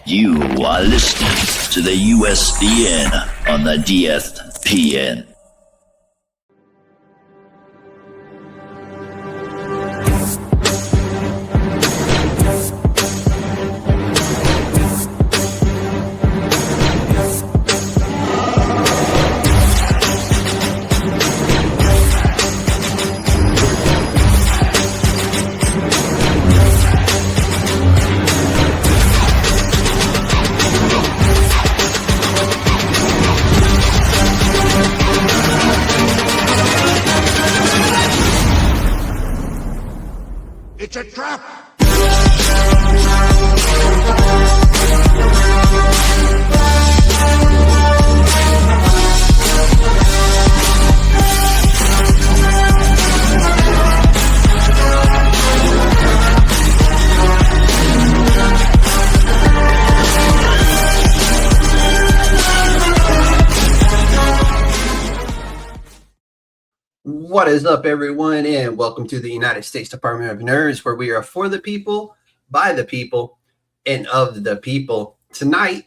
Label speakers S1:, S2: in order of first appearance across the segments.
S1: You are listening to the USDN on the DFPN.
S2: It's a trap!
S3: What is up, everyone, and welcome to the United States Department of Nerds, where we are for the people, by the people, and of the people. Tonight,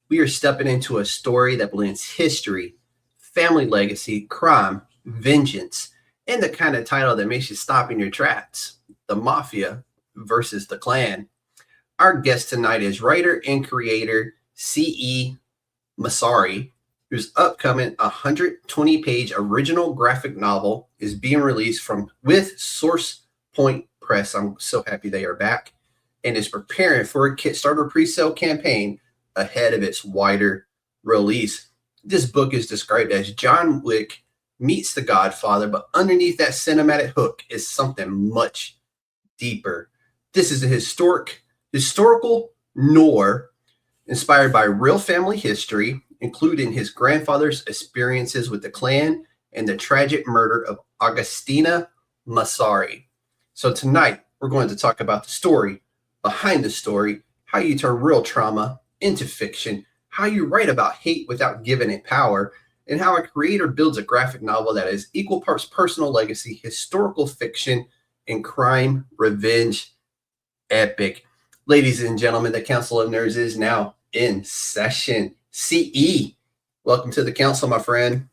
S3: we are stepping into a story that blends history, family legacy, crime, vengeance, and the kind of title that makes you stop in your tracks: the Mafia versus the Klan. Our guest tonight is writer and creator C.E. Massari, whose upcoming 120-page original graphic novel is being released with Source Point Press. I'm so happy they are back, and is preparing for a Kickstarter pre-sale campaign ahead of its wider release. This book is described as John Wick meets the Godfather, but underneath that cinematic hook is something much deeper. This is a historical noir inspired by real family history, including his grandfather's experiences with the Klan and the tragic murder of Augustina Massari. So tonight, we're going to talk about the story behind the story, how you turn real trauma into fiction, how you write about hate without giving it power, and how a creator builds a graphic novel that is equal parts personal legacy, historical fiction, and crime revenge epic. Ladies and gentlemen, the Council of Nerds is now in session. CE, welcome to the council, my friend.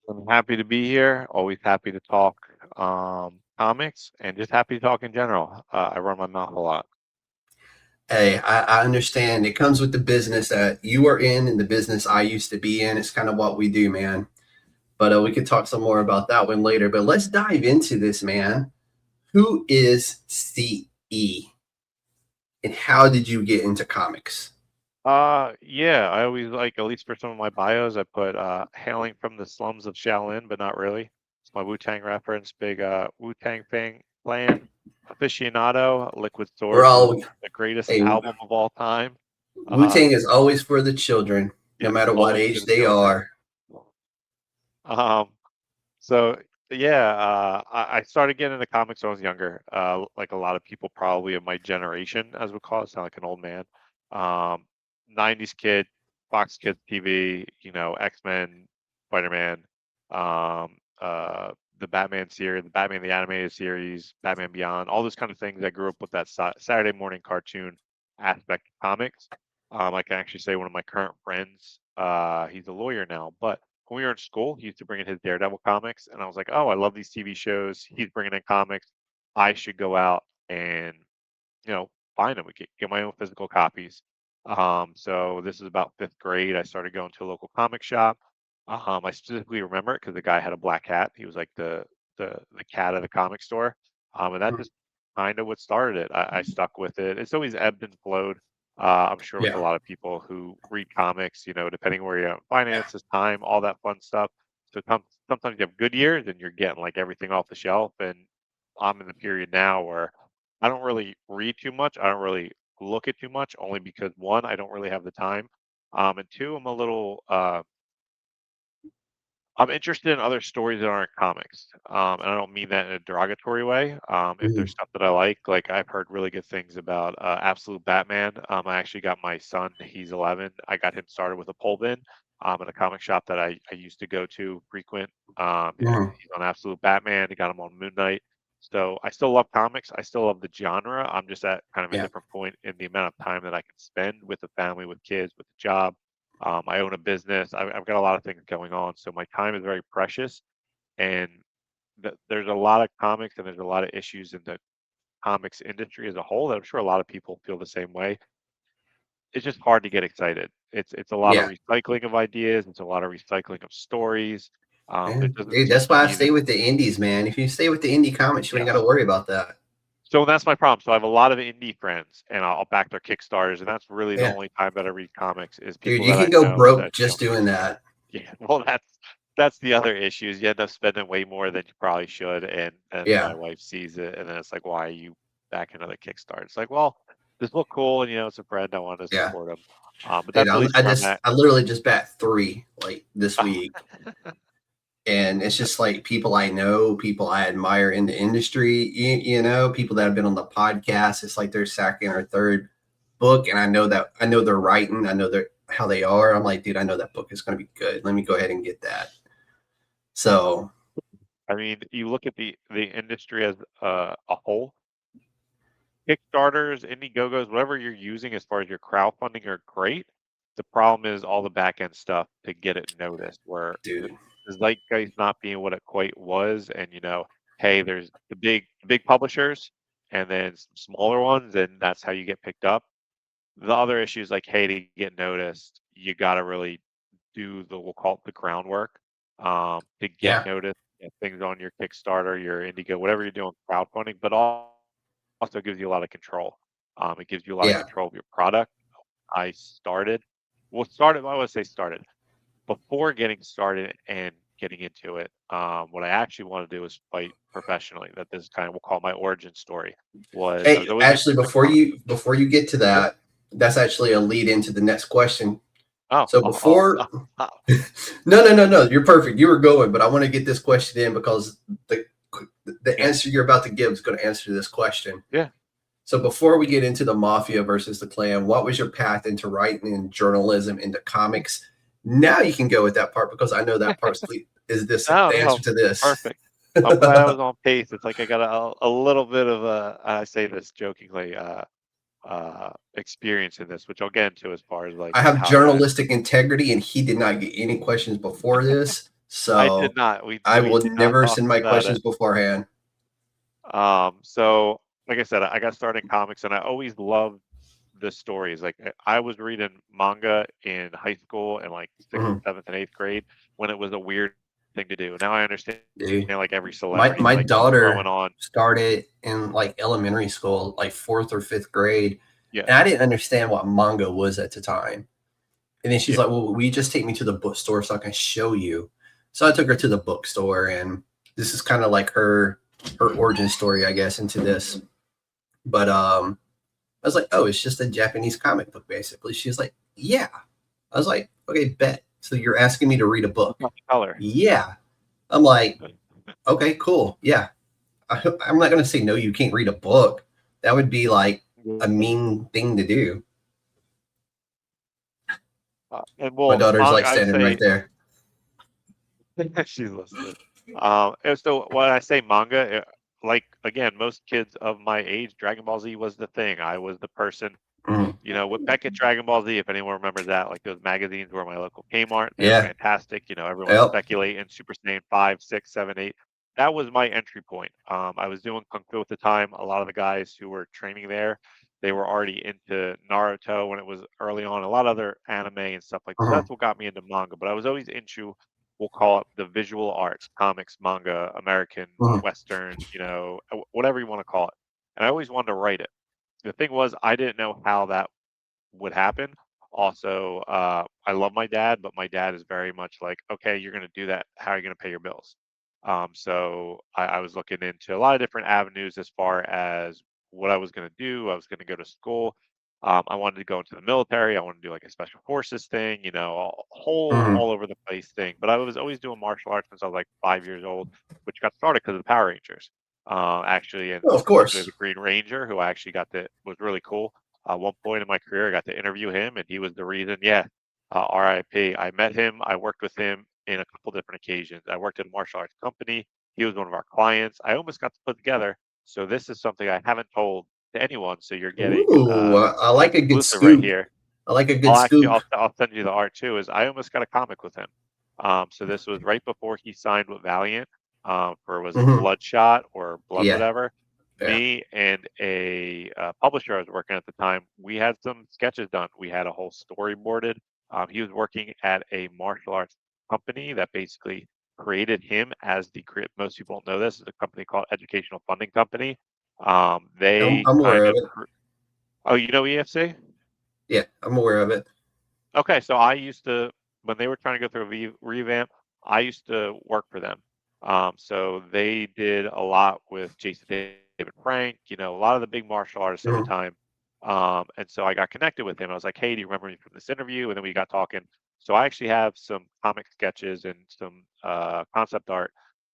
S4: I'm happy to be here. Always happy to talk comics, and just happy to talk in general. I run my mouth a lot.
S3: Hey, I understand. It comes with the business that you are in and the business I used to be in. It's kind of what we do, man. But we could talk some more about that one later. But let's dive into this, man. Who is CE? And how did you get into comics?
S4: Yeah, I always like, at least for some of my bios, I put hailing from the slums of Shaolin, but not really. It's my Wu-Tang reference, big Wu-Tang fan, aficionado, Liquid Sword,
S3: We're all
S4: the greatest album of all time.
S3: Wu-Tang is always for the children, no matter what
S4: always
S3: age they are.
S4: So yeah, I started getting into comics when I was younger. Like a lot of people probably of my generation, as we call it, sound like an old man. 90s kid, Fox Kids TV, X-Men, Spider-Man, the Batman series, the Batman the Animated Series, Batman Beyond, all those kind of things. I grew up with that Saturday morning cartoon aspect of comics. I can actually say one of my current friends, he's a lawyer now, but when we were in school, he used to bring in his Daredevil comics, and I was like, oh, I love these TV shows. He's bringing in comics. I should go out and, find them. We could get my own physical copies. So this is about 5th grade. I started going to a local comic shop. I specifically remember it because the guy had a black cat. He was like the cat of the comic store. And that just kind of what started it. I stuck with it. It's always ebbed and flowed. I'm sure with a lot of people who read comics, depending where you're at, finances, time, all that fun stuff. So sometimes you have good years and you're getting like everything off the shelf. And I'm in the period now where I don't really read too much. I don't really look at too much, only because one, I don't really have the time, and two, I'm a little I'm interested in other stories that aren't comics, and I don't mean that in a derogatory way. If there's stuff that I like I've heard really good things about Absolute Batman. I actually got my son, he's 11. I got him started with a pole bin at a comic shop that I used to go to frequent. He's on Absolute Batman. He got him on Moon Knight. So I still love comics. I still love the genre. I'm just at kind of a
S3: Yeah.
S4: different point in the amount of time that I can spend with the family, with kids, with the job. I own a business. I've got a lot of things going on. So my time is very precious. And there's a lot of comics and there's a lot of issues in the comics industry as a whole that I'm sure a lot of people feel the same way. It's just hard to get excited. It's a lot of
S3: Yeah.
S4: recycling of ideas. It's a lot of recycling of stories. There
S3: Man,
S4: doesn't
S3: dude,
S4: seem
S3: that's
S4: to
S3: why I
S4: be
S3: stay
S4: this.
S3: with the indies, man. If you stay with the indie comics, you ain't got
S4: Yeah.
S3: to worry about that.
S4: So that's my problem. So I have a lot of indie friends, and I'll back their Kickstarters, and that's really the
S3: Yeah.
S4: only time that I read comics is
S3: Dude,
S4: people
S3: you
S4: that
S3: can
S4: I
S3: go
S4: know
S3: broke
S4: that
S3: just doing that.
S4: Yeah, well, that's the other issue is you end up spending way more than you probably should, and my
S3: Yeah.
S4: wife sees it, and then it's like, why are you backing another Kickstarter? It's like, well, this look cool, and it's a friend, I want to
S3: Yeah.
S4: support him. But
S3: Dude,
S4: that's really where I'm at.
S3: I literally just backed 3 like this week. And it's just like people I know, people I admire in the industry, people that have been on the podcast. It's like their second or third book. And I know they're writing. I know how they are. I'm like, dude, I know that book is going to be good. Let me go ahead and get that. So,
S4: I mean, you look at the industry as a whole. Kickstarters, Indiegogos, whatever you're using as far as your crowdfunding are great. The problem is all the back end stuff to get it noticed, where
S3: dude,
S4: the zeitgeist not being what it quite was, and hey, there's the big publishers, and then some smaller ones, and that's how you get picked up. The other issue is like, hey, to get noticed, you got to really do we'll call it the groundwork, to get
S3: yeah,
S4: noticed, get things on your Kickstarter, your Indigo, whatever you're doing, crowdfunding, but also gives you a lot of control. It gives you a lot of
S3: yeah,
S4: control of your product. I would say started before getting started and getting into it. What I actually want to do is fight professionally. That this is kind of, we'll call my origin story. I
S3: Hey,
S4: was always
S3: actually,
S4: interested in comics.
S3: before you get to that, that's actually a lead into the next question.
S4: Oh,
S3: So
S4: oh,
S3: before,
S4: oh, oh.
S3: no, you're perfect. You were going, but I want to get this question in because the
S4: Yeah.
S3: answer you're about to give is going to answer this question.
S4: Yeah.
S3: So before we get into the Mafia versus the Klan, what was your path into writing and journalism into comics? Now you can go with that part because I know that part is the answer to this.
S4: Perfect. I'm glad I was on pace. It's like I got a little bit of I say this jokingly, experience in this, which I'll get into as far as like
S3: I have
S4: how I got in.
S3: journalistic integrity, and he did not get any questions before this,
S4: I
S3: so
S4: did not.
S3: I
S4: We
S3: will
S4: did not
S3: never
S4: talk
S3: send my
S4: about
S3: questions
S4: it.
S3: beforehand.
S4: So like I said, I got started in comics, and I always loved the stories. Like I was reading manga in high school and like 6th,
S3: Mhm.
S4: 7th, and 8th grade when it was a weird thing to do. Now I understand,
S3: Dude,
S4: like every celebrity,
S3: my
S4: like just throwing
S3: daughter
S4: on.
S3: started in like elementary school, like 4th or 5th grade,
S4: Yeah,
S3: and I didn't understand what manga was at the time. And then she's
S4: yeah,
S3: like, "Well, will you just take me to the bookstore so I can show you?" So I took her to the bookstore, and this is kind of like her origin story, I guess, into this. But I was like, "Oh, it's just a Japanese comic book, basically." She's like, "Yeah." I was like, "Okay, bet." So you're asking me to read a book?
S4: color.
S3: Yeah. I'm like, "Okay, cool. Yeah." I'm not gonna say no. You can't read a book. That would be like a mean thing to do.
S4: And
S3: My
S4: well,
S3: daughter's like
S4: I
S3: standing right
S4: say
S3: there.
S4: she's listening. And so when I say manga, like again, most kids of my age, Dragon Ball Z was the thing. I was the person,
S3: Mhm.
S4: with Beckett Dragon Ball Z, if anyone remembers that, like those magazines were my local Kmart. They were
S3: Yeah.
S4: fantastic. Everyone
S3: Yep.
S4: speculating Super Saiyan 5, 6, 7, 8. That was my entry point. I was doing Kung Fu at the time. A lot of the guys who were training there, they were already into Naruto when it was early on, a lot of other anime and stuff like that. So
S3: Mhm.
S4: that's what got me into manga. But I was always into, we'll call it the visual arts, comics, manga, American,
S3: Mhm.
S4: Western, whatever you want to call it. And I always wanted to write it. The thing was, I didn't know how that would happen. Also, I love my dad, but my dad is very much like, okay, you're going to do that. How are you going to pay your bills? So I was looking into a lot of different avenues as far as what I was going to do. I was going to go to school. I wanted to go into the military. I wanted to do like a special forces thing, a whole
S3: Mhm.
S4: all over the place thing. But I was always doing martial arts since I was like 5 years old, which got started because of the Power Rangers, actually, and
S3: Well, of
S4: particularly
S3: course.
S4: the Green Ranger, who I actually was really cool. At one point in my career, I got to interview him, and he was the reason. Yeah, RIP. I met him. I worked with him in a couple different occasions. I worked at a martial arts company. He was one of our clients. I almost got to put together. So this is something I haven't told to anyone. So you're getting
S3: Ooh, I like a good
S4: exclusive right
S3: scoop.
S4: here.
S3: I like a good scoop.
S4: I'll send you the art too. Is I almost got a comic with him. So this was right before he signed with Valiant. Was it Bloodshot or Blood whatever?
S3: Yeah.
S4: Me and a publisher I was working at the time, we had some sketches done. We had a whole storyboarded. He was working at a martial arts company that basically created him as the creator. Most people don't know this. It's a company called Educational Funding Company. They
S3: I'm aware
S4: kind
S3: of
S4: of. Oh, you know EFC?
S3: Yeah, I'm aware of it.
S4: Okay, so I used to, when they were trying to go through a revamp, I used to work for them. So they did a lot with Jason David Frank, a lot of the big martial artists at the time. And so I got connected with him. I was like, hey, do you remember me from this interview? And then we got talking. So I actually have some comic sketches and some concept art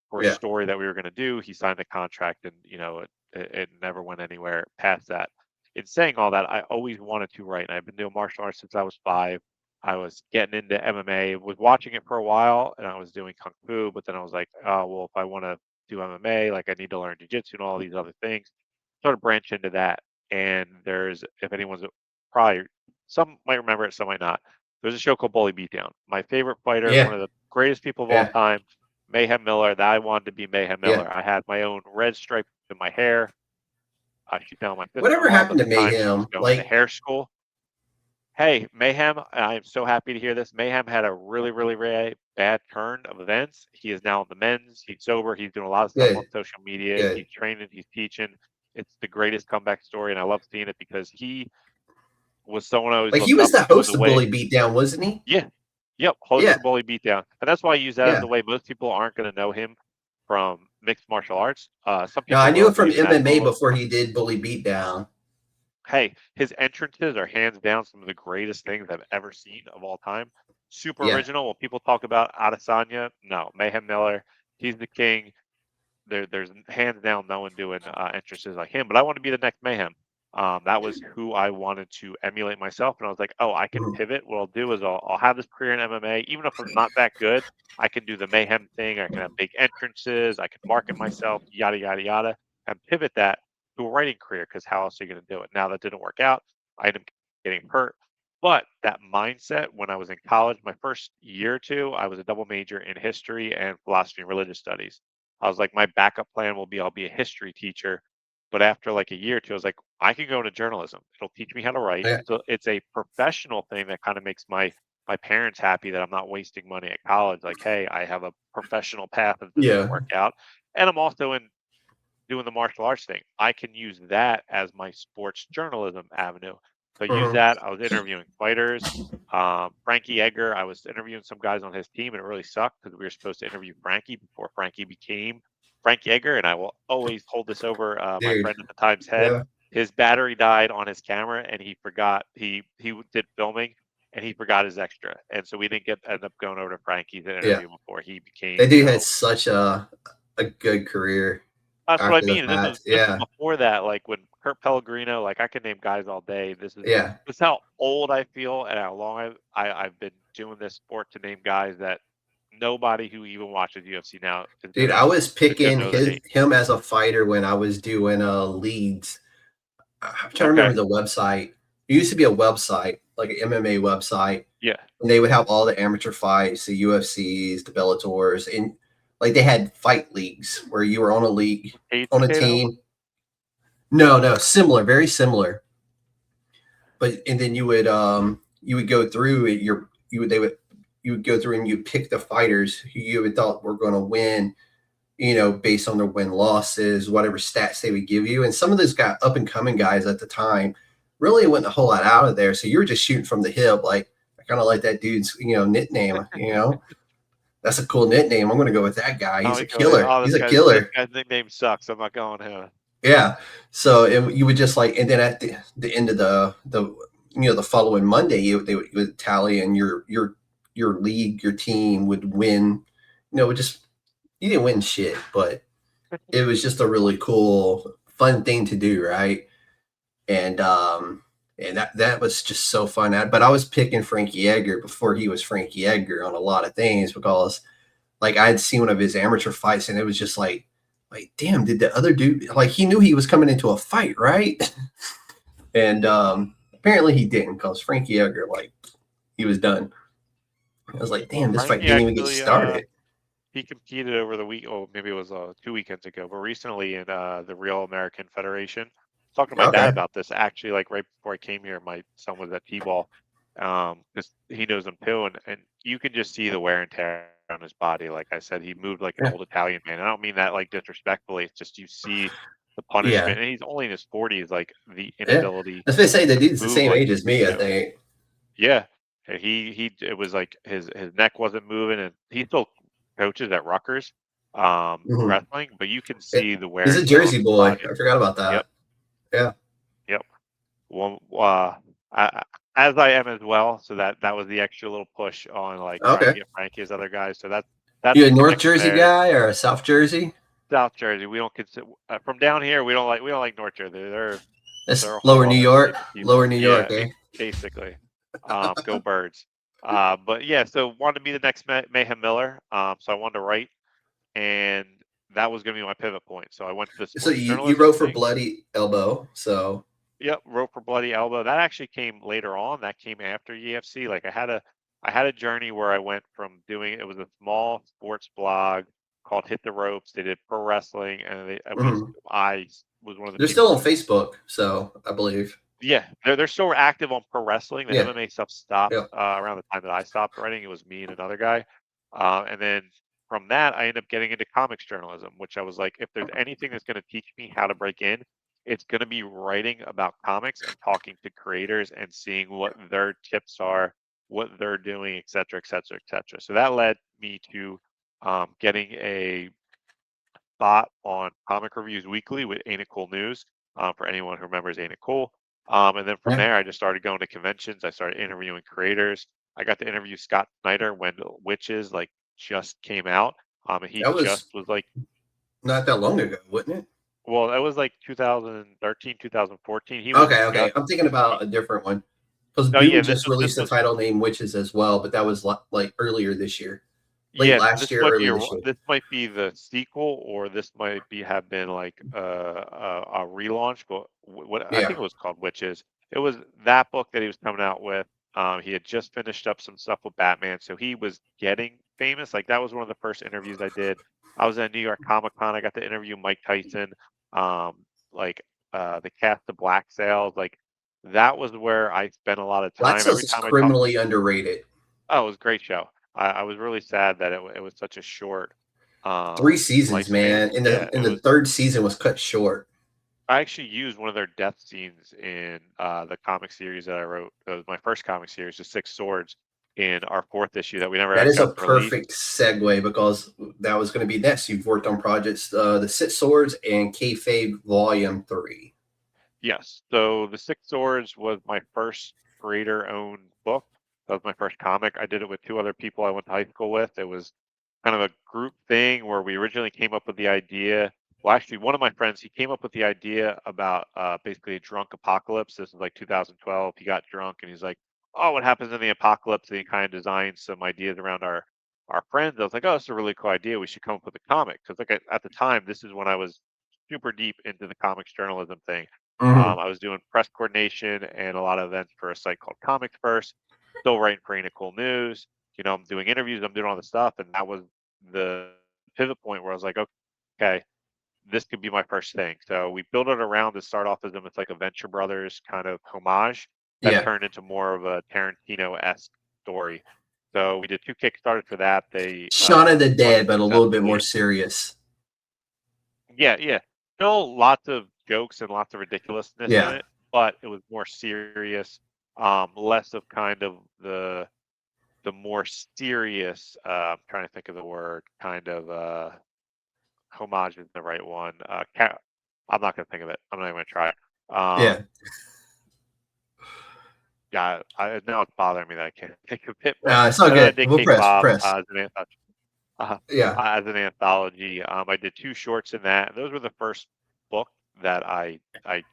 S4: for a story that we were going to do. He signed a contract and, it never went anywhere past that. In saying all that, I always wanted to write. And I've been doing martial arts since I was 5. I was getting into MMA, was watching it for a while, and I was doing Kung Fu, but then I was like, oh, well, if I want to do MMA, like I need to learn Jiu-Jitsu and all these other things. Sort of branch into that. And there's, if anyone's probably, some might remember it, some might not. There's a show called Bully Beatdown. My favorite fighter, one of the greatest people of all time, Mayhem Miller, that I wanted to be Mayhem Miller. I had my own red stripe in my hair. She found my sister.
S3: Whatever happened to Mayhem?
S4: Going to hair school. Hey, Mayhem, I am so happy to hear this. Mayhem had a really, really, really bad turn of events. He is now in the men's. He's sober. He's doing a lot of stuff on social media. He's training. He's teaching. It's the greatest comeback story, and I love seeing it because he was someone I was
S3: like he was the host of Bully Beatdown, wasn't he?
S4: Yeah. Yep. Host of Bully Beatdown. And that's why I use that as the way. Most people aren't going to know him from mixed martial arts. Some people
S3: I knew him from MMA before he did Bully Beatdown.
S4: Hey, his entrances are hands down some of the greatest things I've ever seen of all time. Super original. When people talk about Adesanya, no, Mayhem Miller, he's the king. There's hands down no one doing entrances like him. But I want to be the next Mayhem. That was who I wanted to emulate myself, and I was like, oh, I can pivot. What I'll do is I'll have this career in MMA. Even if I'm not that good, I can do the Mayhem thing. I can have big entrances. I can market myself, yada yada yada, and pivot that to a writing career. Because how else are you going to do it? Now that didn't work out. I ended up getting hurt. But that mindset, when I was in college, my first year or two, I was a double major in history and philosophy and religious studies. I was like, my backup plan will be I'll be a history teacher. But after like a year or two, I was like, I can go into journalism. It'll teach me how to write. So it's a professional thing that kind of makes my parents happy that I'm not wasting money at college. Like, hey, I have a professional path if this doesn't work out. And I'm also in doing the martial arts thing. I can use that as my sports journalism avenue. So I use that. I was interviewing fighters. Frankie Edgar, I was interviewing some guys on his team, and it really sucked because we were supposed to interview Frankie before Frankie became Frankie Edgar, and I will always hold this over my friend at the time's head. Yeah. His battery died on his camera, and he forgot he did filming, and he forgot his extra, and so we didn't end up going over to Frankie's interview before he became.
S3: That dude had such a good career.
S4: That's what I mean. This is before that, like when Kurt Pellegrino, like I could name guys all day. This is how old I feel and how long I've been doing this sport to name guys that nobody who even watches UFC now.
S3: Dude, I was picking him as a fighter when I was doing leads. I'm trying to remember the website. It used to be a website, like an MMA website.
S4: Yeah.
S3: And they would have all the amateur fights, the UFCs, the Bellators, and like they had fight leagues where you were on a league, on a team. No, similar, very similar. But and then you would go through it. You would go through and you pick the fighters who you would thought were going to win, based on their win losses, whatever stats they would give you. And some of those up and coming guys at the time really wasn't a whole lot out of there. So you were just shooting from the hip. Like, I kind of like that dude's, nickname, that's a cool nickname. I'm going to go with that guy. He's a killer. He's a killer.
S4: This guy's nickname sucks. I'm not going here.
S3: Yeah. So you would just and then at the end of the following Monday, they would tally, and your league, your team would win. You didn't win shit, but it was just a really cool, fun thing to do, right? And that was just so fun. But I was picking Frankie Edgar before he was Frankie Edgar on a lot of things because Like I had seen one of his amateur fights, and it was just like damn, did the other dude like he knew he was coming into a fight, right? And apparently he didn't, because Frankie Edgar, like, he was done. I was like, damn, this fight
S4: Frankie
S3: didn't even get
S4: actually,
S3: started.
S4: he competed over the week. Oh, maybe it was 2 weekends ago, but recently in the Real American Federation. Talking to my dad
S3: Okay.
S4: about this actually, like right before I came here, my son was at T-ball, because he knows him too, and you can just see the wear and tear on his body. Like I said, he moved like an
S3: Yeah.
S4: old Italian man. I don't mean that like disrespectfully. It's just you see the
S3: Yeah.
S4: punishment, and he's only in his 40s. Like the
S3: Yeah.
S4: inability
S3: I was going to say, the
S4: to
S3: dude's the
S4: move
S3: same
S4: like
S3: age as
S4: he
S3: me,
S4: used
S3: I
S4: to.
S3: think.
S4: Yeah, he it was like his neck wasn't moving, and he still coaches at Rutgers,
S3: Mhm.
S4: wrestling, but you can
S3: Yeah.
S4: see the wear
S3: He's
S4: and
S3: a
S4: tear on
S3: Jersey
S4: his
S3: boy.
S4: body.
S3: I forgot about
S4: Yep,
S3: that. Yeah.
S4: yep. One, as I am as well, so that was the extra little push on like trying to
S3: Okay.
S4: get Frankie as other guys. So that's
S3: You a
S4: the
S3: North
S4: connection
S3: Jersey
S4: there.
S3: guy or a South Jersey?
S4: South Jersey, we don't consider from down here. We don't like North Jersey.
S3: That's
S4: They're a
S3: Lower
S4: whole
S3: New
S4: other
S3: York.
S4: type of
S3: Lower
S4: people.
S3: New
S4: Yeah,
S3: York, eh?
S4: basically. Go Birds. But yeah, so wanted to be the next Mayhem Miller. So I wanted to write, and that was going to be my pivot point. So I went to the
S3: So
S4: sports
S3: you
S4: journalism
S3: wrote for
S4: thing.
S3: Bloody Elbow. So
S4: Yep, wrote for Bloody Elbow. That actually came later on. That came after EFC. Like I had a journey where I went from doing it was a small sports blog called Hit the Ropes. They did pro wrestling, and
S3: mhm.
S4: I was one of the
S3: They're still
S4: people
S3: on
S4: who
S3: Facebook. So I believe.
S4: yeah, they're still active on pro wrestling. The
S3: Yeah.
S4: MMA stuff stopped
S3: Yeah.
S4: around the time that I stopped writing. It was me and another guy, and then from that I ended up getting into comics journalism, which I was like, if there's anything that's going to teach me how to break in, it's going to be writing about comics and talking to creators and seeing what their tips are, what they're doing, et cetera, et cetera, et cetera. So that led me to getting a spot on Comic Reviews Weekly with Ain't It Cool News, for anyone who remembers Ain't It Cool. And then from
S3: Yeah.
S4: there, I just started going to conventions. I started interviewing creators. I got to interview Scott Snyder when Witches like just came out. And he
S3: That
S4: just
S3: was
S4: was like,
S3: not that long ago, wasn't it?
S4: well, that was like 2013, 2014. He was
S3: Okay, okay.
S4: just,
S3: I'm thinking about a different one. Because
S4: oh yeah,
S3: Boom just
S4: this
S3: released a
S4: was,
S3: title named Witches as well, but that was like earlier this year. Late
S4: yeah,
S3: last year, early this year.
S4: this might be the sequel, or this might be have been like a relaunch. But what I
S3: Yeah.
S4: think it was called Witches. It was that book that he was coming out with. He had just finished up some stuff with Batman, so he was getting famous. Like that was one of the first interviews I did. I was at New York Comic Con. I got to interview Mike Tyson, like the cast of Black Sails. Like that was where I spent a lot of
S3: Black
S4: time. Every
S3: Sails is
S4: time I talked,
S3: criminally underrated.
S4: oh, it was a great show. I was really sad that it was such a short
S3: 3 seasons,
S4: lifespan.
S3: man. And
S4: Yeah,
S3: the and the third season was cut short.
S4: I actually used one of their death scenes in the comic series that I wrote. It was my first comic series, The Six Swords, in our fourth issue that we never
S3: That is a
S4: got to release.
S3: perfect segue, because that was going to be next. You've worked on projects, The Six Swords and Kayfabe Volume 3.
S4: Yes. So The Six Swords was my first creator-owned book. That was my first comic. I did it with two other people I went to high school with. It was kind of a group thing where we originally came up with the idea. Well, actually, one of my friends, he came up with the idea about basically a drunk apocalypse. This is like 2012. He got drunk and he's like, "Oh, what happens in the apocalypse?" And he kind of designed some ideas around our friends. I was like, "Oh, that's a really cool idea. We should come up with a comic." Because like at the time, this is when I was super deep into the comics journalism thing.
S3: Mhm.
S4: I was doing press coordination and a lot of events for a site called Comics First. Still writing for Ain't It Cool News. You know, I'm doing interviews. I'm doing all this stuff, and that was the pivot point where I was like, okay, this could be my first thing. So we built it around to start off as almost like a Venture Brothers kind of homage that
S3: Yeah.
S4: turned into more of a Tarantino-esque story. So we did 2 Kickstarters for that. They
S3: Shaun of the
S4: funded
S3: Dead, but a little bit more
S4: successfully.
S3: serious.
S4: Yeah, yeah. Still lots of jokes and lots of ridiculousness in
S3: Yeah.
S4: it, but it was more serious, less of kind of the more serious, I'm trying to think of the word, kind of homage is the right one. I'm not gonna think of it. I'm not even gonna try.
S3: Yeah.
S4: Yeah, now it's bothering me that I can't think of it. But
S3: It's all
S4: and then I
S3: good.
S4: did
S3: We'll
S4: Cake
S3: press.
S4: Bob
S3: Press. Yeah.
S4: as an anthology. I did 2 shorts in that. Those were the first book that I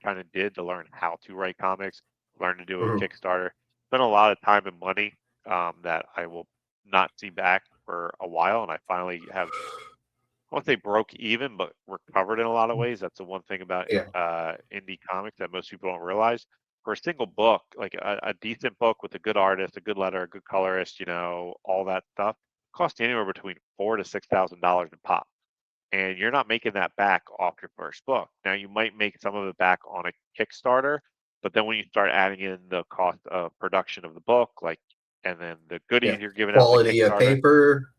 S4: kind of did to learn how to write comics, learn to do a
S3: Mhm.
S4: Kickstarter. Spent a lot of time and money that I will not see back. for a while, and I finally have, I won't say broke even, but recovered in a lot of ways. That's the one thing about
S3: Yeah.
S4: indie comics that most people don't realize. For a single book, like a decent book with a good artist, a good letter, a good colorist, all that stuff, costs anywhere between $4,000 to $6,000 in pop. And you're not making that back off your first book. Now you might make some of it back on a Kickstarter, but then when you start adding in the cost of production of the book, and then the goodies you're giving out in the
S3: Quality of
S4: Kickstarter,
S3: paper,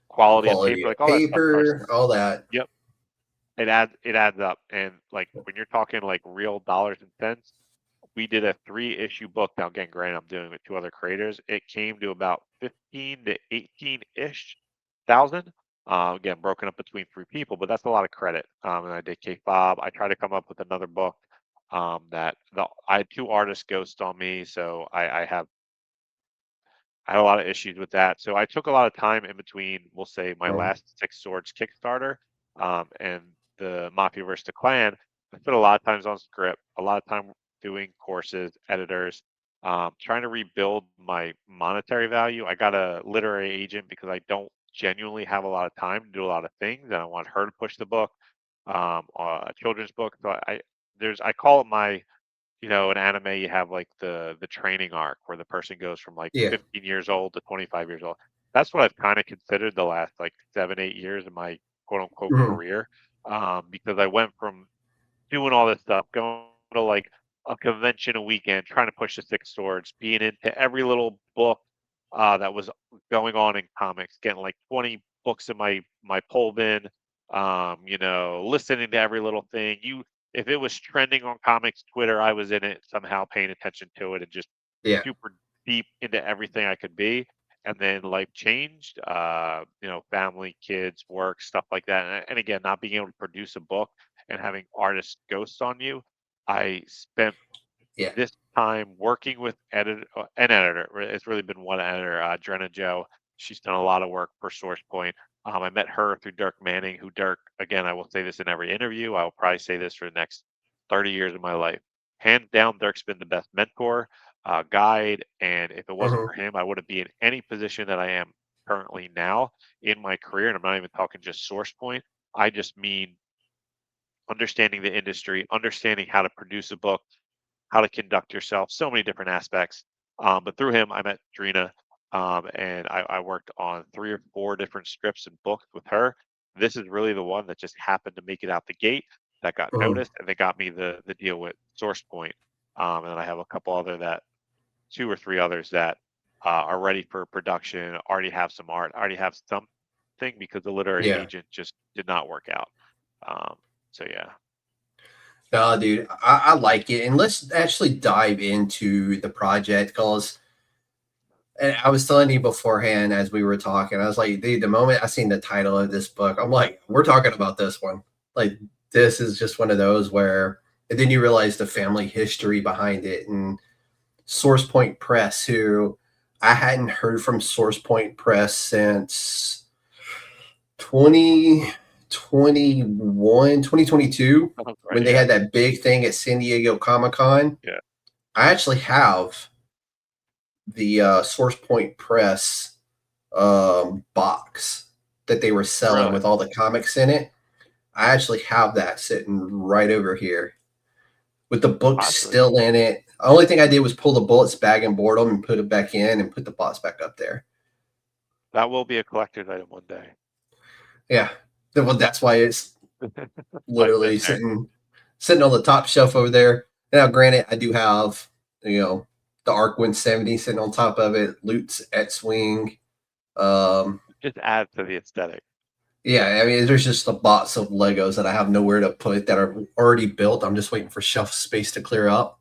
S4: quality of paper, like all that stuff starts.
S3: all that.
S4: Yep, it adds up. And like when you're talking like real dollars and cents, we did a 3-issue book. Now again, granted, I'm doing it with 2 other creators. It came to about 15 to 18-ish thousand. Again, broken up between 3 people, but that's a lot of credit. And I did K-Fob. I tried to come up with another book I had 2 artists ghost on me, so I had a lot of issues with that. So I took a lot of time in between, we'll say, my last 6 Swords Kickstarter and the Mafia versus the Klan. I spent a lot of times on script, a lot of time doing courses, editors, trying to rebuild my monetary value. I got a literary agent because I don't genuinely have a lot of time to do a lot of things, and I want her to push the book, a children's book. So I call it my, an anime, you have like the training arc where the person goes from like 15 years old to 25 years old. That's what I've kind of considered the last like 7-8 years of my quote unquote career, because I went from doing all this stuff, going to like a convention a weekend, trying to push the 6 Swords, being into every little book that was going on in comics, getting like 20 books in my pull bin, listening to every little thing. If it was trending on comics Twitter, I was in it somehow, paying attention to it, and just super deep into everything I could be. And then life changed, family, kids, work, stuff like that. And again, not being able to produce a book and having artists ghost on you, I spent this time working with an editor. It's really been one editor, Drena Joe. She's done a lot of work for SourcePoint. I met her through Dirk Manning, who Dirk, again, I will say this in every interview. I will probably say this for the next 30 years of my life. Hands down, Dirk's been the best mentor, guide, and if it wasn't for him, I wouldn't be in any position that I am currently now in my career. And I'm not even talking just SourcePoint. I just mean understanding the industry, understanding how to produce a book, how to conduct yourself, so many different aspects. But through him, I met Drena, and I worked on 3 or 4 different scripts and books with her. This is really the one that just happened to make it out the gate, that got noticed, and they got me the deal with SourcePoint. And then I have a couple other 2 or 3 others that are ready for production, already have some art, already have something, because the literary agent just did not work out. So yeah.
S3: No, dude, I like it. And let's actually dive into the project, because I was telling you beforehand as we were talking, I was like, dude, the moment I seen the title of this book, I'm like, we're talking about this one. Like, this is just one of those where, and then you realize the family history behind it. And SourcePoint Press, who I hadn't heard from SourcePoint Press since 2022, when they had that big thing at San Diego Comic-Con. I actually have the SourcePoint Press box that they were selling with all the comics in it. I actually have that sitting right over here with the books still in it. The only thing I did was pull the bullets bag and board them and put it back in and put the box back up there.
S4: That will be a collector's item one day.
S3: Yeah. Well, that's why it's literally sitting on the top shelf over there. Now, granted, I do have, the Arc 170 sitting on top of it, Lutz at Swing.
S4: Just add to the aesthetic.
S3: Yeah, I mean, there's just a box of Legos that I have nowhere to put that are already built. I'm just waiting for shelf space to clear up.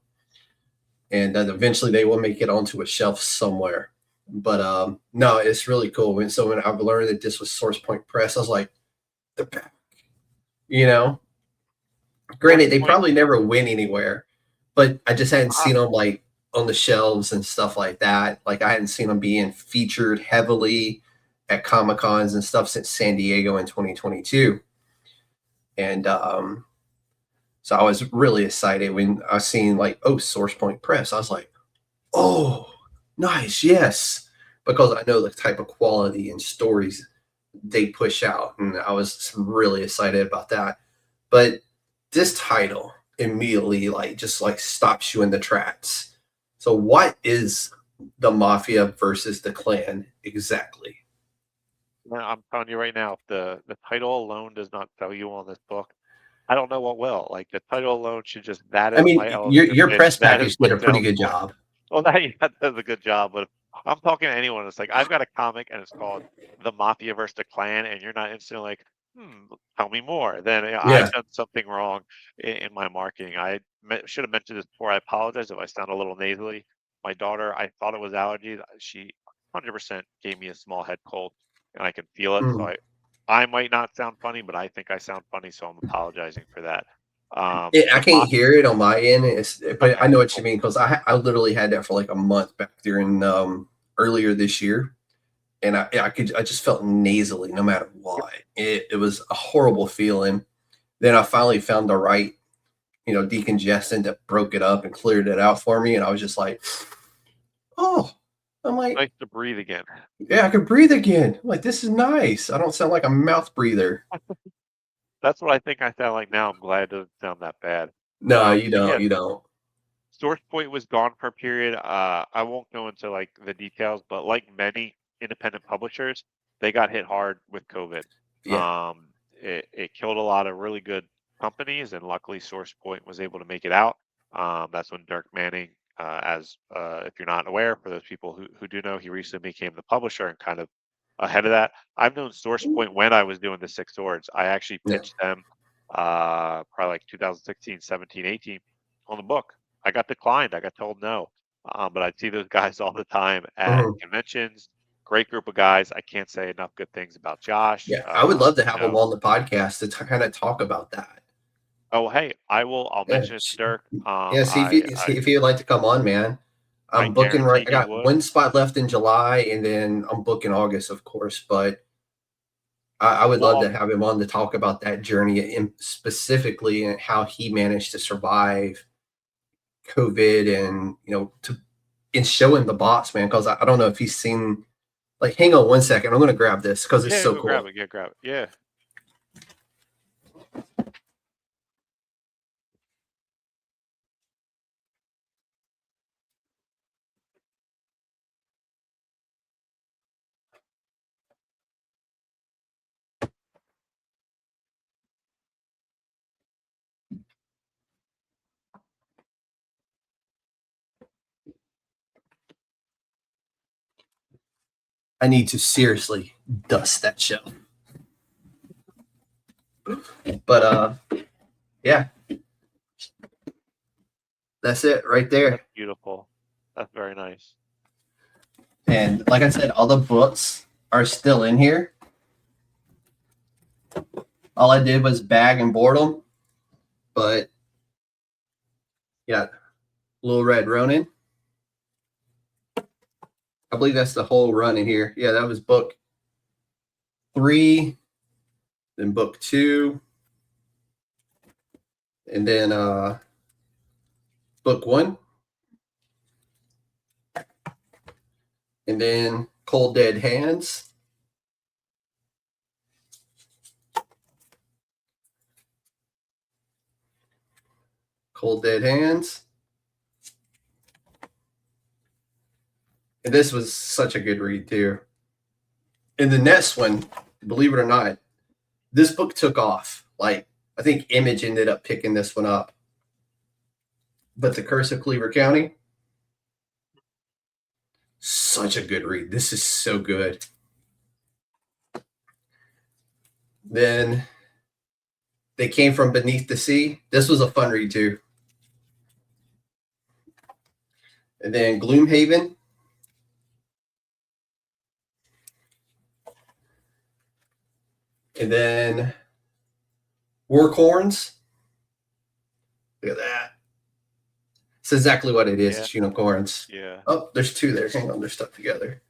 S3: And then eventually they will make it onto a shelf somewhere. But no, it's really cool. And so when I learned that this was SourcePoint Press, I was like, the Pact, Granted, they probably never went anywhere, but I just hadn't seen them like on the shelves and stuff like that. Like, I hadn't seen them being featured heavily at Comic-Cons and stuff since San Diego in 2022. And so I was really excited when I seen like, SourcePoint Press. I was like, oh, nice, yes. because I know the type of quality and stories they push out, and I was really excited about that. But this title immediately just stops you in the tracks. So what is the Mafia versus the Klan exactly?
S4: I'm telling you right now, if the title alone does not sell you on this book, I don't know what will. Like, the title alone should just, that is my elevator
S3: your
S4: pitch.
S3: press
S4: That is
S3: package did
S4: my
S3: a pretty
S4: sales
S3: good
S4: point.
S3: job.
S4: Well, that does a good job, but if I'm talking to anyone, it's like, I've got a comic and it's called The Mafia versus the Klan, and you're not instantly like, tell me more. Then I've done something wrong in my marketing. I should have mentioned this before. I apologize if I sound a little nasally. My daughter, I thought it was allergies. She 100% gave me a small head cold, and I can feel it. So I might not sound funny, but I think I sound funny, so I'm apologizing for that.
S3: I can't hear it on my end, but
S4: Okay.
S3: I know what you mean, because I literally had that for like a month back during earlier this year, and I just felt nasally no matter what. It was a horrible feeling. Then I finally found the right decongestant that broke it up and cleared it out for me, and I was just like, oh, I'm like,
S4: nice to breathe again.
S3: Yeah, I could breathe again. I'm like, this is nice. I don't sound like a mouth breather.
S4: That's what I think I sound like now. I'm glad it doesn't sound that bad.
S3: No, you don't.
S4: Yeah,
S3: You don't.
S4: Source Point was gone for a period. I won't go into like the details, but like many independent publishers, they got hit hard with COVID.
S3: Yeah.
S4: It killed a lot of really good companies, and luckily Source Point was able to make it out. That's when Dirk Manning, if you're not aware, for those people who do know, he recently became the publisher and kind of ahead of that. I've known Source Point when I was doing the Six Swords. I actually pitched them probably like 2016, 17, 18 on the book. I got declined. I got told no. But I see those guys all the time at conventions. Great group of guys. I can't say enough good things about Josh.
S3: Yeah, I would love to have him on the podcast to kind of talk about that.
S4: Oh, hey, I'll mention it to Dirk.
S3: See if he would like to come on, man. I'm booking I got one spot left in July, and then I'm booking August, of course. But I would love to have him on to talk about that journey, and specifically and how he managed to survive COVID, and in showing the box, man. Because I don't know if he's seen. Like, hang on one second. I'm going to grab this because it's so cool.
S4: Grab it. Yeah.
S3: I need to seriously dust that shelf. But yeah. That's it right there.
S4: That's beautiful. That's very nice.
S3: And like I said, all the books are still in here. All I did was bag and board them. But yeah, Little Red Ronin. I believe that's the whole run in here. Yeah, that was book 3, then book 2, and then book 1, and then Cold Dead Hands. Cold Dead Hands. And this was such a good read too. And the next one, believe it or not, this book took off. Like, I think Image ended up picking this one up. But The Curse of Cleaver County, such a good read. This is so good. Then They Came from Beneath the Sea. This was a fun read too. And then Gloomhaven. And then Warcorns. Look at that. It's exactly what it is.
S4: Yeah.
S3: It's unicorns.
S4: Yeah.
S3: Oh, there's 2 there. Hang on, they're stuck together.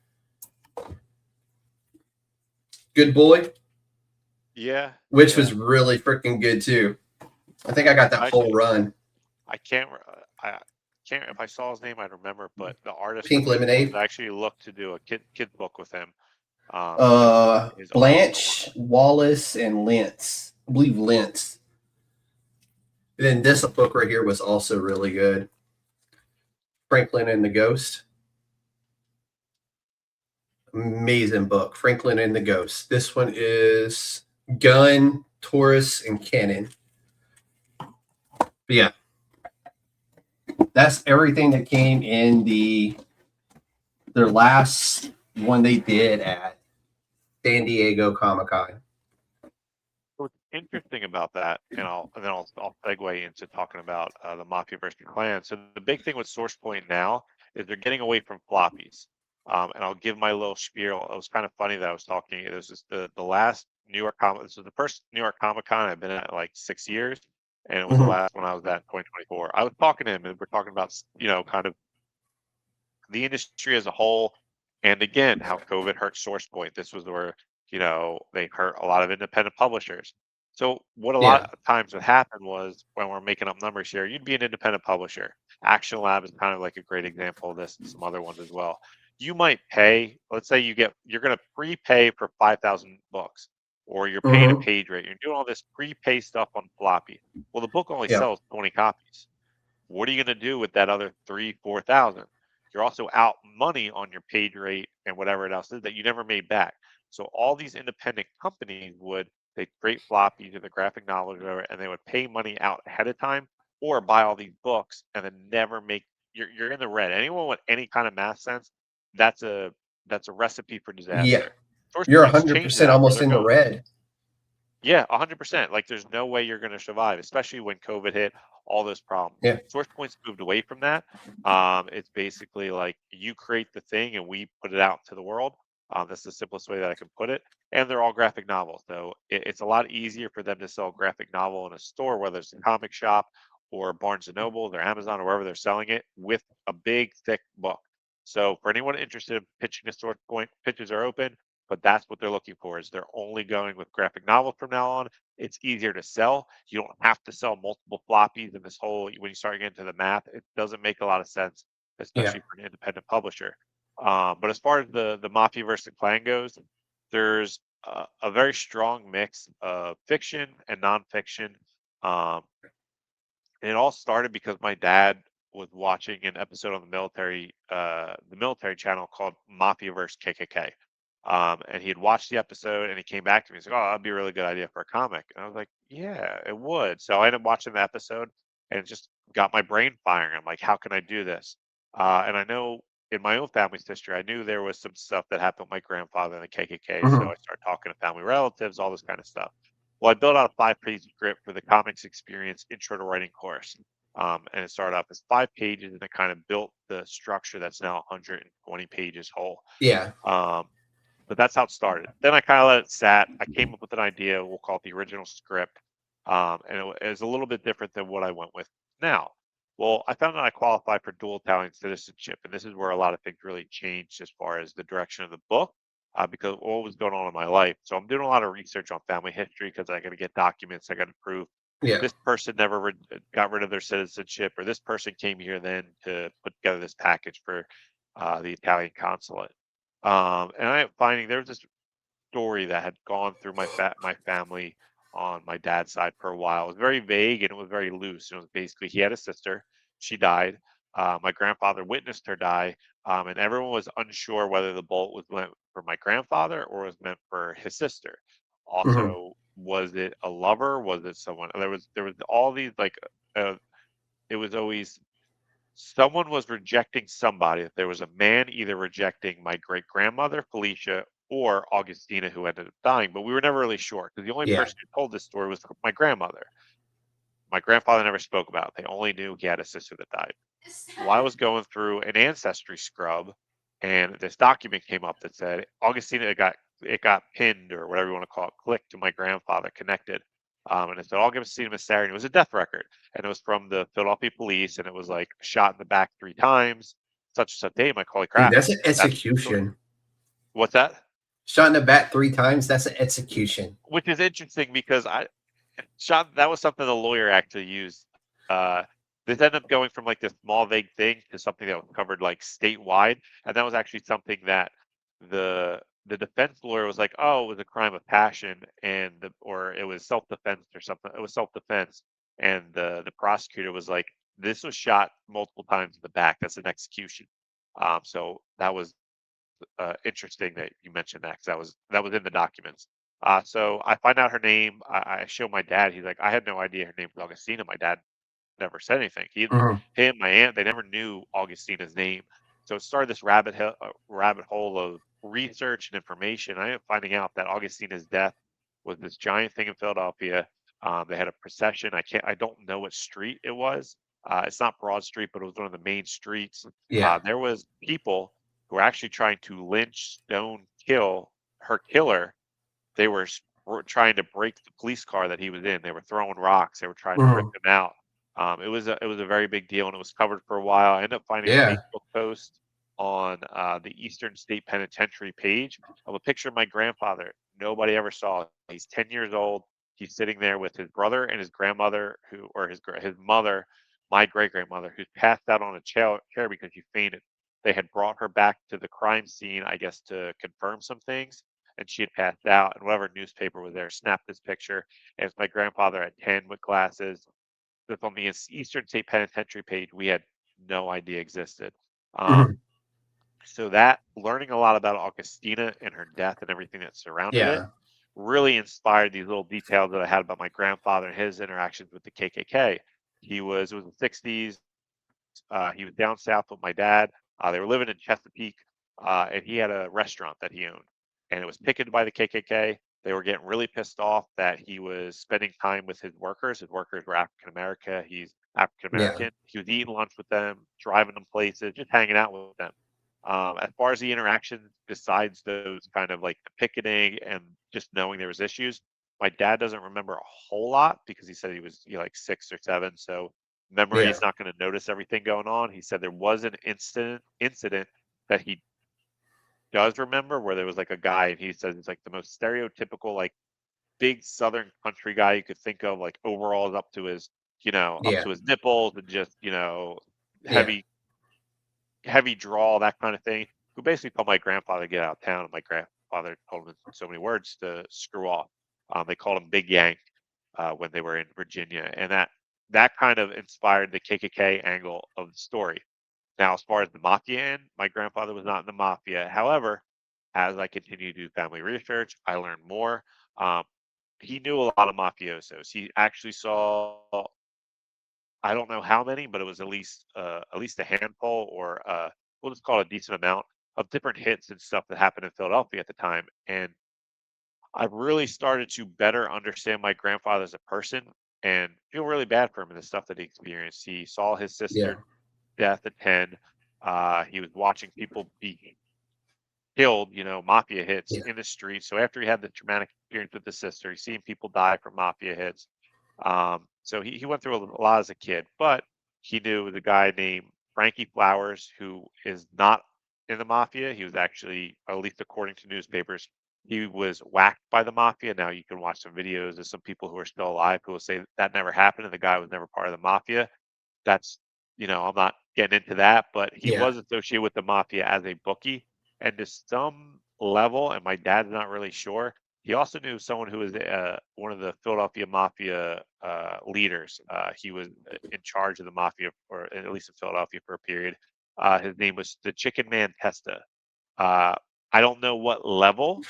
S3: Good Boy.
S4: Yeah.
S3: Which was really freaking good too. I think I got that whole run.
S4: I can't can't. If I saw his name, I'd remember. But the artist
S3: Pink Lemonade.
S4: I actually looked to do a kid book with him. His
S3: Blanche, Wallace, and Lentz. I believe Lentz. And then this book right here was also really good. Franklin and the Ghost. Amazing book. Franklin and the Ghost. This one is Gun, Taurus, and Cannon. But yeah. That's everything that came in their last one they did at San Diego Comic-Con.
S4: What's interesting about that, and I'll segue into talking about the Mafia versus Klan. So the big thing with SourcePoint now is they're getting away from floppies. And I'll give my little spiel. It was kind of funny that I was talking. It was just the last New York Comic. This was the first New York Comic Con I've been at like 6 years, and it was the last one I was at in 2024. I was talking to him, and we're talking about kind of the industry as a whole, and again how COVID hurt SourcePoint. This was where they hurt a lot of independent publishers. So what a lot of times would happen was when we're making up numbers here, you'd be an independent publisher. Action Lab is kind of like a great example of this, and some other ones as well. You might pay, let's say you're going to prepay for 5,000 books, or you're paying a page rate. You're doing all this prepay stuff on floppy. Well, the book only sells 20 copies. What are you going to do with that other 3,000-4,000? You're also out money on your page rate and whatever else is that you never made back. So all these independent companies they'd create floppies or the graphic novels or whatever, and they would pay money out ahead of time or buy all these books and then never make, you're in the red. Anyone with any kind of math sense, that's a recipe for disaster.
S3: Yeah, you're 100% almost in the red.
S4: Yeah, 100%. Like there's no way you're going to survive, especially when COVID hit, all those problems.
S3: Yeah.
S4: SourcePoint's moved away from that. It's basically like you create the thing and we put it out to the world. That's the simplest way that I can put it. And they're all graphic novels, though. It's a lot easier for them to sell a graphic novel in a store, whether it's a comic shop or Barnes & Noble or Amazon or wherever they're selling it, with a big, thick book. So for anyone interested in pitching a SourcePoint, pitches are open, but that's what they're looking for. Is they're only going with graphic novels from now on. It's easier to sell. You don't have to sell multiple floppies, and this whole, when you start getting into the math, it doesn't make a lot of sense, especially for an independent publisher. But as far as the Mafia versus Klan goes, there's a very strong mix of fiction and nonfiction. And it all started because my dad was watching an episode on the military channel called Mafia vs. KKK. And he had watched the episode and he came back to me and said, "Oh, that'd be a really good idea for a comic." And I was like, "Yeah, it would." So I ended up watching the episode and it just got my brain firing. I'm like, how can I do this? And I know in my own family's history, I knew there was some stuff that happened with my grandfather and the KKK. So I started talking to family relatives, all this kind of stuff. Well, I built out a 5-page script for the Comics Experience Intro to Writing course. And it started off as 5 pages, and it kind of built the structure that's now 120 pages whole.
S3: Yeah.
S4: But that's how it started. Then I kind of let it sat. I came up with an idea. We'll call it the original script. And it was a little bit different than what I went with now. Well, I found out I qualified for dual Italian citizenship. And this is where a lot of things really changed as far as the direction of the book, because of what was going on in my life. So I'm doing a lot of research on family history because I got to get documents. I got to prove this person never got rid of their citizenship, or this person came here then to put together this package for the Italian consulate. And I'm finding there was this story that had gone through my family on my dad's side for a while. It was very vague and it was very loose. It was basically he had a sister, she died. My grandfather witnessed her die, and everyone was unsure whether the bullet was meant for my grandfather or was meant for his sister. Also, was it a lover? Was it someone? There was all these it was always someone was rejecting somebody. If there was a man either rejecting my great grandmother Felicia or Augustina, who ended up dying, but we were never really sure because the only person who told this story was my grandmother. My grandfather never spoke about it. They only knew he had a sister that died. Well, I was going through an ancestry scrub, and this document came up that said Augustina, it got pinned, or whatever you want to call it, clicked to my grandfather, connected. And it said Augustina Massari, and it was a death record. And it was from the Philadelphia police, and it was like shot in the back 3 times, such and such date. I'm like, holy crap.
S3: Dude, that's an execution.
S4: What's that?
S3: Shot in the back 3 times, that's an execution.
S4: Which is interesting because that was something the lawyer actually used. this ended up going from like this small vague thing to something that was covered like statewide, and that was actually something that the defense lawyer was like, oh, it was a crime of passion, or it was self-defense or something. It was self-defense, and the prosecutor was like, this was shot multiple times in the back. That's an execution. So that was interesting that you mentioned that, because that was in the documents. So I find out her name. I show my dad. He's like, I had no idea her name was Augustina. My dad never said anything.
S3: Mhm.
S4: Him, my aunt, they never knew Augustina's name. So it started this rabbit hole of research and information. I ended up finding out that Augustina's death was this giant thing in Philadelphia. They had a procession. I don't know what street it was. It's not Broad Street, but it was one of the main streets.
S3: Yeah.
S4: There was people who were actually trying to lynch, stone, kill her killer. They were trying to break the police car that he was in. They were throwing rocks. They were trying to rip
S3: Mhm.
S4: him out. It was a very big deal, and it was covered for a while. I ended up finding a
S3: Yeah.
S4: Facebook post on the Eastern State Penitentiary page of a picture of my grandfather. Nobody ever saw it. He's 10 years old. He's sitting there with his brother and his grandmother, his mother, my great grandmother, who's passed out on a chair because she fainted. They had brought her back to the crime scene, I guess, to confirm some things, and she had passed out. And whatever newspaper was there snapped this picture. And it's my grandfather at 10 with glasses. That's on the Eastern State Penitentiary page we had no idea existed. Um,
S3: Mhm.
S4: so that learning a lot about Augustina and her death and everything that surrounded it
S3: Yeah.
S4: really inspired these little details that I had about my grandfather and his interactions with the KKK. It was the 60s. He was down south with my dad. They were living in Chesapeake, and he had a restaurant that he owned, and it was picketed by the KKK. They were getting really pissed off that he was spending time with his workers. His workers were African American. He's African
S3: Yeah.
S4: American. He was eating lunch with them, driving them places, just hanging out with them. As far as the interactions, besides those kind of like the picketing and just knowing there was issues, my dad doesn't remember a whole lot because he said he was like 6 or 7. So memory
S3: Yeah.
S4: is not going to notice everything going on. He said there was an incident that he does remember where there was like a guy, and he says it's like the most stereotypical like big southern country guy you could think of, like overalls up to his up
S3: Yeah.
S4: to his nipples, and just
S3: Yeah.
S4: heavy heavy draw, that kind of thing, who basically told my grandfather to get out of town, and my grandfather told him in so many words to screw off. They called him Big Yank when they were in Virginia, and that kind of inspired the KKK angle of the story. Now, as far as the mafia end, my grandfather was not in the mafia. However, as I continued to do family research, I learned more. Um, he knew a lot of mafiosos. He actually saw, I don't know how many, but it was at least a handful, or we'll just call it a decent amount of different hits and stuff that happened in Philadelphia at the time. And I really started to better understand my grandfather as a person and feel really bad for him and the stuff that he experienced. He saw his
S3: Yeah.
S4: sister death at 10. He was watching people be killed, mafia hits
S3: Yeah.
S4: in the street. So after he had the traumatic experience with his sister, he's seen people die from mafia hits. So he went through a lot as a kid, but he knew the guy named Frankie Flowers, who is not in the mafia. He was actually, at least according to newspapers, he was whacked by the mafia. Now you can watch some videos of some people who are still alive who will say that never happened and the guy was never part of the mafia. That's, I'm not getting into that, but he
S3: Yeah.
S4: was associated with the mafia as a bookie. And to some level, and my dad's not really sure, he also knew someone who was one of the Philadelphia mafia leaders. He was in charge of the mafia, or at least in Philadelphia for a period. His name was the Chicken Man Testa. Uh, I don't know what level,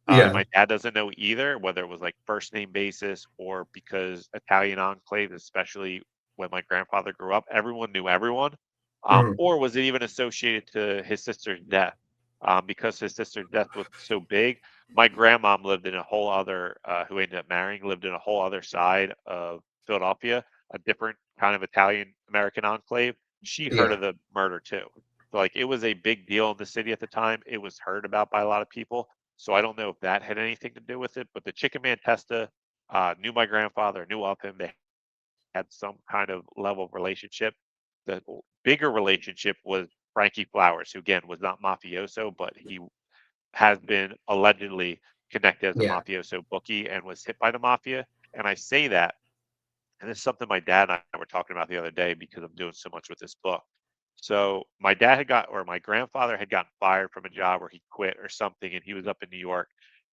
S4: and
S3: Yeah.
S4: my dad doesn't know either, whether it was like first name basis or because Italian enclave, especially when my grandfather grew up, everyone knew everyone.
S3: Mhm.
S4: Or was it even associated to his sister's death? Because his sister's death was so big, my grandmom lived in a whole other, who ended up marrying, lived in a whole other side of Philadelphia, a different kind of Italian American enclave. She heard
S3: Yeah.
S4: of the murder too. So, like, it was a big deal in the city at the time. It was heard about by a lot of people. So I don't know if that had anything to do with it, but the Chicken Man Testa knew my grandfather, knew of him. They had some kind of level of relationship. The bigger relationship was Frankie Flowers, who again was not mafioso, but he has been allegedly connected as a
S3: Yeah.
S4: mafioso bookie and was hit by the mafia. And I say that And this is something my dad and I were talking about the other day because I'm doing so much with this book. So my dad or my grandfather had gotten fired from a job, or he quit or something, and he was up in New York,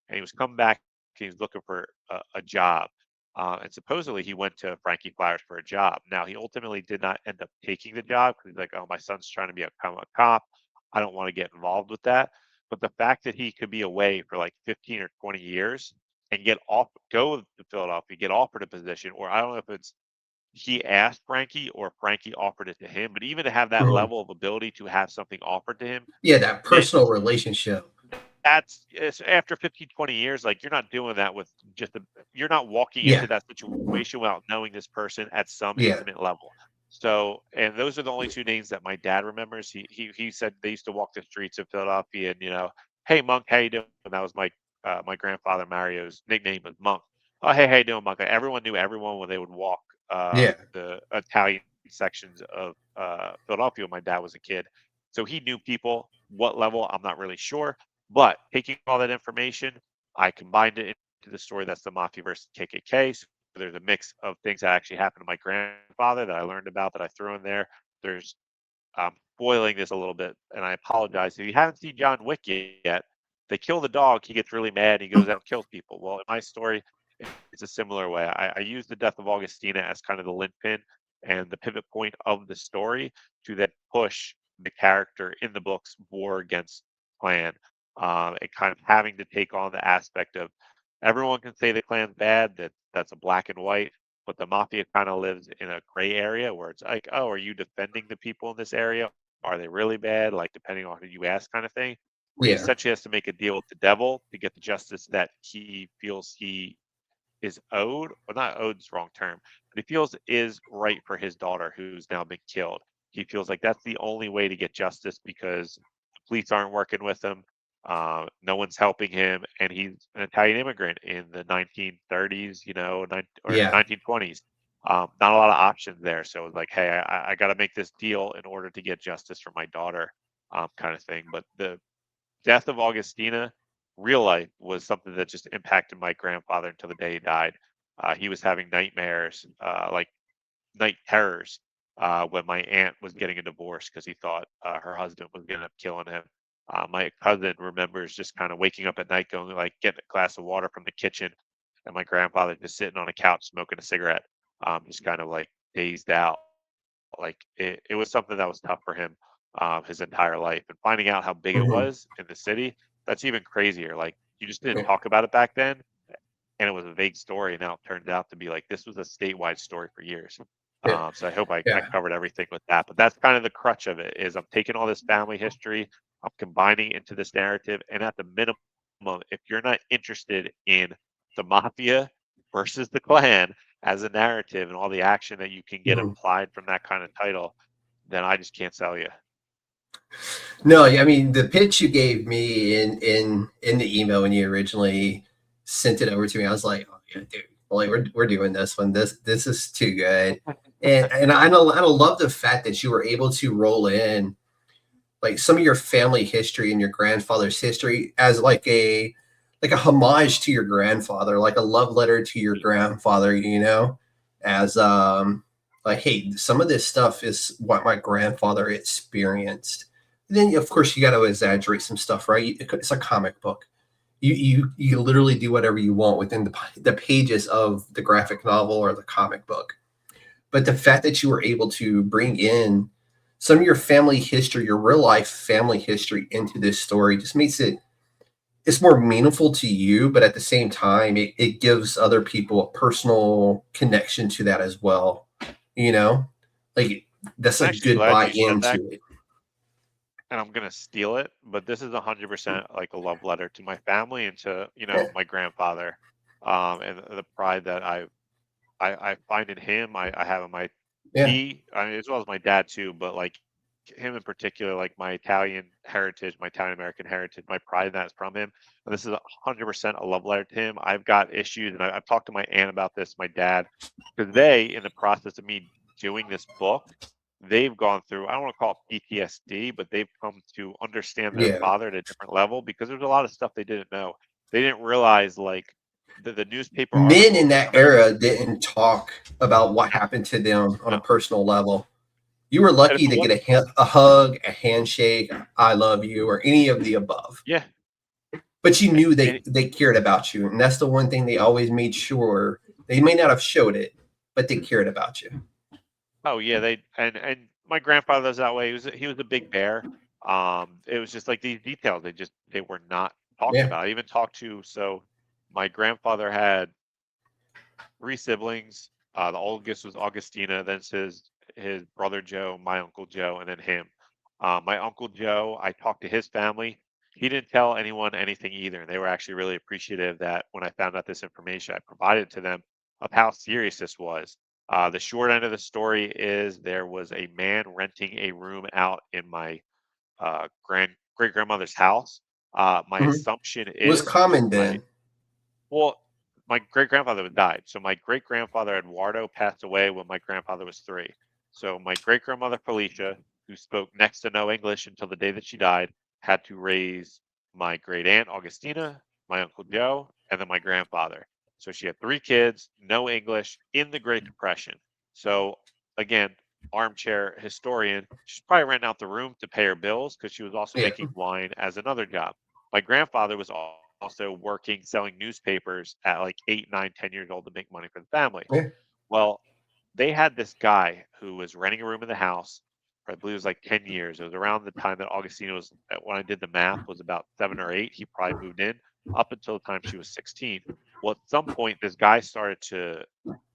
S4: and he was coming back. And he was looking for a job, and supposedly he went to Frankie Flowers for a job. Now he ultimately did not end up taking the job because he's like, "Oh, my son's trying to become a cop. I don't want to get involved with that." But the fact that he could be away for like 15 or 20 years and go to Philadelphia, get offered a position, or I don't know if it's he asked Frankie or Frankie offered it to him, but even to have that
S3: Mhm.
S4: level of ability to have something offered to him,
S3: Yeah, that
S4: meant
S3: personal relationship.
S4: it's after 15, 20 years, like you're not doing that with you're not walking
S3: Yeah,
S4: into that situation without knowing this person at some
S3: yeah,
S4: intimate level. So, and those are the only two names that my dad remembers. He said they used to walk the streets of Philadelphia, and "Hey Monk, how you doing?" And that was my grandfather Mario's nickname was Monk. "Oh, hey, how you doing, Monk?" Everyone knew everyone when they would walk
S3: yeah.
S4: the Italian sections of Philadelphia when my dad was a kid. So he knew people. What level, I'm not really sure. But taking all that information, I combined it into the story that's the Mafia versus KKK. So there's a mix of things that actually happened to my grandfather that I learned about that I threw in there. There's spoiling this a little bit, and I apologize. If you haven't seen John Wick yet, they kill the dog. He gets really mad. He goes out and kills people. Well, in my story, it's a similar way. I use the death of Augustina as kind of the linchpin and the pivot point of the story to then push the character in the book's war against Klan, and kind of having to take on the aspect of everyone can say the Klan's bad. That's a black and white, but the Mafia kind of lives in a gray area where it's like, oh, are you defending the people in this area? Are they really bad? Like, depending on who you ask, kind of thing. Where he
S3: Yeah.
S4: essentially has to make a deal with the devil to get the justice that he feels he is owed, or not owed is the wrong term, but he feels is right for his daughter who's now been killed. He feels like that's the only way to get justice because the police aren't working with him. No one's helping him, and he's an Italian immigrant in the 1930s, or
S3: Yeah.
S4: 1920s. Not a lot of options there. So it was like, hey, I got to make this deal in order to get justice for my daughter, kind of thing. But the death of Augustina, real life, was something that just impacted my grandfather until the day he died. He was having nightmares, like night terrors, when my aunt was getting a divorce because he thought her husband was going to end up killing him. My cousin remembers just kind of waking up at night, going like getting a glass of water from the kitchen, and my grandfather just sitting on a couch smoking a cigarette, just kind of like dazed out. Like it was something that was tough for him his entire life. And finding out how big it
S3: Mhm.
S4: was in the city, that's even crazier. Like you just didn't
S3: Yeah.
S4: talk about it back then, and it was a vague story. And now it turned out to be like this was a statewide story for years.
S3: Yeah.
S4: So I hope I
S3: Yeah.
S4: covered everything with that. But that's kind of the crutch of it is I'm taking all this family history, I'm combining it into this narrative, and at the minimum, if you're not interested in the mafia versus the Klan as a narrative and all the action that you can get
S3: Mhm.
S4: applied from that kind of title, then I just can't sell you.
S3: No, I mean the pitch you gave me in the email when you originally sent it over to me, I was like, oh, yeah, dude, like we're doing this one. This is too good. And I love the fact that you were able to roll in like some of your family history and your grandfather's history as like a homage to your grandfather, like a love letter to your grandfather, as like, hey, some of this stuff is what my grandfather experienced. And then of course you got to exaggerate some stuff, right? It's a comic book. You literally do whatever you want within the pages of the graphic novel or the comic book. But the fact that you were able to bring in some of your family history, your real life family history into this story just makes it's more meaningful to you, but at the same time, it gives other people a personal connection to that as well. You know, like that's
S4: I'm
S3: a
S4: actually
S3: good
S4: glad
S3: buy
S4: you said that,
S3: into it.
S4: and I'm gonna steal it, but this is 100% like a love letter to my family and to
S3: Yeah,
S4: my grandfather, and the pride that I find in him. I have in my
S3: yeah,
S4: I mean, as well as my dad too, but like him in particular, like my Italian heritage, my Italian American heritage, my pride in that is from him. And this is 100% a love letter to him. I've got issues, and I've talked to my aunt about this, my dad, because they, in the process of me doing this book, they've gone through, I don't want to call it PTSD, but they've come to understand their
S3: yeah,
S4: father at a different level because there's a lot of stuff they didn't know. They didn't realize, like, the newspaper
S3: Men in
S4: article.
S3: that era didn't talk about what happened to them on a
S4: No.
S3: personal level. You were
S4: And
S3: lucky
S4: if
S3: to
S4: it
S3: get
S4: wasn't-
S3: a hug, a handshake, I love you, or any of the above.
S4: yeah,
S3: But you knew
S4: and
S3: they cared about you. And that's the one thing they always made sure. They may not have showed it, but they cared about you.
S4: oh yeah, they and my grandfather was that way. He was a big bear. It was just like these details. They were not talked
S3: Yeah.
S4: about. I even talked to my grandfather had 3 siblings. The oldest was Augustina, then his brother Joe, my uncle Joe, and then him. My uncle Joe, I talked to his family. He didn't tell anyone anything either. And they were actually really appreciative that when I found out this information, I provided to them of how serious this was. The short end of the story is there was a man renting a room out in my great grandmother's house. My
S3: Mhm.
S4: assumption
S3: It was
S4: is
S3: common
S4: my
S3: then.
S4: well, my great grandfather had died. So my great grandfather Eduardo passed away when my grandfather was 3. So my great grandmother Felicia, who spoke next to no English until the day that she died, had to raise my great aunt Augustina, my uncle Joe, and then my grandfather. So she had 3 kids, no English, in the Great Depression. So again, armchair historian, she's probably renting out the room to pay her bills because she was also
S3: Yeah.
S4: making wine as another job. My grandfather was also working selling newspapers at like 8, 9, 10 years old to make money for the family.
S3: Yeah.
S4: Well, they had this guy who was renting a room in the house for I believe it was like 10 years. It was around the time that Augustina was, when I did the math, was about 7 or 8. He probably moved in up until the time she was 16. Well, at some point, this guy started to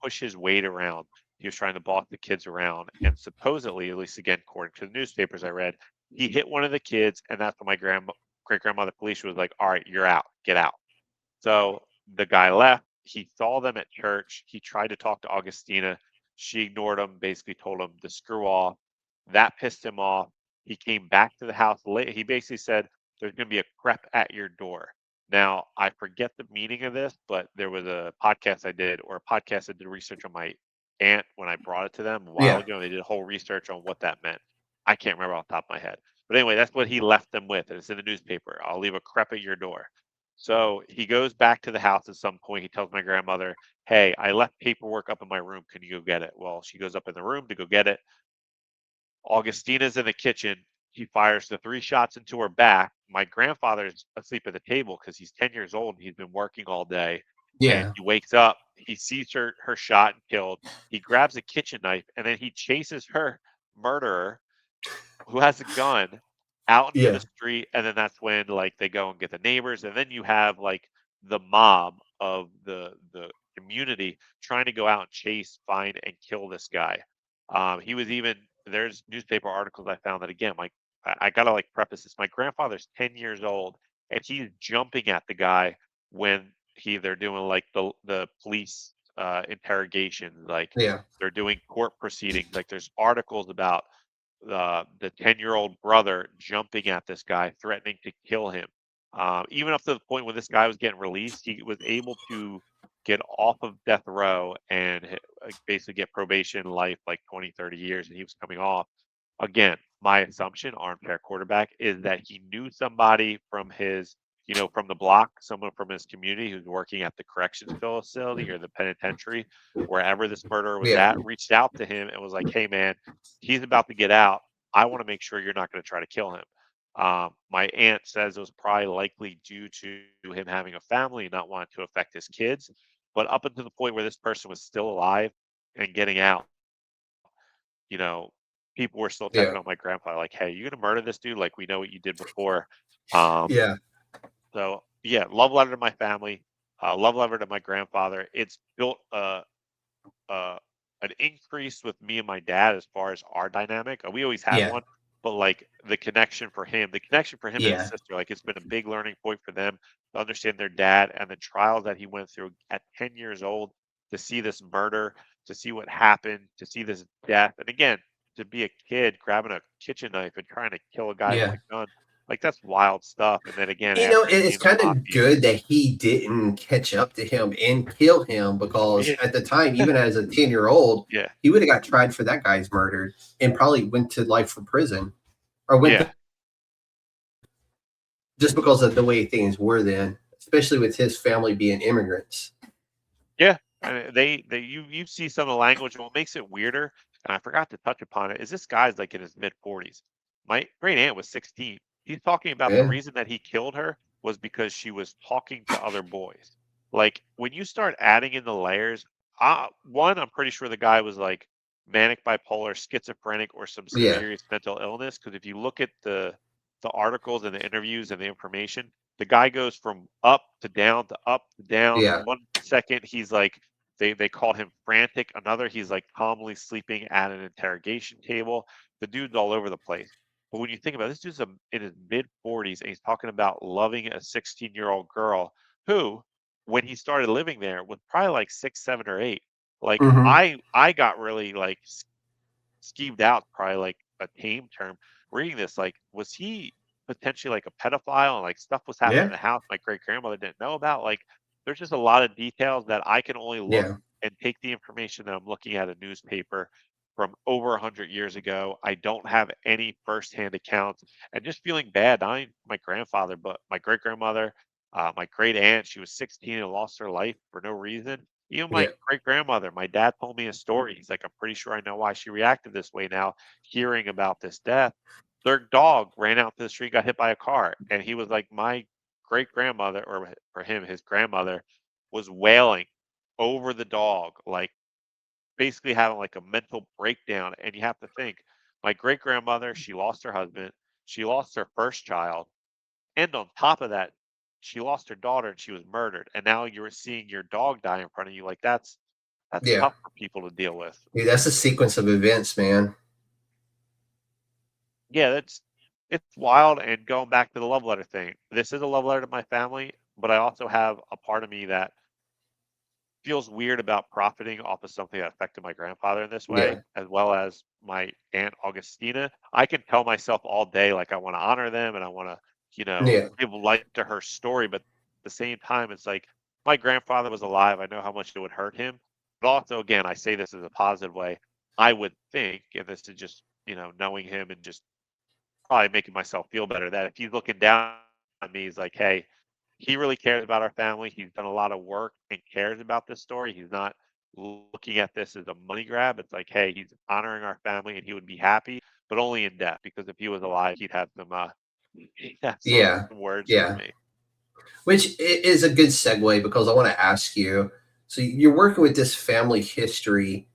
S4: push his weight around. He was trying to boss the kids around. And supposedly, at least again, according to the newspapers I read, he hit one of the kids. And that's when my great grandmother Felicia was like, all right, you're out, get out. So the guy left. He saw them at church. He tried to talk to Augustina. She ignored him, basically told him to screw off. That pissed him off. He came back to the house late. He basically said, there's going to be a crep at your door. Now, I forget the meaning of this, but there was a podcast I did research on my aunt when I brought it to them a while ago. They did a whole research on what that meant. I can't remember off the top of my head. But anyway, that's what he left them with. And it's in the newspaper. I'll leave a crep at your door. So he goes back to the house at some point. He tells my grandmother, hey, I left paperwork up in my room. Can you go get it? Well, she goes up in the room to go get it. Augustina's in the kitchen. He fires the 3 shots into her back. My grandfather's asleep at the table because he's 10 years old and he's been working all day. And
S3: Yeah.
S4: he wakes up. He sees her shot and killed. He grabs a kitchen knife and then he chases her murderer, who has a gun, out into
S3: Yeah.
S4: the street. And then that's when like they go and get the neighbors. And then you have like the mob of the community trying to go out and chase, find, and kill this guy. He was even there's newspaper articles I found that again, I gotta like preface this. My grandfather's 10 years old and he's jumping at the guy when they're doing like the police interrogations, like
S3: Yeah.
S4: they're doing court proceedings. Like there's articles about the 10-year-old brother jumping at this guy, threatening to kill him. Even up to the point when this guy was getting released, he was able to get off of death row and basically get probation life, like 20, 30 years, and he was coming off. Again, my assumption, armchair quarterback, is that he knew somebody from his, from the block, someone from his community who's working at the corrections facility or the penitentiary, wherever this murderer was
S3: Yeah.
S4: at, reached out to him and was like, hey, man, he's about to get out. I want to make sure you're not going to try to kill him. My aunt says it was probably likely due to him having a family and not wanting to affect his kids. But up until the point where this person was still alive and getting out, people were still checking
S3: Yeah.
S4: on my grandpa, like, hey, you going to murder this dude? Like, we know what you did before.
S3: Yeah.
S4: So, yeah, love letter to my family, love letter to my grandfather. It's built an increase with me and my dad as far as our dynamic. We always had
S3: Yeah.
S4: one, but like the connection for him and his
S3: Yeah.
S4: sister, like it's been a big learning point for them to understand their dad and the trials that he went through at 10 years old, to see this murder, to see what happened, to see this death. And again, to be a kid grabbing a kitchen knife and trying to kill a guy
S3: Yeah.
S4: with a gun, like that's wild stuff. And then again,
S3: You know,
S4: after he
S3: it's
S4: became
S3: kind
S4: the
S3: of
S4: Mafia,
S3: good that he didn't catch up to him and kill him, because
S4: Yeah.
S3: at the time, even as a 10-year-old,
S4: yeah,
S3: he would have got tried for that guy's murder and probably went to life for prison, or went
S4: yeah,
S3: just because of the way things were then. especially with his family being immigrants.
S4: Yeah, and you see some of the language. And what makes it weirder, and I forgot to touch upon it, is this guy's like in his mid-40s. My great aunt was 16. He's talking about the
S3: Yeah.
S4: reason that he killed her was because she was talking to other boys. Like when you start adding in the layers, one, I'm pretty sure the guy was like manic bipolar, schizophrenic, or some
S3: Yeah.
S4: serious mental illness. Because if you look at the articles and the interviews and the information, the guy goes from up to down to up to down.
S3: Yeah.
S4: 1 second he's like they called him frantic. Another he's like calmly sleeping at an interrogation table. The dude's all over the place. But when you think about it, this dude's in his mid 40s and he's talking about loving a 16-year-old girl who, when he started living there, was probably like 6, 7, or 8. Like
S3: Hmm.
S4: I got really like skeeved out, probably like a tame term, reading this. Like, was he potentially like a pedophile and like stuff was happening
S3: Yeah.
S4: in the house my great grandmother didn't know about? Like, there's just a lot of details that I can only look
S3: Yeah.
S4: and take the information that I'm looking at a newspaper from over 100 years ago. I don't have any firsthand accounts, and just feeling bad, not only my grandfather, but my great grandmother, my great aunt. She was 16 and lost her life for no reason. Even my
S3: Yeah.
S4: great grandmother, my dad told me a story. He's like, I'm pretty sure I know why she reacted this way now, hearing about this death. Their dog ran out to the street, got hit by a car. And he was like, my great grandmother, or for him, his grandmother, was wailing over the dog, like basically having like a mental breakdown. And you have to think, my great grandmother, she lost her husband, she lost her first child. And on top of that, she lost her daughter and she was murdered. And now you're seeing your dog die in front of you. Like that's
S3: Yeah.
S4: tough for people to deal with.
S3: Dude, that's a sequence of events, man.
S4: Yeah, it's wild. And going back to the love letter thing, this is a love letter to my family, but I also have a part of me that feels weird about profiting off of something that affected my grandfather in this way,
S3: Yeah.
S4: as well as my aunt Augustina. I can tell myself all day like I want to honor them and I want to,
S3: Yeah.
S4: give light to her story, but at the same time, it's like my grandfather was alive. I know how much it would hurt him, but also again, I say this as a positive way. I would think, and this is just knowing him and just probably making myself feel better, that if he's looking down on me, he's like, hey, he really cares about our family. He's done a lot of work and cares about this story. He's not looking at this as a money grab. It's like, hey, he's honoring our family and he would be happy, but only in death, because if he was alive, he'd have he'd have
S3: Yeah.
S4: some words for
S3: Yeah.
S4: me.
S3: Which is a good segue because I want to ask you. So you're working with this family history,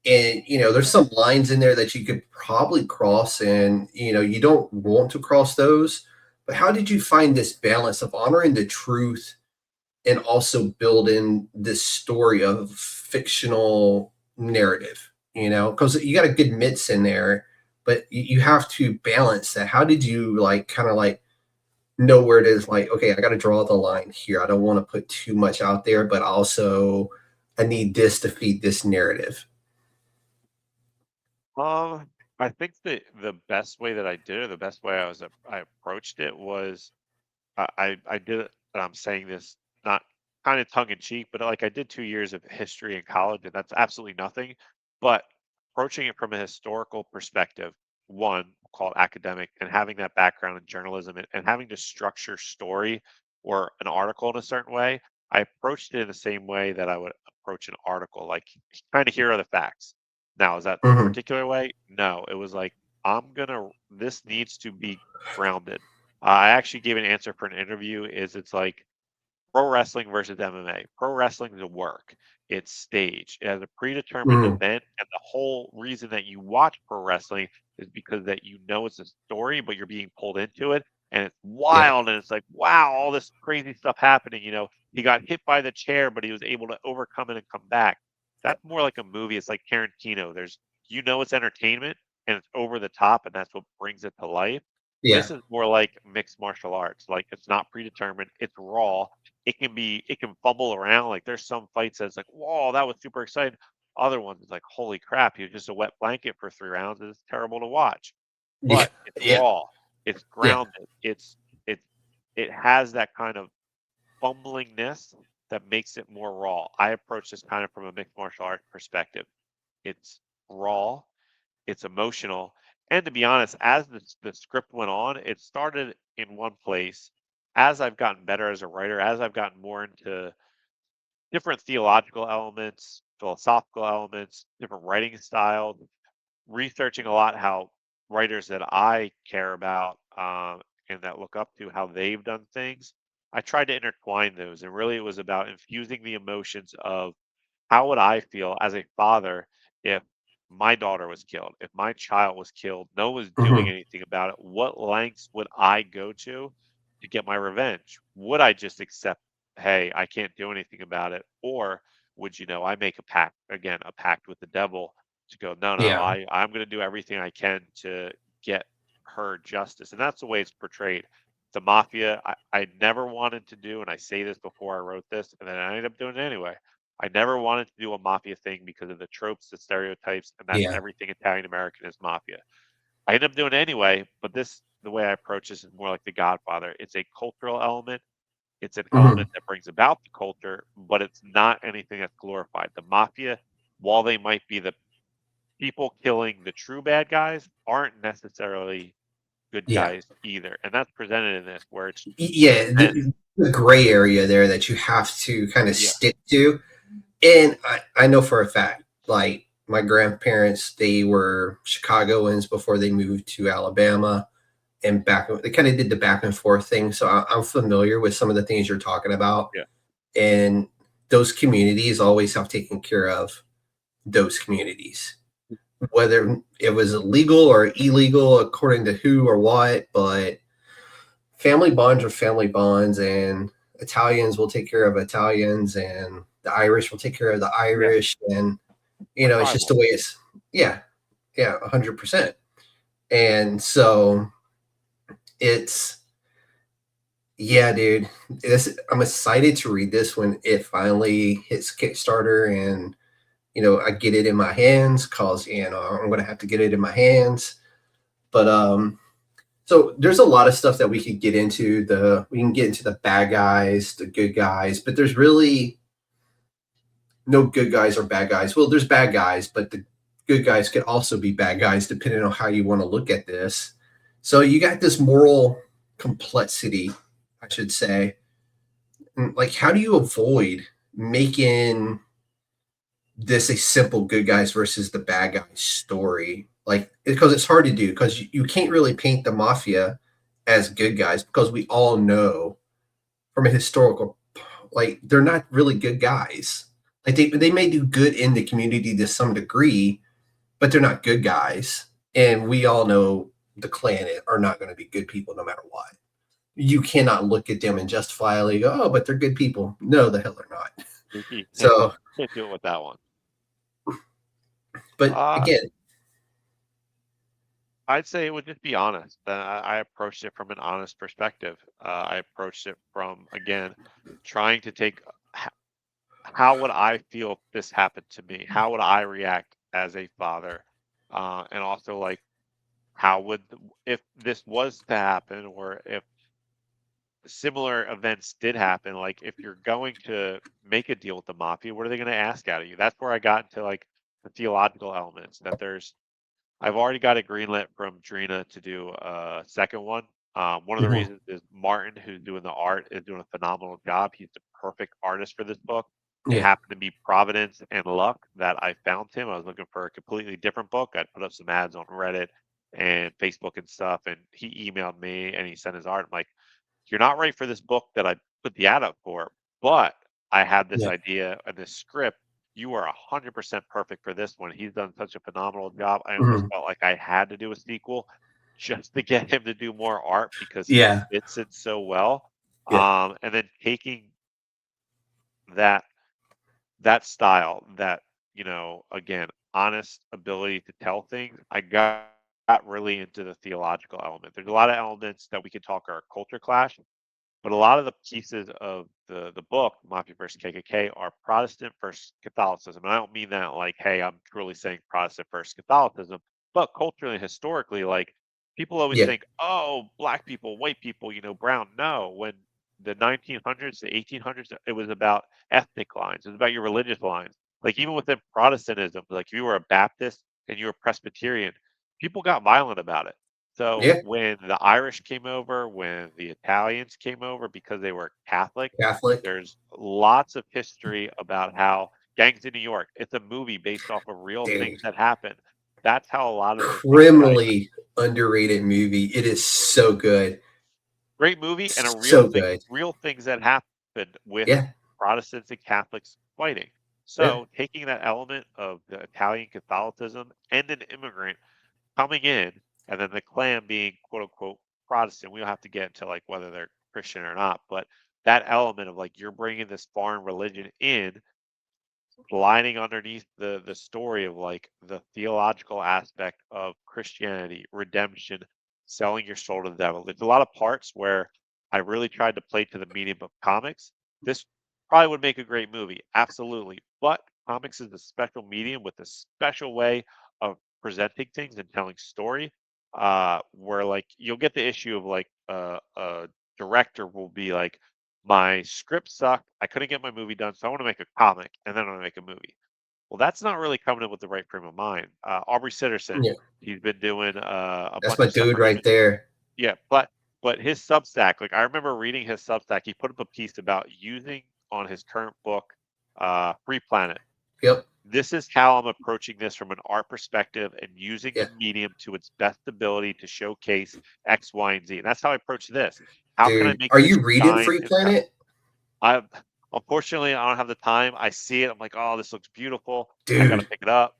S3: and there's some lines in there that you could probably cross, and you don't want to cross those. But how did you find this balance of honoring the truth and also build in this story of fictional narrative, because you got a good mix in there, but you have to balance that. How did you kind of know where it is, like, okay, I got to draw the line here. I don't want to put too much out there, but also I need this to feed this narrative.
S4: I think the best way that I did it, the best way I approached it was I did it, and I'm saying this not kind of tongue in cheek, but like I did 2 years of history in college, and that's absolutely nothing. But approaching it from a historical perspective, one called academic, and having that background in journalism and having to structure story or an article in a certain way, I approached it in the same way that I would approach an article, like kind of here are the facts. Now, is that the
S3: Hmm.
S4: particular way? No, it was like this needs to be grounded. I actually gave an answer for an interview. It's like pro wrestling versus MMA. Pro wrestling is a work. It's staged. It has a predetermined
S3: Hmm.
S4: event, and the whole reason that you watch pro wrestling is because that it's a story, but you're being pulled into it, and it's
S3: Yeah.
S4: wild, and it's like, wow, all this crazy stuff happening. He got hit by the chair, but he was able to overcome it and come back. That's more like a movie. It's like Tarantino. It's entertainment and it's over the top, and that's what brings it to life.
S3: Yeah.
S4: This is more like mixed martial arts. Like it's not predetermined. It's raw. It can fumble around. Like there's some fights that's like, whoa, that was super exciting. Other ones it's like, holy crap, he was just a wet blanket for 3 rounds. It's terrible to watch.
S3: Yeah.
S4: But it's
S3: Yeah.
S4: raw. It's
S3: Yeah.
S4: grounded. It has that kind of fumblingness that makes it more raw. I approach this kind of from a mixed martial art perspective. It's raw, it's emotional, and to be honest, as the script went on, it started in one place. as I've gotten better as a writer, as I've gotten more into different theological elements, philosophical elements, different writing styles, researching a lot how writers that I care about and that look up to how they've done things. I tried to intertwine those, and really it was about infusing the emotions of how would I feel as a father if my daughter was killed, if my child was killed, no one was doing
S3: Mhm.
S4: anything about it? What lengths would I go to get my revenge? Would I just accept, hey, I can't do anything about it? Or would, I make a pact, again, a pact with the devil to go, no, no,
S3: Yeah.
S4: I'm going to do everything I can to get her justice. And that's the way it's portrayed. The mafia, I never wanted to do, and I say this before I wrote this, and then I ended up doing it anyway. I never wanted to do a mafia thing because of the tropes, the stereotypes, and that's
S3: Yeah.
S4: everything Italian American is mafia. I ended up doing it anyway, but the way I approach this is more like The Godfather. It's a cultural element. It's an
S3: Mhm.
S4: element that brings about the culture, but it's not anything that's glorified. The mafia, while they might be the people killing the true bad guys, aren't necessarily good
S3: Yeah.
S4: guys either. And that's presented in this, where it's
S3: Yeah.
S4: meant,
S3: The gray area there that you have to kind of
S4: yeah,
S3: stick to. And I know for a fact, like my grandparents, they were Chicagoans before they moved to Alabama, and back they kind of did the back and forth thing. So I'm familiar with some of the things you're talking about,
S4: yeah,
S3: and those communities always have taken care of those communities, whether it was illegal or illegal according to who or what. But family bonds are family bonds, and Italians will take care of Italians, and the Irish will take care of the
S4: yeah,
S3: Irish, and
S4: we're
S3: it's just
S4: tribal.
S3: the way it's. Yeah, yeah, 100%. And so it's yeah, dude. I'm excited to read this when it finally hits Kickstarter, and I get it in my hands, cause I'm gonna have to get it in my hands. But so there's a lot of stuff that we could get into. We can get into the bad guys, the good guys, but there's really no good guys or bad guys. Well, there's bad guys, but the good guys could also be bad guys depending on how you want to look at this. So you got this moral complexity, I should say. Like, how do you avoid making this a simple good guys versus the bad guys story? Like, because it's hard to do, because you can't really paint the mafia as good guys, because we all know from a historical, like, they're not really good guys. Like, they may do good in the community to some degree, but they're not good guys. And we all know the Klan are not going to be good people no matter what. You cannot look at them and justifiably go, oh, but they're good people. No, the hell they're not.
S4: You
S3: So,
S4: can't do it with that one.
S3: but
S4: Uh,
S3: again,
S4: I'd say it would just be honest. I approached it from an honest perspective. I approached it from, again, trying to take how would I feel if this happened to me? How would I react as a father? And also, like, how would, if this was to happen, or if similar events did happen, like, if you're going to make a deal with the mafia, what are they going to ask out of you? That's where I got into, like, the theological elements, that I've already got it greenlit from Drena to do a second one. One of the
S3: mhm,
S4: reasons is Martin, who's doing the art, is doing a phenomenal job. He's the perfect artist for this book. It
S3: yeah,
S4: happened to be providence and luck that I found him. I was looking for a completely different book. I'd put up some ads on Reddit and Facebook and stuff, and he emailed me and he sent his art. I'm like, you're not right for this book that I put the ad up for, but I had this
S3: yeah,
S4: idea and this script. You are 100% perfect for this one. He's done such a phenomenal job. I almost
S3: mhm,
S4: felt like I had to do a sequel just to get him to do more art because he
S3: yeah,
S4: fits it so well.
S3: yeah,
S4: And then taking that style, that, again, honest ability to tell things, I got really into the theological element. There's a lot of elements that we could talk are a culture clash, but a lot of the pieces of the book, Mafia versus KKK, are Protestant versus Catholicism. And I don't mean that like, hey, I'm truly saying Protestant versus Catholicism, but culturally and historically, like, people always
S3: yeah,
S4: think, oh, black people, white people, brown. No, when the 1900s, the 1800s, it was about ethnic lines. It was about your religious lines. Like, even within Protestantism, like, if you were a Baptist and you were Presbyterian, people got violent about it. So
S3: Yeah.
S4: when the Irish came over, when the Italians came over, because they were Catholic,
S3: Catholic.
S4: there's lots of history about how Gangs in New York, it's a movie based off of real
S3: Dude.
S4: things that happened. That's how a lot of the things that
S3: Criminally underrated movie. It is so good.
S4: great movie and a
S3: So good.
S4: real things that happened with
S3: Yeah.
S4: Protestants and Catholics fighting. So taking that element of the Italian Catholicism and an immigrant coming in, and then the Klan being quote unquote Protestant. We don't have to get into like whether they're Christian or not, but that element of like you're bringing this foreign religion in, lining underneath the story of like the theological aspect of Christianity, redemption, selling your soul to the devil. There's a lot of parts where I really tried to play to the medium of comics. This probably would make a great movie, absolutely. But comics is a special medium with a special way of presenting things and telling story. Where like you'll get the issue of like a director will be like, my script sucked. I couldn't get my movie done, so I want to make a comic, and then I want to make a movie. Well, that's not really coming in with the right frame of mind. Aubrey Sitterson,
S3: Yeah.
S4: he's been doing a
S3: That's
S4: bunch
S3: my
S4: of stuff
S3: dude
S4: on
S3: right there.
S4: yeah, but his Substack, like I remember reading his Substack, he put up a piece about using on his current book, Free Planet.
S3: Yep.
S4: This is how I'm approaching this from an art perspective and using
S3: Yeah.
S4: the medium to its best ability to showcase X, Y, and Z. And that's how I approach this. How can I
S3: Dude,
S4: make
S3: are
S4: this
S3: you reading
S4: shine
S3: Free
S4: and
S3: Planet?
S4: I unfortunately I don't have the time. I see it. I'm like, oh, this looks beautiful. I gotta
S3: Dude.
S4: pick it up.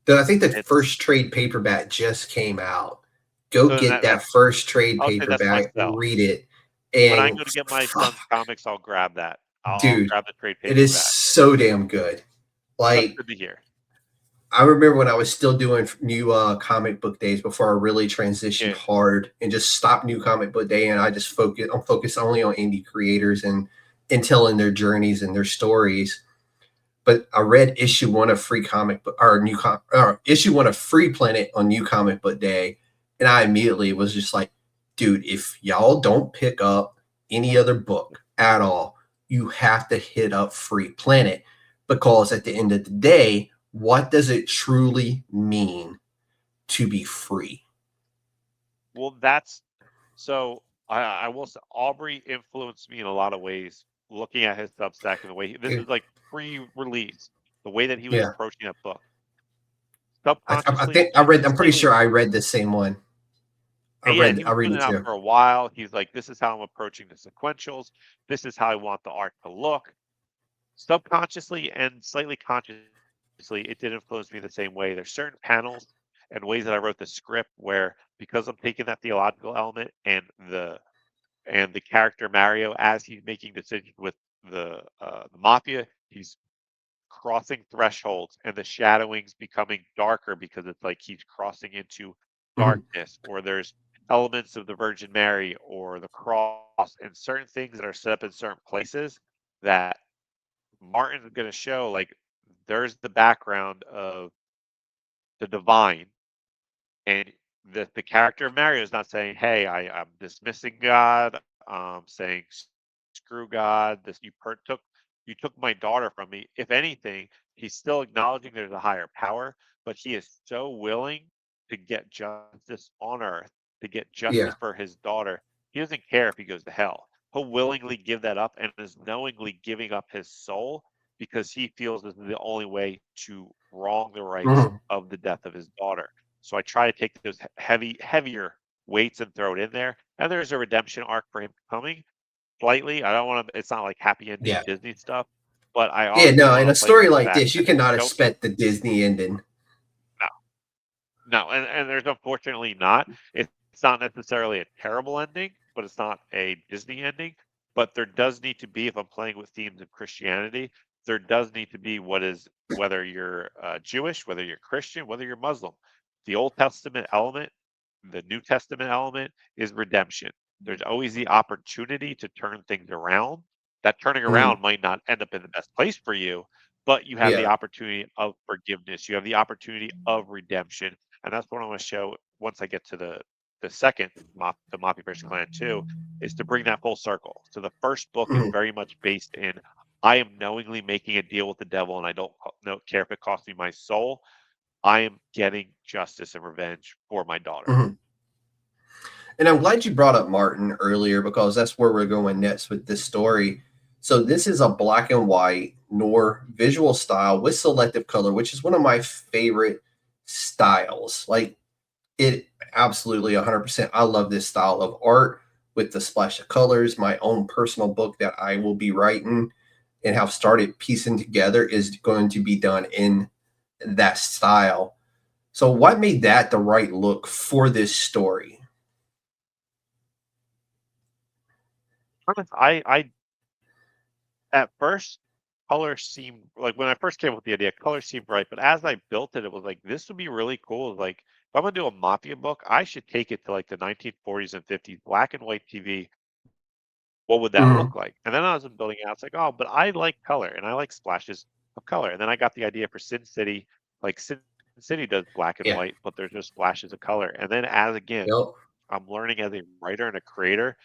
S3: Though I think the
S4: It's
S3: first trade paperback just came out. Go
S4: so
S3: get that
S4: that's
S3: first trade
S4: I'll say that's
S3: paperback,
S4: myself.
S3: read it,
S4: When I
S3: and
S4: go to get my son's comics, I'll grab that. I'll
S3: dude,
S4: grab the trade
S3: it is
S4: paperback.
S3: so damn good.
S4: That's
S3: Like,
S4: good to hear.
S3: I remember when I was still doing new comic book days before I really transitioned
S4: Yeah.
S3: hard and just stopped new comic book day, and I'm focused only on indie creators and telling their journeys and their stories. But I read issue 1 of Free Comic Book or issue 1 of Free Planet on New Comic Book Day, and I immediately was just like, dude, if y'all don't pick up any other book at all, you have to hit up Free Planet, because at the end of the day, what does it truly mean to be free?
S4: Well, that's so I will say Aubrey influenced me in a lot of ways. Looking at his Substack and the way this is like pre-release, the way that he was
S3: Yeah.
S4: approaching that book.
S3: I
S4: Subconsciously,
S3: think I read. I'm pretty sure I read the same one. I
S4: yeah,
S3: read
S4: he was putting
S3: it
S4: it out
S3: too.
S4: for a while. He's like, this is how I'm approaching the sequentials. This is how I want the art to look. Subconsciously and slightly consciously, it did influence me the same way. There's certain panels and ways that I wrote the script where, because I'm taking that theological element and the character Mario, as he's making decisions with the Mafia, he's crossing thresholds and the shadowing's becoming darker because it's like he's crossing into darkness, or there's elements of the Virgin Mary or the cross and certain things that are set up in certain places that Martin's going to show. Like, there's the background of the divine, and the character of Mario is not saying, hey, I'm dismissing God, saying screw God, this you took my daughter from me. If anything, he's still acknowledging there's a higher power, but he is so willing to get justice on earth, to get
S3: Yeah.
S4: justice for his daughter. He doesn't care if he goes to hell. He'll willingly give that up and is knowingly giving up his soul because he feels this is the only way to wrong the rights of the death of his daughter. So I try to take those heavier weights and throw it in there. And there's a redemption arc for him coming slightly. I don't want to. It's not like happy ending
S3: Yeah.
S4: Disney stuff, but I
S3: Yeah,
S4: also
S3: no,
S4: want
S3: in
S4: to
S3: a
S4: play
S3: story
S4: with the
S3: like
S4: fact
S3: this, you
S4: that it's
S3: cannot
S4: showcasing.
S3: expect the Disney ending.
S4: No, and there's unfortunately not. It's not necessarily a terrible ending, but it's not a Disney ending. But there does need to be, if I'm playing with themes of Christianity, there does need to be whether you're Jewish, whether you're Christian, whether you're Muslim. The Old Testament element, the New Testament element is redemption. There's always the opportunity to turn things around. That turning around might not end up in the best place for you, but you have the
S3: Yeah.
S4: opportunity of forgiveness. You have the opportunity of redemption. And that's what I want to show once I get to the second the Mafia vs. Clan 2, is to bring that full circle. So the first book is very much based in, I am knowingly making a deal with the devil and I don't care if it costs me my soul. I am getting justice and revenge for my daughter.
S3: And I'm glad you brought up Martin earlier because that's where we're going next with this story. So this is a black and white Noir visual style with selective color, which is one of my favorite styles. Like it absolutely 100%. I love this style of art with the splash of colors. My own personal book that I will be writing and have started piecing together is going to be done in that style. So what made that the right look for this story?
S4: I at first, color seemed like when I first came up with the idea, color seemed right. But as I built it, it was like this would be really cool. Like if I'm gonna do a Mafia book, I should take it to like the 1940s and 50s, black and white TV. What would that
S3: Mhm.
S4: look like? And then as I'm building it out, it's like, oh, but I like color and I like splashes of color. And then I got the idea for Sin City, like Sin City does black and
S3: Yeah.
S4: white, but there's just splashes of color. And then as again,
S3: Yep.
S4: I'm learning as a writer and a creator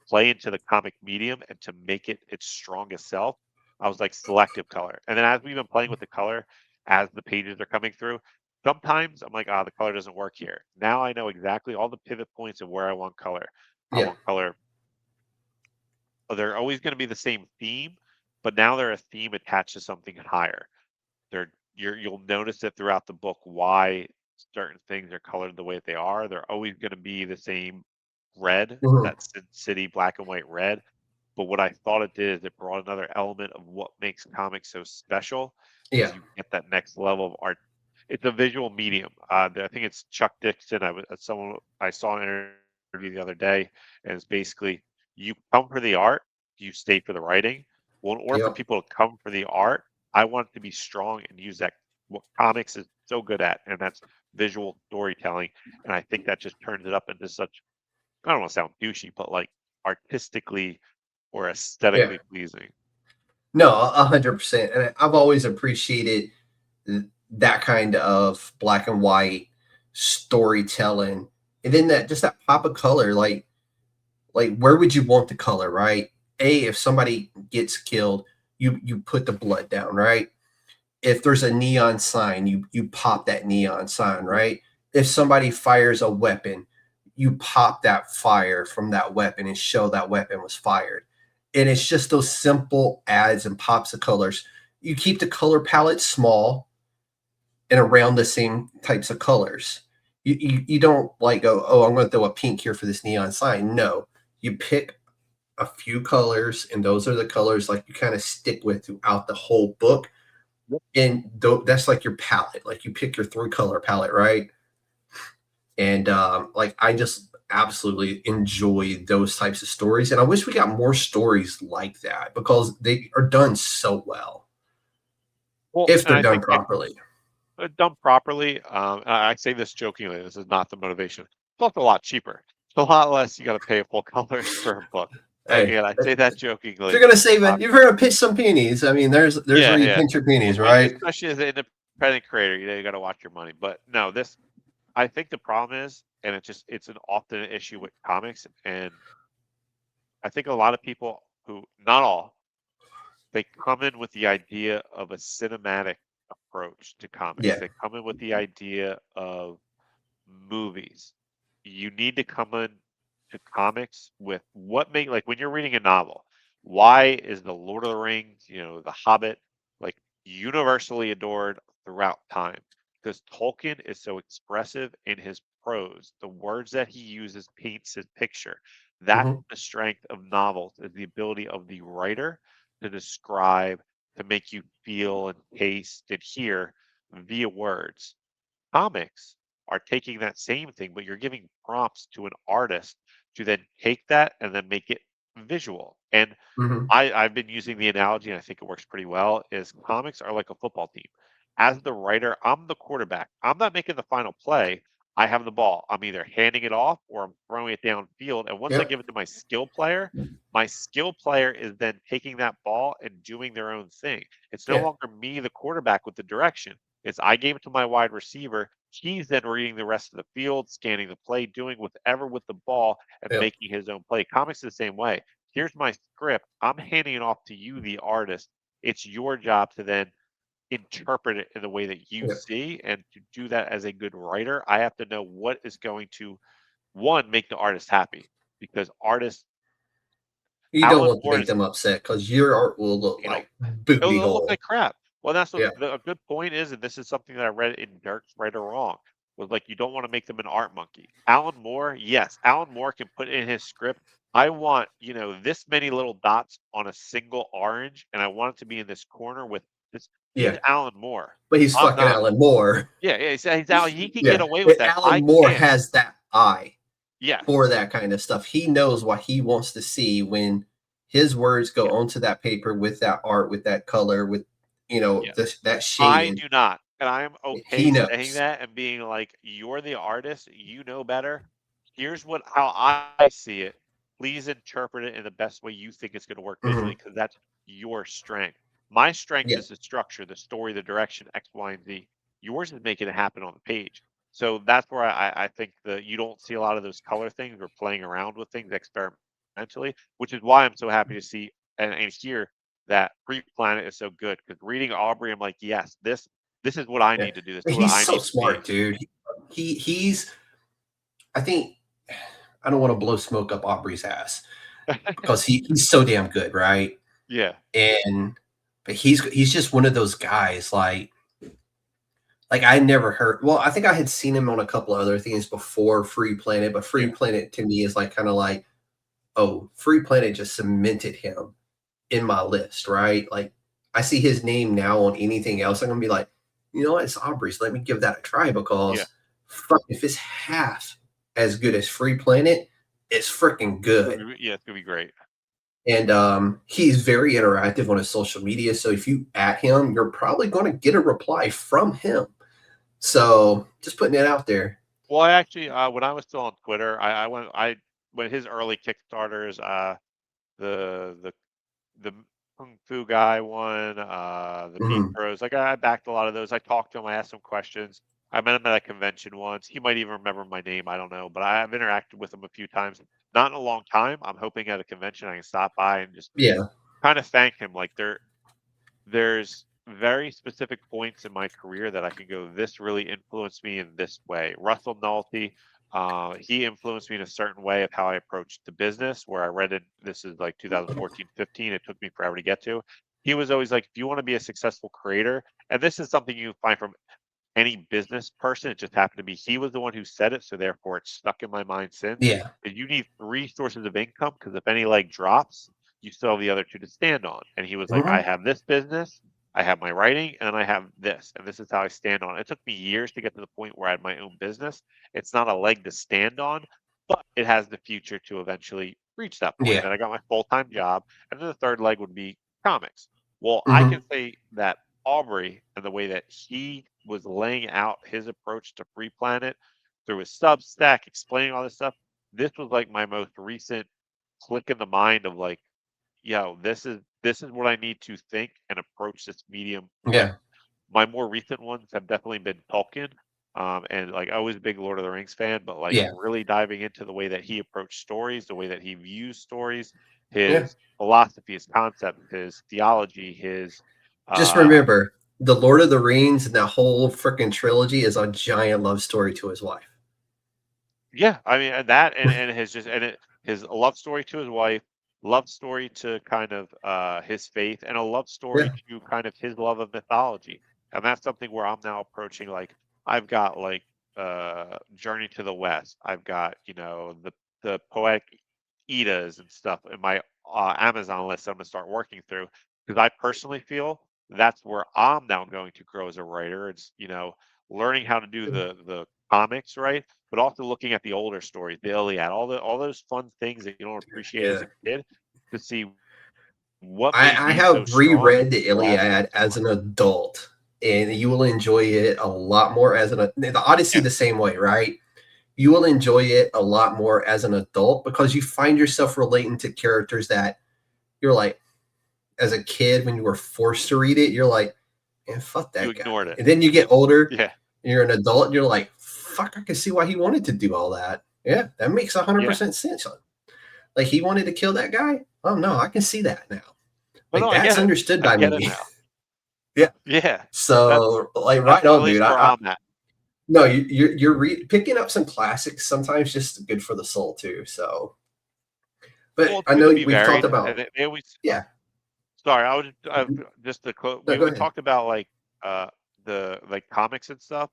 S4: play into the comic medium and to make it its strongest self, I was like selective color. And then as we've been playing with the color, as the pages are coming through, sometimes I'm like, ah, the color doesn't work here. Now I know exactly all the pivot points of where I want color. I
S3: Yeah.
S4: want color. They're always going to be the same theme, but now they're a theme attached to something higher. You'll notice it throughout the book why certain things are colored the way they are. They're always going to be the same red,
S3: Mhm.
S4: that Sin City black and white red. But what I thought it did is it brought another element of what makes comics so special
S3: Yeah.
S4: is you get that next level of art. It's a visual medium. I think it's Chuck Dixon. Someone I saw an interview the other day, and it's basically you come for the art, you stay for the writing. Well, in order for
S3: Yep.
S4: people to come for the art, I want it to be strong and use that what comics is so good at, and that's visual storytelling. And I think that just turns it up into such I don't want to sound douchey, but like artistically or
S3: Yeah.
S4: aesthetically pleasing.
S3: No, 100%. And I've always appreciated that kind of black and white storytelling. And then that just that pop of color, like where would you want the color, right? If somebody gets killed, you put the blood down, right? If there's a neon sign, you pop that neon sign, right? If somebody fires a weapon, you pop that fire from that weapon and show that weapon was fired. And it's just those simple adds and pops of colors. You keep the color palette small and around the same types of colors. You don't like go, oh, I'm going to throw a pink here for this neon sign. No, you pick a few colors, and those are the colors like you kind of stick with throughout the whole book.
S4: Yep.
S3: And that's like your palette. Like you pick your 3-color palette, right? And like I just absolutely enjoy those types of stories. And I wish we got more stories like that because they are done so well
S4: Well,
S3: if
S4: and
S3: they're
S4: I
S3: done
S4: think
S3: properly.
S4: done properly, I say this jokingly, this is not the motivation. It's also a lot cheaper. It's a lot less you got to pay full colors for a book.
S3: Hey,
S4: Again, I say that
S3: if you're
S4: jokingly.
S3: gonna save it, you're gonna pitch some pennies. I mean, there's
S4: Yeah,
S3: where you
S4: yeah.
S3: pinch your pennies,
S4: When
S3: right?
S4: especially as an independent creator, you got to watch your money. But no, this I think the problem is, and it's an often an issue with comics, and I think a lot of people who not all they come in with the idea of a cinematic approach to comics.
S3: Yeah.
S4: They come in with the idea of movies. You need to come in to comics with what make like when you're reading a novel, why is the Lord of the Rings, the Hobbit, like universally adored throughout time? Because Tolkien is so expressive in his prose. The words that he uses paints his picture. That's
S3: Hmm.
S4: the strength of novels is the ability of the writer to describe, to make you feel and taste and hear via words. Comics are taking that same thing, but you're giving prompts to an artist to then take that and then make it visual. And
S3: Hmm.
S4: I've been using the analogy, and I think it works pretty well, is comics are like a football team. As the writer, I'm the quarterback. I'm not making the final play. I have the ball. I'm either handing it off or I'm throwing it downfield. And once I
S3: Yep.
S4: give it to my skill player is then taking that ball and doing their own thing. It's no
S3: Yeah.
S4: longer me, the quarterback, with the direction. It's I gave it to my wide receiver. He's then reading the rest of the field, scanning the play, doing whatever with the ball, and
S3: Yep.
S4: making his own play. Comics is the same way. Here's my script. I'm handing it off to you, the artist. It's your job to then interpret it in the way that you
S3: Yep.
S4: see. And to do that as a good writer, I have to know what is going to one, make the artist happy, because artists,
S3: You don't
S4: Alan
S3: want to
S4: Moore
S3: make
S4: is,
S3: them upset because your art will look
S4: you know,
S3: like booty
S4: it'll look
S3: hole.
S4: like crap. Well, that's what
S3: Yeah.
S4: a good point is, and this is something that I read in Dirk's Right or Wrong, was like, you don't want to make them an art monkey. Alan Moore, yes, Alan Moore can put in his script, I want, this many little dots on a single orange, and I want it to be in this corner with this. He's
S3: Yeah.
S4: Alan Moore.
S3: But he's
S4: I'm
S3: fucking
S4: not.
S3: Alan Moore.
S4: Yeah, he's Alan. He can
S3: Yeah.
S4: get away with
S3: But
S4: that.
S3: Alan
S4: I
S3: Moore
S4: can't.
S3: has that eye
S4: Yeah.
S3: for that kind of stuff. He knows what he wants to see when his words go onto that paper with that art, with that color, with that shading.
S4: I do not, and I am okay
S3: He knows.
S4: saying that and being like, "You're the artist. You know better. Here's how I see it. Please interpret it in the best way you think it's going to work visually, because that's your strength. My strength is the structure, the story, the direction, X, Y, and Z. Yours is making it happen on the page. So that's where I think you don't see a lot of those color things or playing around with things experimentally, which is why I'm so happy to see and hear that Free Planet is so good, because reading Aubrey, I'm like, yes, this is what I need to do. This is what
S3: He's
S4: I
S3: so
S4: need
S3: smart,
S4: to
S3: dude. He's. I think I don't want to blow smoke up Aubrey's ass because he's so damn good, right?
S4: Yeah.
S3: But he's just one of those guys like I never heard. Well, I think I had seen him on a couple of other things before Free Planet, but Free Planet to me is like kind of like, oh, Free Planet just cemented him in my list, right? Like I see his name now on anything else, I'm gonna be like, you know what, it's Aubrey's. Let me give that a try, because if it's half as good as Free Planet, it's freaking good.
S4: Yeah, it's gonna be great.
S3: And he's very interactive on his social media, so if you at him, you're probably going to get a reply from him. So just putting it out there.
S4: Well, I actually, when I was still on Twitter, when his early Kickstarters, the Kung Fu guy won, the Beat Bros. Like I backed a lot of those. I talked to him. I asked him questions. I met him at a convention once. He might even remember my name. I don't know, but I've interacted with him a few times. Not in a long time. I'm hoping at a convention I can stop by and just kind of thank him. Like there's very specific points in my career that I can go, this really influenced me in this way. Russell Nolte, he influenced me in a certain way of how I approached the business, where I read it. This is like 2014, 15. It took me forever to get to. He was always like, if you want to be a successful creator, and this is something you find from any business person, it just happened to be, he was the one who said it. So therefore it's stuck in my mind since.
S3: Yeah.
S4: You need 3 sources of income, because if any leg drops, you still have the other 2 to stand on. And he was like, I have this business, I have my writing, and I have this, and this is how I stand on it. It took me years to get to the point where I had my own business. It's not a leg to stand on, but it has the future to eventually reach that point. And I got my full-time job, and then the third leg would be comics. Well, I can say that Aubrey, and the way that he was laying out his approach to Free Planet through his Substack, explaining all this stuff, this was like my most recent click in the mind of like, yo, this is what I need to think and approach this medium.
S3: Yeah.
S4: My more recent ones have definitely been Tolkien, and like I was a big Lord of the Rings fan, but like really diving into the way that he approached stories, the way that he views stories, his philosophy, his concept, his theology, his.
S3: Just remember, the Lord of the Rings and that whole freaking trilogy is a giant love story to his wife.
S4: Yeah, I mean, and that and his love story to his wife, love story to kind of his faith, and a love story to kind of his love of mythology. And that's something where I'm now approaching. Like I've got like Journey to the West. I've got the poetic Eddas and stuff in my Amazon list I'm gonna start working through, because I personally feel that's where I'm now going to grow as a writer. It's learning how to do the comics, right? But also looking at the older stories, the Iliad, all those fun things that you don't appreciate as a kid, to see what
S3: I have reread the Iliad as an adult, and you will enjoy it a lot more as the Odyssey the same way, right? You will enjoy it a lot more as an adult, because you find yourself relating to characters that you're like, as a kid, when you were forced to read it, you're like, man, fuck that guy.
S4: Ignored it.
S3: And then you get older,
S4: and
S3: you're an adult, and you're like, fuck, I can see why he wanted to do all that. Yeah, that makes 100% sense. Like, he wanted to kill that guy? Oh, no, I can see that now. Like, that's understood by me.
S4: Yeah.
S3: So, like, right on, dude. No, you're picking up some classics. Sometimes just good for the soul too. So, but
S4: Well, it's
S3: I
S4: good
S3: know
S4: to be
S3: we've talked
S4: varied,
S3: about.
S4: and they always.
S3: Yeah.
S4: Sorry, I was just to close.
S3: No, go
S4: We
S3: ahead.
S4: talked about like the like comics and stuff.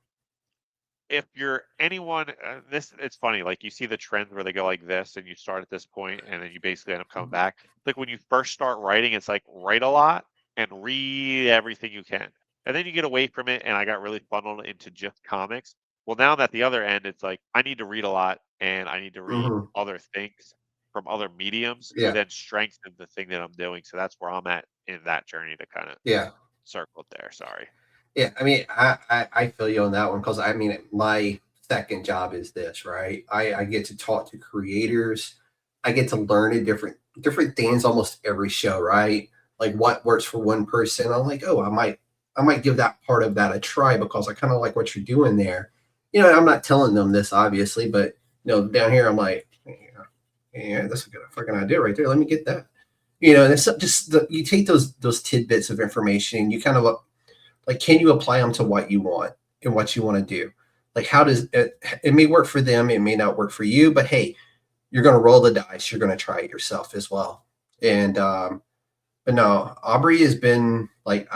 S4: If you're anyone, this it's funny. Like you see the trends where they go like this, and you start at this point, and then you basically end up coming back. Like when you first start writing, it's like write a lot and read everything you can, and then you get away from it. And I got really funneled into just comics. Well, now that the other end, it's like I need to read a lot, and I need to read
S3: Mhm.
S4: other things from other mediums to
S3: Yeah.
S4: then strengthen the thing that I'm doing. So that's where I'm at in that journey to kind of
S3: Yeah.
S4: circle it there. Sorry.
S3: Yeah, I mean, I feel you on that one because I mean, my second job is this, right? I get to talk to creators. I get to learn a different things almost every show, right? Like what works for one person. I'm like, oh, I might give that part of that a try because I kind of like what you're doing there. You know, I'm not telling them this obviously, but you know, down here I'm like, yeah, that's a good fucking idea right there. Let me get that. You know, and it's just you take those tidbits of information and you kind of like, can you apply them to what you want and what you want to do? Like, how does it may work for them, it may not work for you, but hey, you're going to roll the dice. You're going to try it yourself as well. And, but no, Aubrey has been like,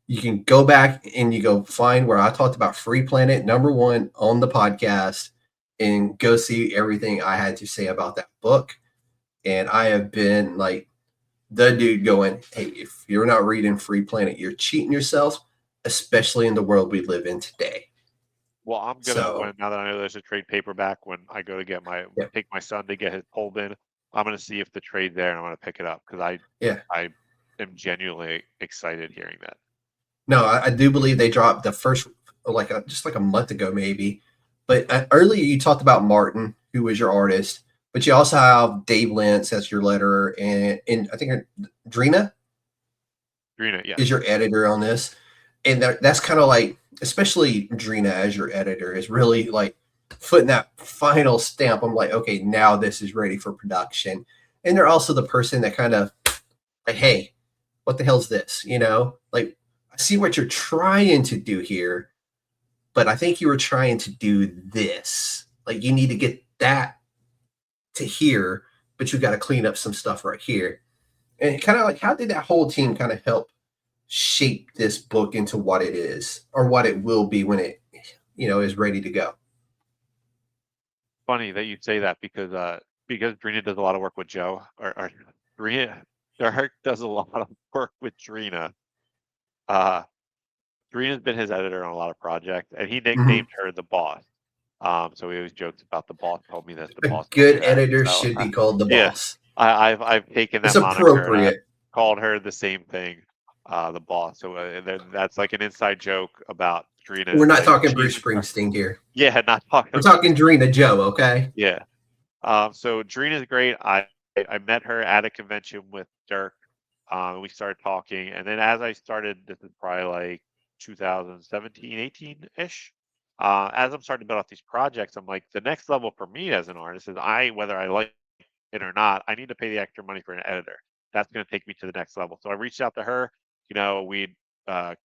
S3: you can go back and you go find where I talked about Free Planet #1 on the podcast and go see everything I had to say about that book. And I have been like, the dude going, hey, if you're not reading Free Planet, you're cheating yourself, especially in the world we live in today.
S4: Well, I'm gonna now that I know there's a trade paperback, when I go to get take my son to get his pull bin, I'm gonna see if the trade's there and I'm gonna pick it up because I am genuinely excited hearing that.
S3: No, I do believe they dropped the first just like a month ago maybe. But earlier you talked about Martin, who was your artist, but you also have Dave Lentz as your letterer, and I think Drena
S4: yeah,
S3: is your editor on this. And that's kind of like, especially Drena as your editor is really like putting that final stamp. I'm like, okay, now this is ready for production. And they're also the person that kind of like, hey, what the hell's this? You know, like I see what you're trying to do here, but I think you were trying to do this. Like you need to get that to here, but you got to clean up some stuff right here. And kind of like, how did that whole team kind of help shape this book into what it is or what it will be when it, you know, is ready to go?
S4: Funny that you say that because Drena does a lot of work with Joe, or Drena does a lot of work with Drena. Drena's been his editor on a lot of projects, and he nicknamed her the boss. So he always jokes about the boss told me this. The boss.
S3: A good editor should be called the boss.
S4: I've taken that
S3: it's appropriate.
S4: And called her the same thing, the boss. So that's like an inside joke about Drena.
S3: We're not talking Bruce Springsteen here.
S4: Yeah, not talking.
S3: We're talking Drena Joe, okay?
S4: Yeah. So Drena's great. I met her at a convention with Dirk. We started talking, and then as I started, this is probably like 2017, 18-ish. As I'm starting to build out these projects, I'm like, the next level for me as an artist is whether I like it or not, I need to pay the extra money for an editor. That's going to take me to the next level. So I reached out to her. You know, we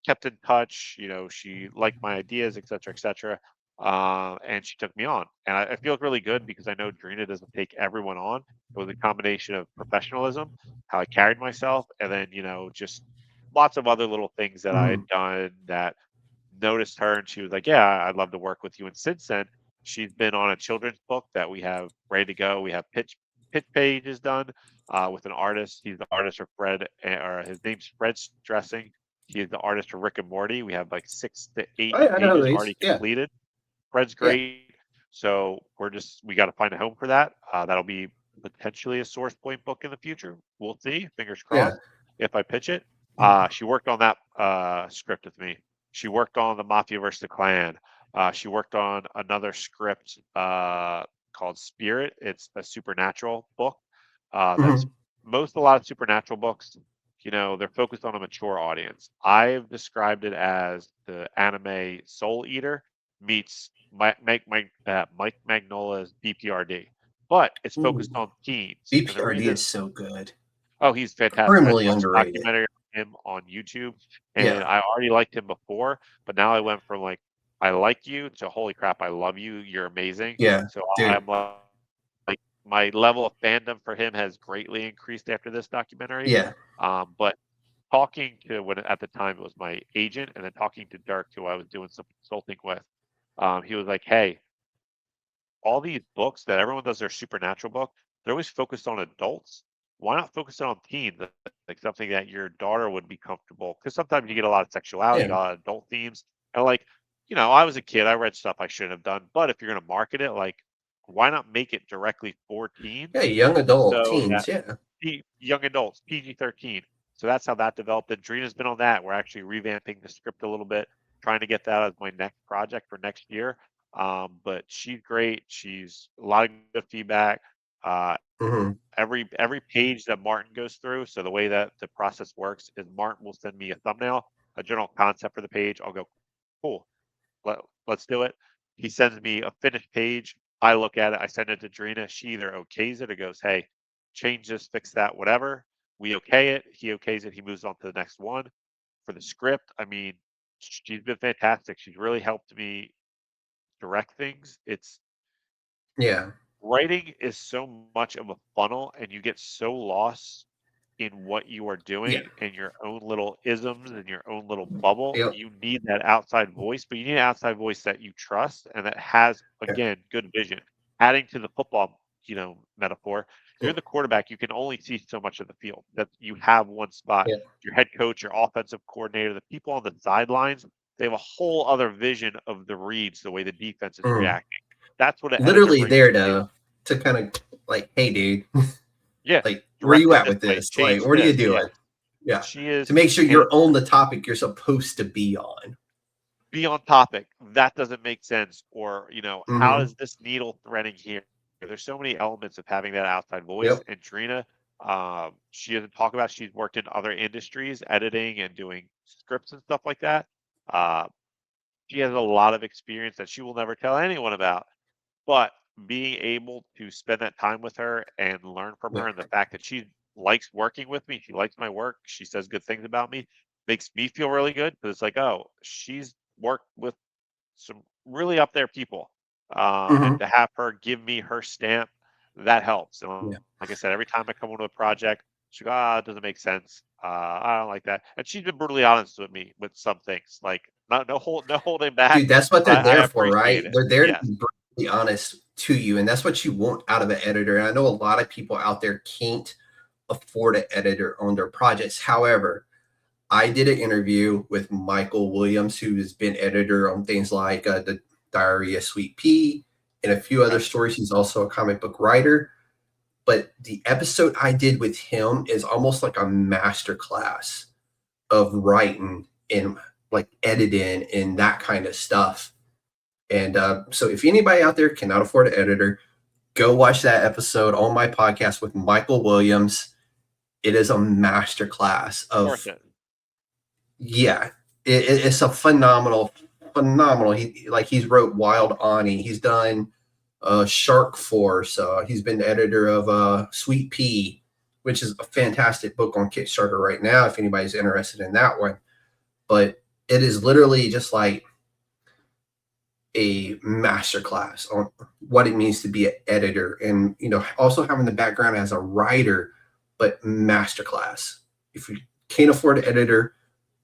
S4: kept in touch. You know, she liked my ideas, et cetera, and she took me on. And I feel really good because I know Drena doesn't take everyone on. It was a combination of professionalism, how I carried myself, and then, you know, just lots of other little things that I had done that noticed her, and she was like, yeah, I'd love to work with you. And since then, she's been on a children's book that we have ready to go. We have pitch pages done with an artist. He's the artist for Fred, or his name's Fred Stressing. He is the artist for Rick and Morty. We have like 6 to 8 pages already completed. Fred's great. So we got to find a home for that. That'll be potentially a source point book in the future. We'll see. Fingers crossed. If I pitch it. She worked on that script with me. She worked on the Mafia versus the Klan. She worked on another script called Spirit. It's a supernatural book. That's a lot of supernatural books. You know, they're focused on a mature audience. I've described it as the anime Soul Eater meets Mike Magnola's BPRD, but it's focused on teens.
S3: BPRD is so good.
S4: Oh, he's fantastic.
S3: Criminally underrated.
S4: Documentary on him on YouTube, and I already liked him before, but now I went from like I like you to holy crap, I love you, you're amazing.
S3: Yeah,
S4: So
S3: dude.
S4: I'm like my level of fandom for him has greatly increased after this documentary.
S3: Yeah.
S4: But talking to when at the time it was my agent, and then talking to Dirk, who I was doing some consulting with, he was like, "Hey, all these books that everyone does their supernatural book, they're always focused on adults. Why not focus on teens? Like something that your daughter would be comfortable. Because sometimes you get a lot of sexuality, a
S3: Yeah.
S4: lot of adult themes, and like, I was a kid. I read stuff I shouldn't have done. But if you're going to market it, like, why not make it directly for
S3: Yeah,
S4: teens?
S3: young adult
S4: So
S3: teens.
S4: that
S3: Yeah.
S4: young adults, PG-13. So that's how that developed. And Drena's been on that. We're actually revamping the script a little bit, trying to get that as my next project for next year. But she's great. She's a lot of good feedback. Uh,
S3: Hmm.
S4: every page that Martin goes through. So the way that the process works is Martin will send me a thumbnail, a general concept for the page. I'll go, cool, let's do it. He sends me a finished page. I look at it. I send it to Drena. She either okays it or goes, hey, change this, fix that, whatever. We okay it. He okays it. He moves on to the next one. For the script, I mean, she's been fantastic. She's really helped me direct things. It's
S3: Yeah.
S4: writing is so much of a funnel, and you get so lost in what you are
S3: Yeah.
S4: doing and your own little isms and your own little bubble.
S3: Yep.
S4: You need that outside voice, but you need an outside voice that you trust and that has,
S3: Yeah.
S4: again, good vision. Adding to the football, metaphor, you're
S3: Yeah.
S4: the quarterback. You can only see so much of the field. That you have one spot.
S3: Yeah.
S4: Your head coach, your offensive coordinator, the people on the sidelines, they have a whole other vision of the reads, the way the defense is
S3: Mhm.
S4: reacting. That's what an editor
S3: Literally
S4: brings
S3: there
S4: to you.
S3: to kind of like, hey, dude,
S4: Yeah,
S3: like, where
S4: direct
S3: you
S4: it
S3: at
S4: this
S3: with
S4: way,
S3: this? Like,
S4: change
S3: what are you
S4: this. Yeah,
S3: doing? Yeah.
S4: she
S3: To
S4: is,
S3: make sure
S4: and
S3: you're on the topic you're supposed to be on.
S4: be on topic. That doesn't make sense. Or, how
S3: Hmm.
S4: is this needle threading here? There's so many elements of having that outside voice.
S3: Yep.
S4: And Drena, she doesn't talk about, she's worked in other industries, editing and doing scripts and stuff like that. Uh, she has a lot of experience that she will never tell anyone about. But being able to spend that time with her and learn from
S3: Yeah.
S4: her, and the fact that she likes working with me, she likes my work, she says good things about me, makes me feel really good, because it's like, oh, she's worked with some really up there people. And
S3: Hmm.
S4: to have her give me her stamp, that helps. And
S3: Yeah.
S4: like I said, every time I come onto a project, she goes, it doesn't make sense. I don't like that. And she's been brutally honest with me with some things, like no holding back.
S3: Dude, that's what they're
S4: I
S3: there for,
S4: appreciate
S3: right?
S4: it.
S3: They're there to
S4: Yes.
S3: be brutally honest to you, and that's what you want out of an editor. And I know a lot of people out there can't afford an editor on their projects. However, I did an interview with Michael Williams, who has been editor on things like The Diary of Sweet Pea and a few other
S4: Okay.
S3: stories. He's also a comic book writer. But the episode I did with him is almost like a master class of writing and like editing and that kind of stuff. And so if anybody out there cannot afford an editor, go watch that episode on my podcast with Michael Williams. It is a master class
S4: Worth
S3: of,
S4: it.
S3: yeah, it's a phenomenal. He's wrote Wild Ani. He's done Shark Force. He's been the editor of Sweet Pea, which is a fantastic book on Kickstarter right now, if anybody's interested in that one. But it is literally just like a masterclass on what it means to be an editor, and also having the background as a writer, but masterclass. If you can't afford an editor,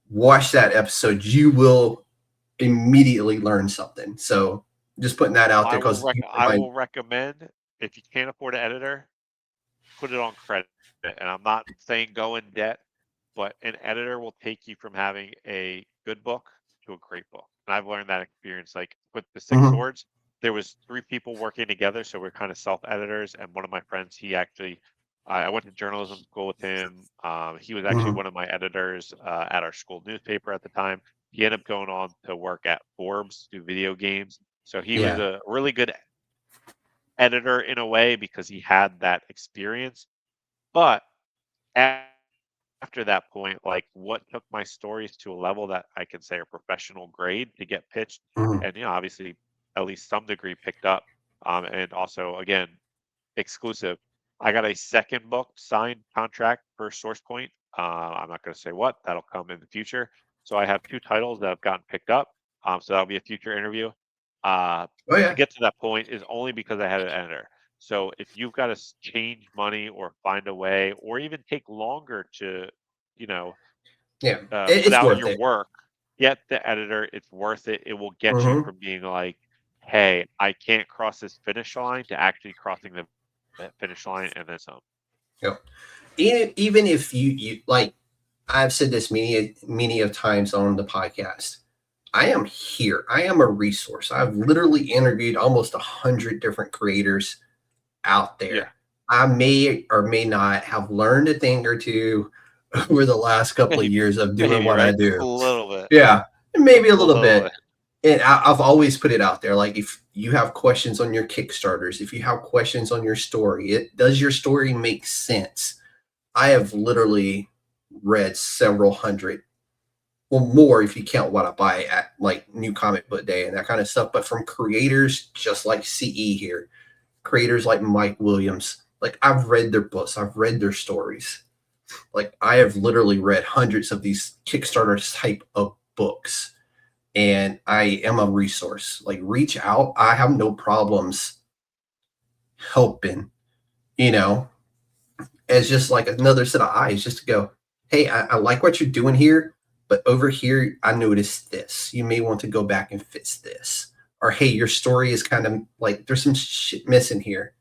S3: watch that episode. You will immediately learn something. So just putting that out there, because
S4: I will recommend, if you can't afford an editor, put it on credit. And I'm not saying go in debt, but an editor will take you from having a good book to a great book. And I've learned that experience. Like with the Six
S3: Mhm.
S4: Swords, there was 3 people working together, so we're kind of self-editors. And one of my friends, he actually, I went to journalism school with him. He was actually
S3: Mhm.
S4: one of my editors at our school newspaper at the time. He ended up going on to work at Forbes, do video games. So he was
S3: Yeah.
S4: a really good editor in a way because he had that experience. But after that point, like what took my stories to a level that I can say are professional grade to get pitched,
S3: Mhm.
S4: and obviously at least some degree picked up, and also again exclusive. I got a second book signed contract for Source Point. I'm not going to say what, that'll come in the future. So I have 2 titles that have gotten picked up. So that'll be a future interview.
S3: Oh
S4: To
S3: yeah.
S4: get to that point is only because I had an editor. So if you've got to change money or find a way, or even take longer to, you know,
S3: Yeah.
S4: put
S3: It's
S4: out
S3: worth
S4: your
S3: it.
S4: work, get the editor. It's worth it. It will get you
S3: Hmm.
S4: from being like, hey, I can't cross this finish line to actually crossing the finish line and then some.
S3: Yeah. Even if you like, I've said this many of times on the podcast. I am here. I am a resource. I've literally interviewed almost 100 different creators out
S4: Yeah.
S3: there. I may or may not have learned a thing or two over the last couple of
S4: Maybe,
S3: years of doing
S4: maybe,
S3: what I
S4: right? Just a
S3: do.
S4: little bit.
S3: Yeah,
S4: Just
S3: maybe a
S4: a
S3: little
S4: little
S3: bit.
S4: bit.
S3: And I've always put it out there. Like, if you have questions on your Kickstarters, if you have questions on your story, does your story make sense? I have literally read several hundred, well, more if you count what I buy at like New Comic Book Day and that kind of stuff, but from creators just like CE here, creators like Mike Williams. Like, I've read their books, I've read their stories. Like, I have literally read hundreds of these Kickstarter type of books, and I am a resource. Like, reach out. I have no problems helping, you know, as just like another set of eyes, just to go, hey, I like what you're doing here, but over here, I noticed this. You may want to go back and fix this. Or, hey, your story is kind of like, there's some shit missing here.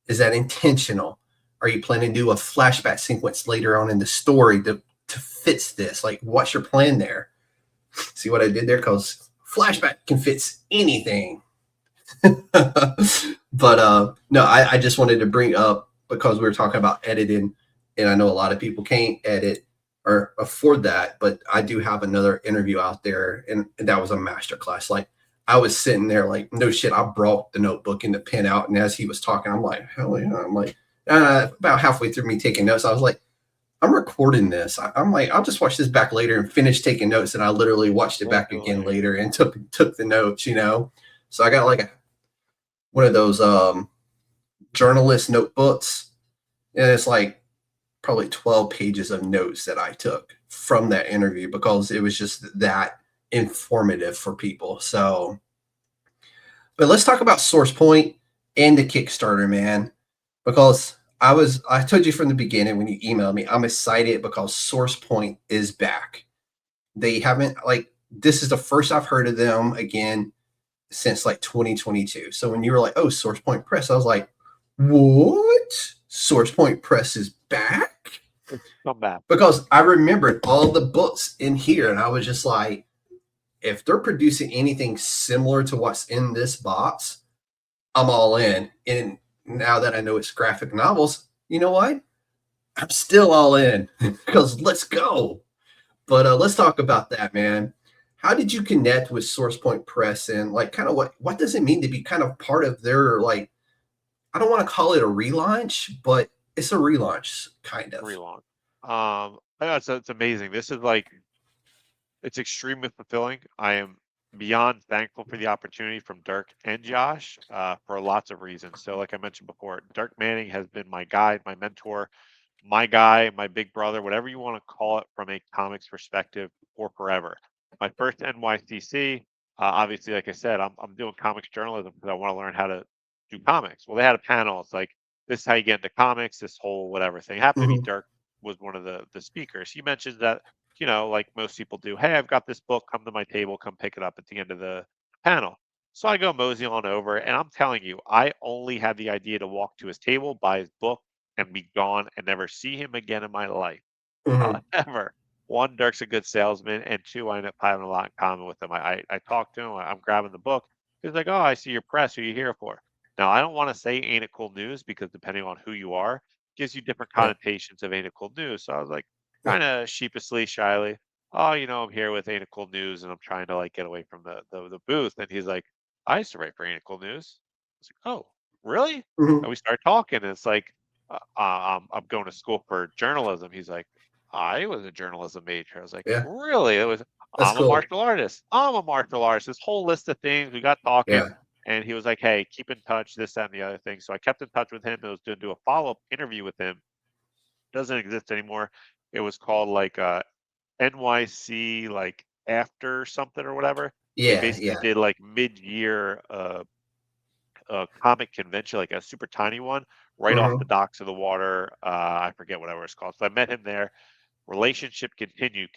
S3: Is that intentional? Are you planning to do a flashback sequence later on in the story to fix this? Like, what's your plan there? See what I did there? Because flashback can fix anything. But no, I just wanted to bring up, because we were talking about editing, and I know a lot of people can't edit or afford that, but I do have another interview out there, and that was a masterclass. Like, I was sitting there like, no shit, I brought the notebook and the pen out, and as he was talking, I'm like, hell yeah. I'm like, about halfway through me taking notes, I was like, I'm recording this. I'm like, I'll just watch this back later and finish taking notes. And I literally watched it back again later and took the notes, you know? So I got like one of those journalist notebooks, and it's like probably 12 pages of notes that I took from that interview, because it was just that informative for people. So, but let's talk about Source Point and the Kickstarter, man, because I told you from the beginning when you emailed me, I'm excited because Source Point is back. They haven't, like, this is the first I've heard of them again since like 2022. So when you were like, oh, Source Point Press, I was like, what? Source Point Press is back?
S4: Come back.
S3: Because I remembered all the books in here, and I was just like, if they're producing anything similar to what's in this box, I'm all in. And now that I know it's graphic novels, you know what? I'm still all in, because let's go. But let's talk about that, man. How did you connect with Source Point Press, and like, kind of what does it mean to be kind of part of their, like, I don't want to call it a relaunch, but it's a relaunch kind of.
S4: Relaunch. I know it's amazing. This is like, it's extremely fulfilling. I am beyond thankful for the opportunity from Dirk and Josh for lots of reasons. So like I mentioned before, Dirk Manning has been my guide, my mentor, my guy, my big brother, whatever you want to call it from a comics perspective, for forever. My first NYCC, obviously, like I said, I'm doing comics journalism because I want to learn how to do comics. Well, they had a panel. It's like, this is how you get into comics, this whole whatever thing. Happened to be Dirk was one of the speakers. He mentioned that, you know, like most people do, hey, I've got this book, come to my table, come pick it up at the end of the panel. So I go mosey on over, and I'm telling you, I only had the idea to walk to his table, buy his book, and be gone and never see him again in my life. Never. One, Dirk's a good salesman, and two, I end up having a lot in common with him. I talked to him, I'm grabbing the book. He's like, oh, I see your press. Who are you here for? Now, I don't want to say ain't it cool news, because depending on who you are, gives you different connotations of ain't it cool news. So I was like, kind of sheepishly, shyly, oh, you know, I'm here with ain't it cool news, and I'm trying to like get away from the booth. And he's like, I used to write for ain't it cool news. I was like, oh, really? And we start talking, and it's like, I'm going to school for journalism. He's like, I was a journalism major. I was like, really? It was. I'm a martial artist. I'm a martial artist. This whole list of things. We got talking, and he was like, hey, keep in touch, this, that, and the other thing. So I kept in touch with him. I was going to do a follow-up interview with him. Doesn't exist anymore. It was called like NYC, like after something or whatever. They
S3: Yeah,
S4: basically
S3: yeah.
S4: did like mid-year a comic convention, like a super tiny one, right off the
S3: Hmm.
S4: docks of the water. I forget whatever it's called. So I met him there. Relationship continued.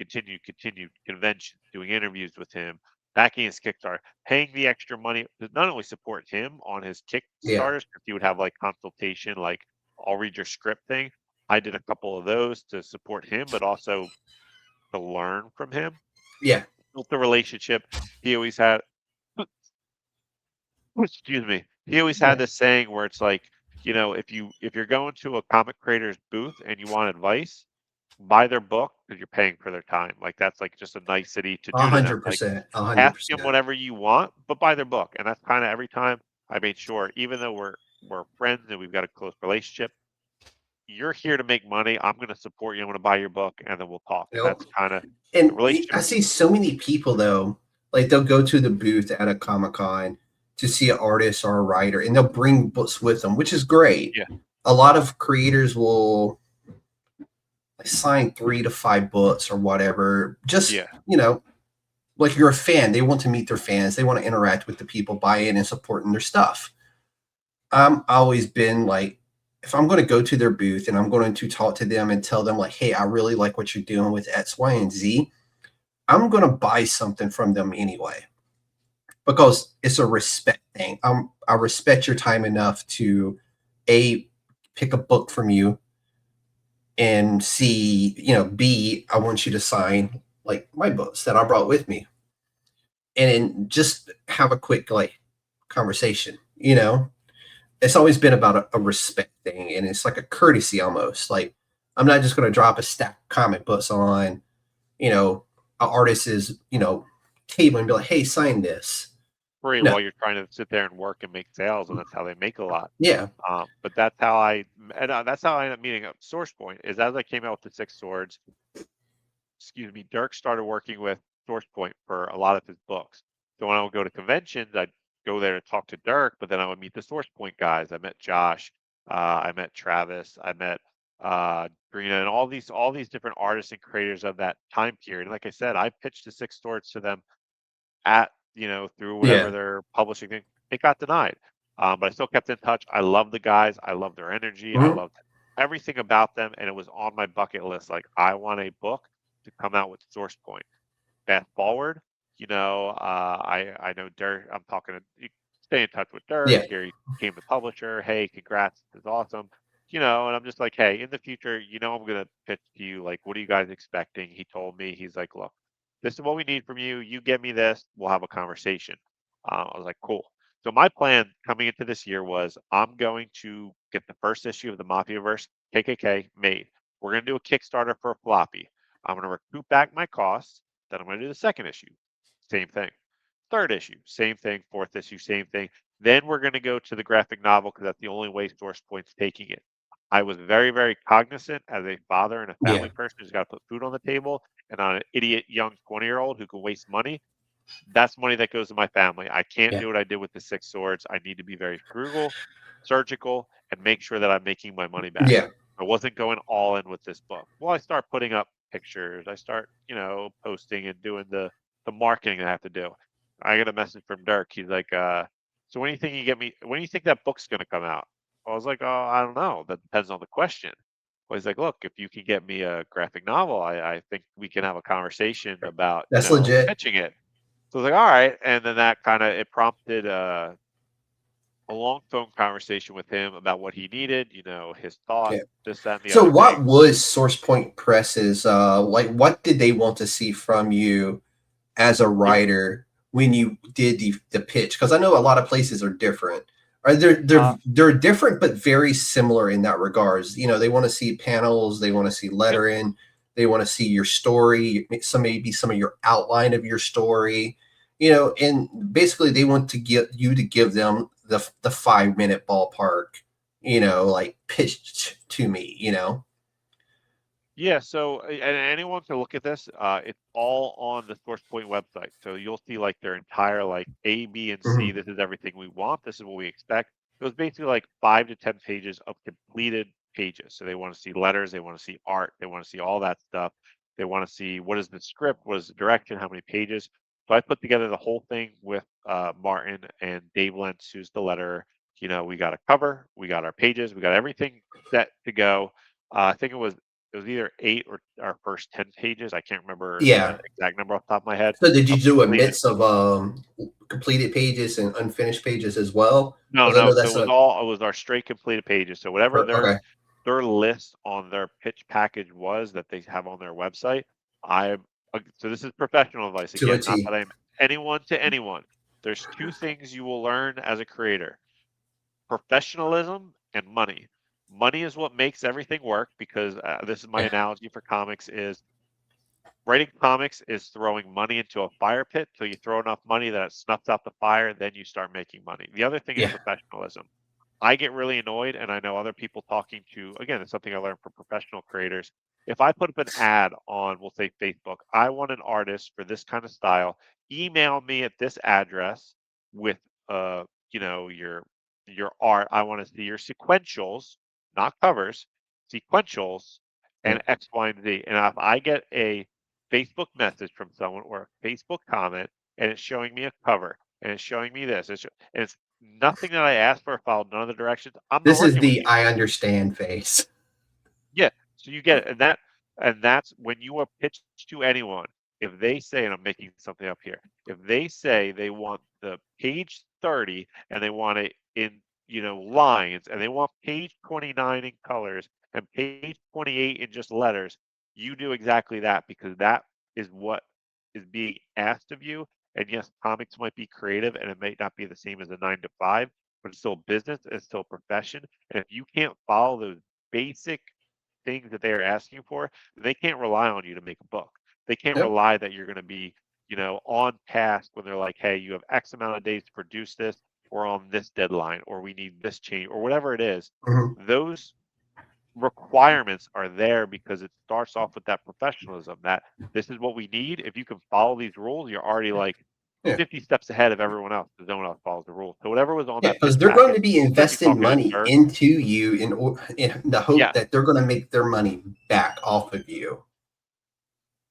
S4: Convention, doing interviews with him, backing his Kickstarter, paying the extra money to not only support him on his
S3: Yeah,
S4: Kickstarters, because he would have like consultation, like I'll read your script thing. I did a couple of those to support him, but also to learn from him.
S3: yeah,
S4: Built the relationship. He always had excuse me. He always had
S3: yeah.
S4: this saying where it's like, if you're going to a comic creator's booth and you want advice, buy their book because you're paying for their time. Like that's like just a nicety to
S3: A
S4: do to them.
S3: hundred
S4: Like
S3: percent, a hundred
S4: ask him
S3: percent.
S4: whatever you want, but buy their book. And that's kind of every time I made sure, even though we're friends and we've got a close relationship, you're here to make money. I'm going to support you. I'm going to buy your book, and then we'll talk. And
S3: Yep.
S4: that's kind of the
S3: And
S4: relationship.
S3: I see so many people though, like they'll go to the booth at a Comic Con to see an artist or a writer, and they'll bring books with them, which is great.
S4: Yeah,
S3: A lot of creators will sign 3 to 5 books or whatever. Just
S4: yeah,
S3: like you're a fan, they want to meet their fans, they want to interact with the people, buy in and supporting their stuff. I'm always been like, if I'm going to go to their booth and I'm going to talk to them and tell them like, hey, I really like what you're doing with X, Y, and Z, I'm going to buy something from them anyway because it's a respect thing. I respect your time enough to A, pick a book from you, and C, B, I want you to sign like my books that I brought with me, and then just have a quick like conversation. It's always been about a respect thing, and it's like a courtesy almost. Like I'm not just going to drop a stack of comic books on, an artist's, table and be like, hey, sign this.
S4: free
S3: No,
S4: while you're trying to sit there and work and make sales, and that's how they make a lot.
S3: yeah,
S4: But that's how I ended up meeting up. Source Point is as I came out with the Six Swords. Excuse me, Dirk started working with Source Point for a lot of his books. So when I would go to conventions, I'd go there to talk to Dirk, but then I would meet the Source Point guys. I met Josh, I met Travis, I met Drena, and all these different artists and creators of that time period. And like I said, I pitched the Six Swords to them through whatever
S3: yeah,
S4: their publishing thing. It got denied, but I still kept in touch. I love the guys. I love their energy. I
S3: mhm,
S4: loved everything about them, and it was on my bucket list. Like I want a book to come out with Source Point. Fast forward, I know Dirk. I'm talking to you. Stay in touch with Dirk.
S3: yeah,
S4: Here he became the publisher. Hey, congrats! This is awesome. And I'm just like, hey, in the future, I'm gonna pitch to you. Like, what are you guys expecting? He told me, he's like, look, this is what we need from you. You get me this, we'll have a conversation. I was like, cool. So my plan coming into this year was I'm going to get the first issue of the Mafiaverse KKK made. We're going to do a Kickstarter for a floppy. I'm going to recoup back my costs. Then I'm going to do the second issue. Same thing. Third issue, same thing. Fourth issue, same thing. Then we're going to go to the graphic novel because that's the only way Source Point's taking it. I was very, very cognizant as a father and a
S3: yeah,
S4: family person who's got to put food on the table and on an idiot young 20-year-old who can waste money. That's money that goes to my family. I can't
S3: yeah,
S4: do what I did with the Six Swords. I need to be very frugal, surgical, and make sure that I'm making my money back.
S3: yeah.
S4: I wasn't going all in with this book. Well, I start putting up pictures. I start, posting and doing the marketing I have to do. I get a message from Dirk. He's like, so when do you think when do you think that book's going to come out? I was like, oh, I don't know. That depends on the question. Well, he's like, look, if you can get me a graphic novel, I think we can have a conversation about,
S3: That's legit.
S4: pitching it. So I was like, all right. And then that it prompted a long phone conversation with him about what he needed, his thoughts,
S3: Yeah.
S4: this, that, and the
S3: So
S4: other
S3: what
S4: thing.
S3: was Source Point Press's like what did they want to see from you as a
S4: Yeah.
S3: writer when you did the pitch? Because I know a lot of places are different. Are
S4: Uh,
S3: they're different but very similar in that regards. They want to see panels, they want to see
S4: yep.
S3: lettering, they want to see your story, maybe some of your outline of your story, and basically they want to get you to give them the 5-minute ballpark, like pitched to me.
S4: Yeah, so and anyone can look at this. It's all on the Source Point website. So you'll see like their entire like A, B, and C.
S3: Mhm.
S4: This is everything we want. This is what we expect. It was basically like 5 to 10 pages of completed pages. So they want to see letters, they want to see art, they want to see all that stuff. They want to see what is the script, what is the direction, how many pages. So I put together the whole thing with Martin and Dave Lentz, who's the letterer. We got a cover, we got our pages, we got everything set to go. I think it was either 8 or our first 10 pages. I can't remember
S3: Yeah.
S4: the exact number off the top of my head.
S3: So did you do a
S4: Completed.
S3: mix of completed pages and unfinished pages as well?
S4: No.
S3: So
S4: it was our straight completed pages. So whatever their list on their pitch package was that they have on their website, so this is professional advice again. Not that I'm anyone to anyone. There's 2 things you will learn as a creator: professionalism and money. Money is what makes everything work, because this is my analogy for comics is writing comics is throwing money into a fire pit till you throw enough money that it snuffs out the fire, then you start making money. The other thing is professionalism. I get really annoyed, and I know other people talking to, again, it's something I learned from professional creators. If I put up an ad on, we'll say Facebook, I want an artist for this kind of style, email me at this address with your art. I want to see your sequentials, not covers, sequentials, and X, Y, and Z. And if I get a Facebook message from someone or a Facebook comment, and it's showing me a cover, and it's showing me this, and it's nothing that I asked for, followed none of the directions.
S3: This is the I understand face.
S4: Yeah, so you get it, and that's when you are pitched to anyone. If they say, and I'm making something up here, if they say they want the page 30 and they want it in lines, and they want page 29 in colors and page 28 in just letters, you do exactly that, because that is what is being asked of you. And yes, comics might be creative and it might not be the same as a 9 to 5, but it's still business, it's still a profession. And if you can't follow those basic things that they are asking for, they can't rely on you to make a book. They can't rely that you're going to be, on task when they're like, hey, you have X amount of days to produce this, or on this deadline, or we need this change, or whatever it is.
S3: Mm-hmm.
S4: Those requirements are there because it starts off with that professionalism, that this is what we need. If you can follow these rules, you're already like 50 steps ahead of everyone else, because no one else follows the rules. So whatever was on that,
S3: because they're going to be investing money into you in the hope that they're going to make their money back off of you.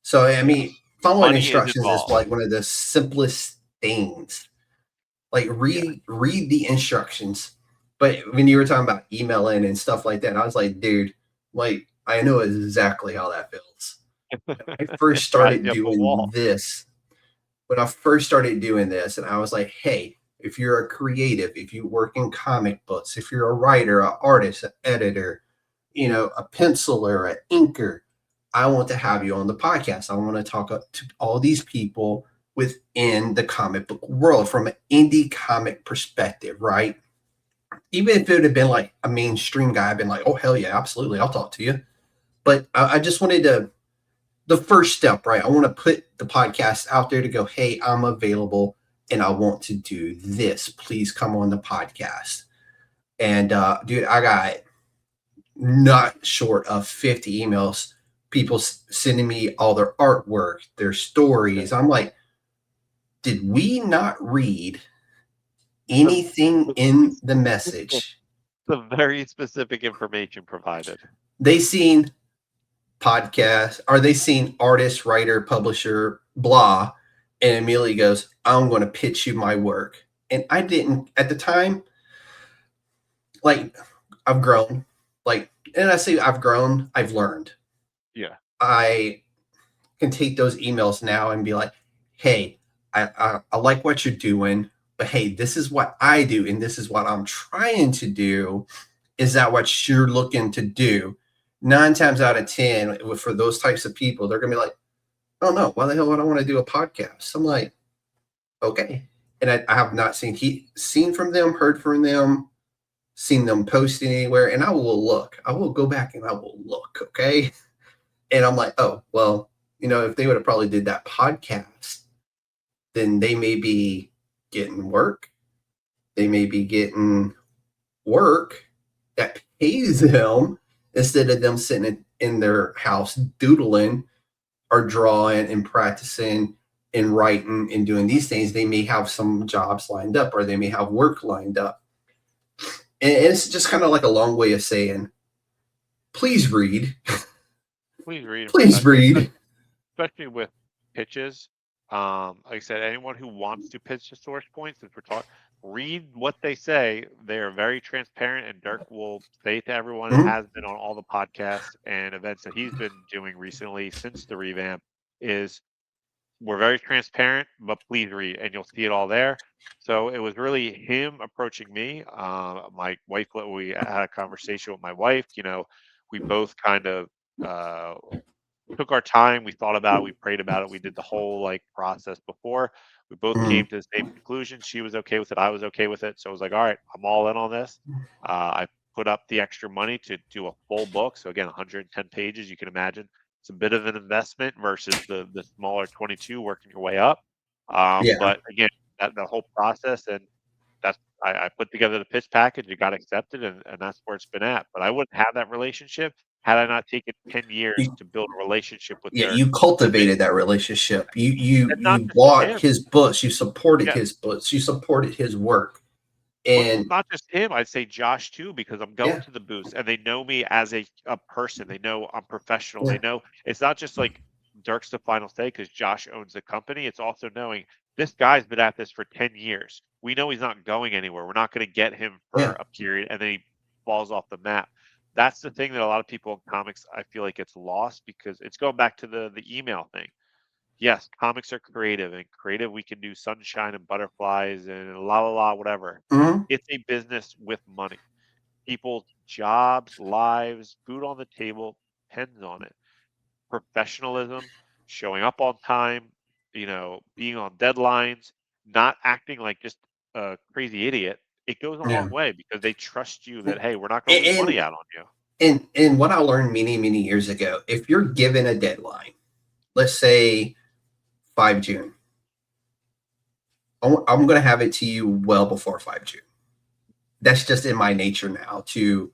S3: So I mean, following instructions is like one of the simplest things. Like read the instructions. But when you were talking about emailing and stuff like that, I was like, dude, like, I know exactly how that feels. When I first started doing this, and I was like, hey, if you're a creative, if you work in comic books, if you're a writer, an artist, an editor, a penciler, an inker, I want to have you on the podcast. I want to talk to all these people within the comic book world from an indie comic perspective, right? Even if it would have been like a mainstream guy, I've been like, oh, hell yeah, absolutely, I'll talk to you. But I just wanted the first step, right? I want to put the podcast out there to go, hey, I'm available and I want to do this. Please come on the podcast. And dude, I got not short of 50 emails, people sending me all their artwork, their stories. I'm like, did we not read anything in the message?
S4: The very specific information provided.
S3: They seen podcast, or they seen artist, writer, publisher, blah, and immediately goes, I'm going to pitch you my work. And I didn't at the time. Like, I've grown, and I say I've grown, I've learned.
S4: Yeah.
S3: I can take those emails now and be like, hey, I like what you're doing, but hey, this is what I do, and this is what I'm trying to do. Is that what you're looking to do? 9 times out of 10, for those types of people, they're going to be like, oh no, why the hell would I want to do a podcast? I'm like, okay. And I have not seen from them, heard from them, seen them post anywhere, and I will look. I will go back and I will look, okay? And I'm like, oh, well, if they would have probably did that podcast, then they may be getting work. They may be getting work that pays them instead of them sitting in their house doodling or drawing and practicing and writing and doing these things. They may have some jobs lined up, or they may have work lined up. And it's just kind of like a long way of saying, please read.
S4: Please read.
S3: Please read.
S4: Especially with pitches. Like I said, anyone who wants to pitch the source points, since we're talking, read what they say. They are very transparent, and Dirk will say to everyone, and
S3: Mhm.
S4: has been on all the podcasts and events that he's been doing recently since the revamp, is we're very transparent, but please read, and you'll see it all there. So it was really him approaching me. My wife, we had a conversation with my wife. We both kind of uh, took our time. We thought about it. We prayed about it. We did the whole process before. We both came
S3: Mhm.
S4: to the same conclusion. She was okay with it. I was okay with it. So I was like, all right, I'm all in on this. I put up the extra money to do a full book. So again, 110 pages. You can imagine it's a bit of an investment versus the smaller 22 working your way up.
S3: Yeah.
S4: But again, the whole process, and I put together the pitch package. It got accepted, and that's where it's been at. But I wouldn't have that relationship had I not taken 10 years
S3: You,
S4: to build a relationship with
S3: yeah,
S4: Dirk.
S3: you cultivated that relationship. You
S4: And not
S3: you
S4: just
S3: bought
S4: him.
S3: his books. You supported
S4: Yeah.
S3: his books. You supported his work.
S4: Well,
S3: And
S4: not just him. I'd say Josh too, because I'm going
S3: yeah,
S4: to the booths and they know me as a person. They know I'm professional.
S3: yeah,
S4: They know it's not just like Dirk's the final say because Josh owns the company. It's also knowing this guy's been at this for 10 years. We know he's not going anywhere. We're not going to get him for
S3: yeah,
S4: a period and then he falls off the map. That's the thing that a lot of people in comics, I feel like it's lost because it's going back to the email thing. Yes, comics are creative, and creative we can do sunshine and butterflies and la la la whatever.
S3: mhm,
S4: It's a business with money. People's jobs, lives, food on the table depends on it. Professionalism, showing up on time, being on deadlines, not acting like just a crazy idiot. It goes a
S3: yeah.
S4: long way because they trust you that, hey, we're not going to lose money
S3: And
S4: out on you.
S3: and what I learned many years ago, if you're given a deadline, let's say 5 June, I'm going to have it to you well before 5 June. That's just in my nature now to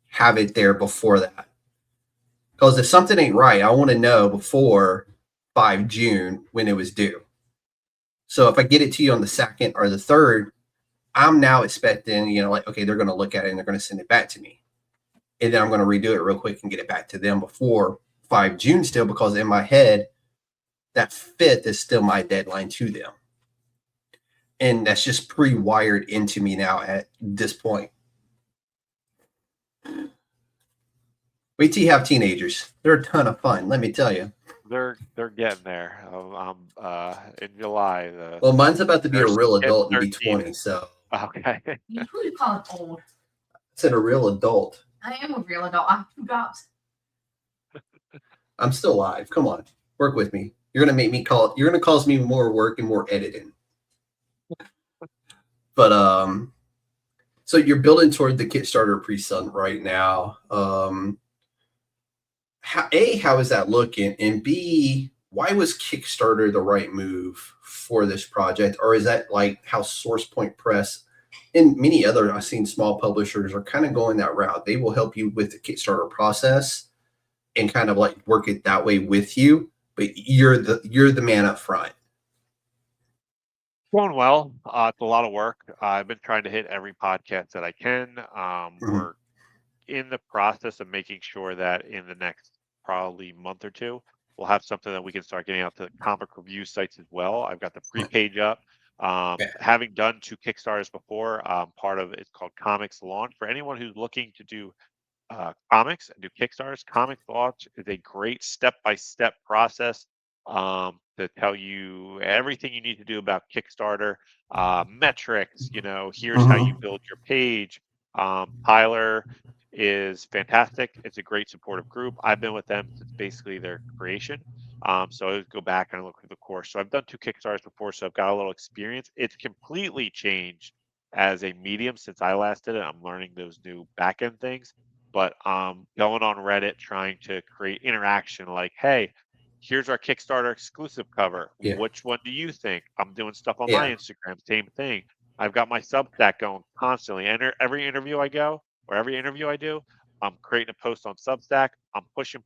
S3: have it there before that. Because if something ain't right, I want to know before 5 June when it was due. So if I get it to you on the 2nd or the 3rd, I'm now expecting, okay, they're going to look at it and they're going to send it back to me. And then I'm going to redo it real quick and get it back to them before 5 June still, because in my head, that 5th is still my deadline to them. And that's just pre-wired into me now at this point. Wait till you have teenagers. They're a ton of fun, let me tell you.
S4: They're getting there. In July.
S3: Well, mine's about to be a real
S4: kid's
S3: adult and be
S4: 13.
S3: 20, so
S4: Okay.
S5: You could call it old.
S3: I said a real adult.
S5: I am a real adult. I have 2 jobs.
S3: I'm still alive. Come on, work with me. You're gonna cause me more work and more editing. But so you're building toward the Kickstarter pre-sale right now. How is that looking? And B, why was Kickstarter the right move for this project? Or is that like how SourcePoint Press and many other, I've seen small publishers are kind of going that route. They will help you with the Kickstarter process and kind of like work it that way with you, but you're the man up front.
S4: Going well. It's a lot of work. I've been trying to hit every podcast that I can. We're in the process of making sure that in the next probably month or two, we'll have something that we can start getting out to comic review sites as well. I've got the pre-page up. Having done 2 Kickstarters before, part of it's called Comics Launch. For anyone who's looking to do comics and do Kickstarters, Comics Launch is a great step-by-step process to tell you everything you need to do about Kickstarter, metrics, here's how you build your page. Tyler is fantastic. It's a great supportive group. I've been with them since basically their creation. So I would go back and look through the course. So I've done 2 Kickstarters before, so I've got a little experience. It's completely changed as a medium since I last did it. I'm learning those new back-end things. But going on Reddit, trying to create interaction like, hey, here's our Kickstarter exclusive cover.
S3: Yeah.
S4: Which one do you think? I'm doing stuff on
S3: Yeah.
S4: my Instagram, same thing. I've got my Substack going constantly. And every interview I go or every interview I do, I'm creating a post on Substack. I'm pushing.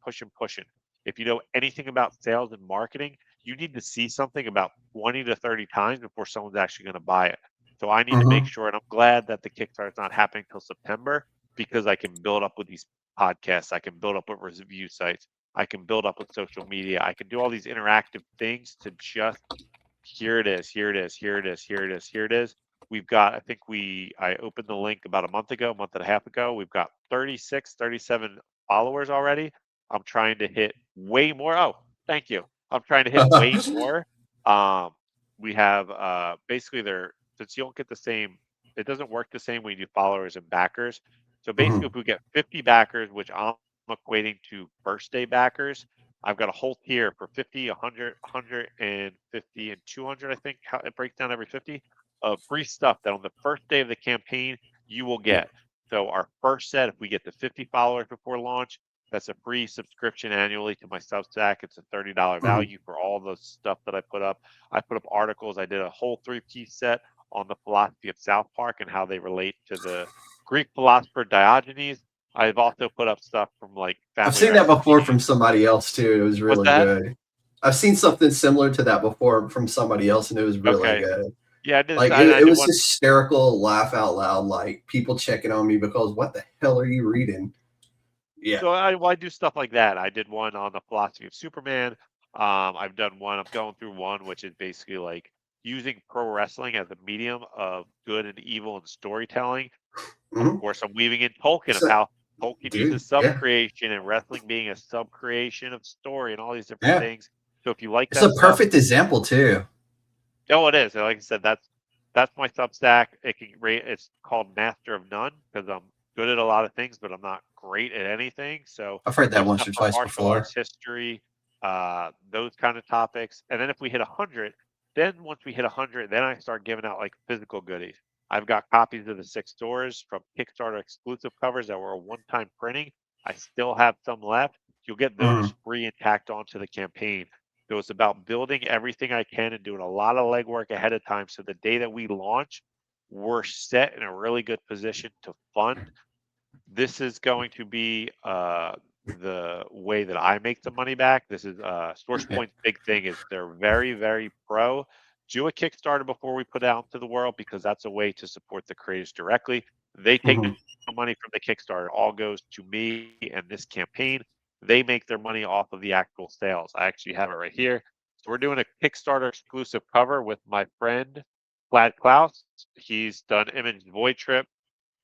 S4: If you know anything about sales and marketing, you need to see something about 20 to 30 times before someone's actually going to buy it. So I need to make sure, and I'm glad that the Kickstarter is not happening till September, because I can build up with these podcasts. I can build up with review sites. I can build up with social media. I can do all these interactive things to just here it is, here it is, here it is, here it is, here it is. We've got, I opened the link about a month and a half ago. We've got 36, 37 followers already. I'm trying to hit way more. Oh, thank you. I'm trying to hit way more. We have basically since you don't get the same, it doesn't work the same when you do followers and backers. So basically, if we get 50 backers, which I'm equating to first day backers, I've got a whole tier for 50, 100, 150, and 200. I think how it breaks down every 50 of free stuff that on the first day of the campaign you will get. So our first set, if we get to 50 followers before launch, that's a free subscription annually to my Substack. It's a $30 value for all the stuff that I put up. I put up articles. I did a whole 3-piece set on the philosophy of South Park and how they relate to the Greek philosopher Diogenes. I've also put up stuff from like
S3: I've seen that before from somebody else too. It was really good. I've seen something similar to that before from somebody else, and it was really good.
S4: Yeah, I did.
S3: Like it was hysterical, laugh out loud, like people checking on me because what the hell are you reading? Yeah.
S4: So I do stuff like that. I did one on the philosophy of Superman. I've done one. I'm going through one, which is basically like using pro wrestling as a medium of good and evil and storytelling. Of course, I'm weaving in Tolkien of how Tolkien uses sub-creation and wrestling being a sub-creation of story and all these different things. So if you like
S3: that, it's a perfect example too.
S4: Oh, it is. Like I said, that's my Substack. It's called Master of None because I'm good at a lot of things, but I'm not great at anything. So
S3: I've heard that once or twice
S4: martial
S3: before.
S4: Arts history, those kind of topics. And then if we hit 100, once we hit 100, then I start giving out like physical goodies. I've got copies of the 6 stores from Kickstarter exclusive covers that were a one-time printing. I still have some left. You'll get those free and tacked onto the campaign. So it's about building everything I can and doing a lot of legwork ahead of time. So the day that we launch, we're set in a really good position to fund. This is going to be the way that I make the money back. This is SourcePoint's big thing is they're very, very pro. Do a Kickstarter before we put it out to the world because that's a way to support the creators directly. They take the money from the Kickstarter. It all goes to me and this campaign. They make their money off of the actual sales. I actually have it right here. So we're doing a Kickstarter exclusive cover with my friend, Vlad Klaus. He's done Image Void Trip.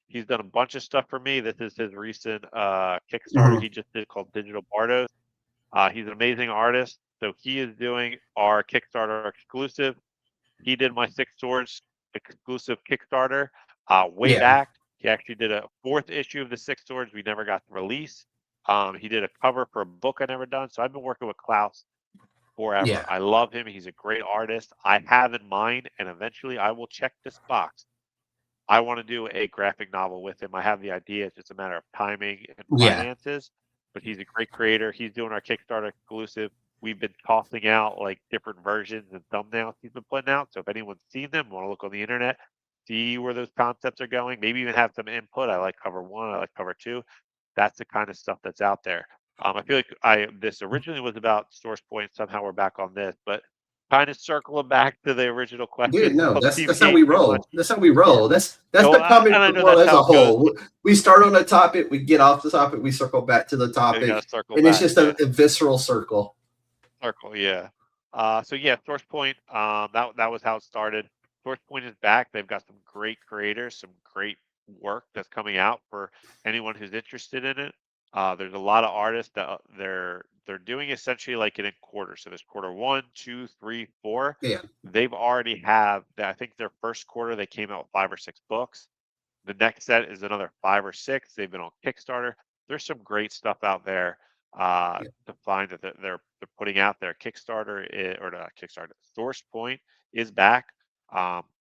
S4: He's done a bunch of stuff for me. This is his recent Kickstarter he just did called Digital Bardos. He's an amazing artist. So he is doing our Kickstarter exclusive. He did my 6 Swords exclusive Kickstarter way back. He actually did a 4th issue of the 6 Swords we never got to release. He did a cover for a book I never done. So I've been working with Klaus forever.
S3: Yeah.
S4: I love him. He's a great artist. I have in mind, and eventually I will check this box. I want to do a graphic novel with him. I have the idea. It's just a matter of timing and finances. But he's a great creator. He's doing our Kickstarter exclusive. We've been tossing out like different versions and thumbnails he's been putting out. So if anyone's seen them, want to look on the internet, see where those concepts are going, maybe even have some input. I like cover 1. I like cover 2. That's the kind of stuff that's out there. I feel like this originally was about SourcePoint. Somehow we're back on this, but kind of circling back to the original question.
S3: Dude, no, that's how we roll. That's how we roll. That's the comic world as a whole. We start on a topic, we get off the topic, we circle back to the topic, and it's just a visceral circle.
S4: Yeah. SourcePoint. That was how it started. SourcePoint is back. They've got some great creators, some great work that's coming out for anyone who's interested in it. There's a lot of artists that they're doing essentially like in quarters. So there's quarter 1, 2, 3, 4.
S3: Yeah.
S4: They've already have, I think their first quarter, they came out with 5 or 6 books. The next set is another 5 or 6. They've been on Kickstarter. There's some great stuff out there to find that they're putting out there. SourcePoint is back.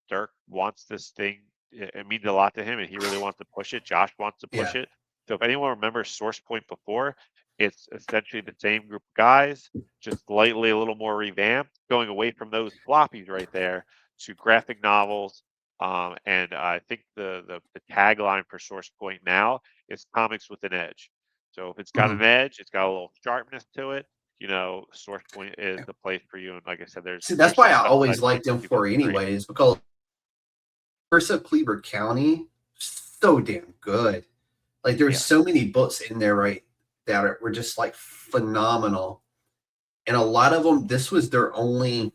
S4: Dirk wants this thing. It means a lot to him, and he really wants to push it. Josh wants to push it. So if anyone remembers SourcePoint before, it's essentially the same group of guys, just slightly a little more revamped, going away from those floppies right there to graphic novels. And I think the tagline for SourcePoint now is comics with an edge. So if it's got an edge, it's got a little sharpness to it. SourcePoint is the place for you. And like I said,
S3: that's why I always liked them for anyways, because Versa Cleaver County, so damn good. Like there's so many books in there, right, that were just like phenomenal. And a lot of them, this was their only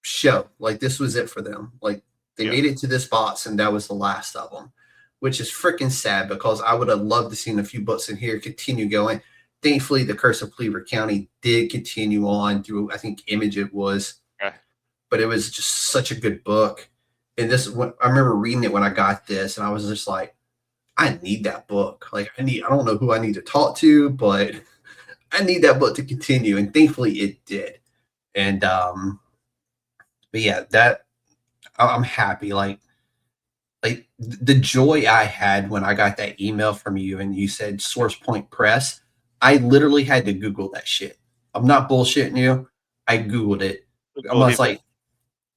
S3: show. Like this was it for them. Like they
S4: Yeah.
S3: made it to this box and that was the last of them, which is freaking sad because I would have loved to seen a few books in here continue going. Thankfully, The Curse of Cleaver County did continue on through, I think, Image it was,
S4: Okay.
S3: but it was just such a good book. And this, when I remember reading it when I got this, and I was just like, I need that book. Like I don't know who I need to talk to, but I need that book to continue. And thankfully it did. And but yeah, that I'm happy. Like the joy I had when I got that email from you and you said Source Point Press, I literally had to Google that shit. I'm not bullshitting you. I Googled it. I was like,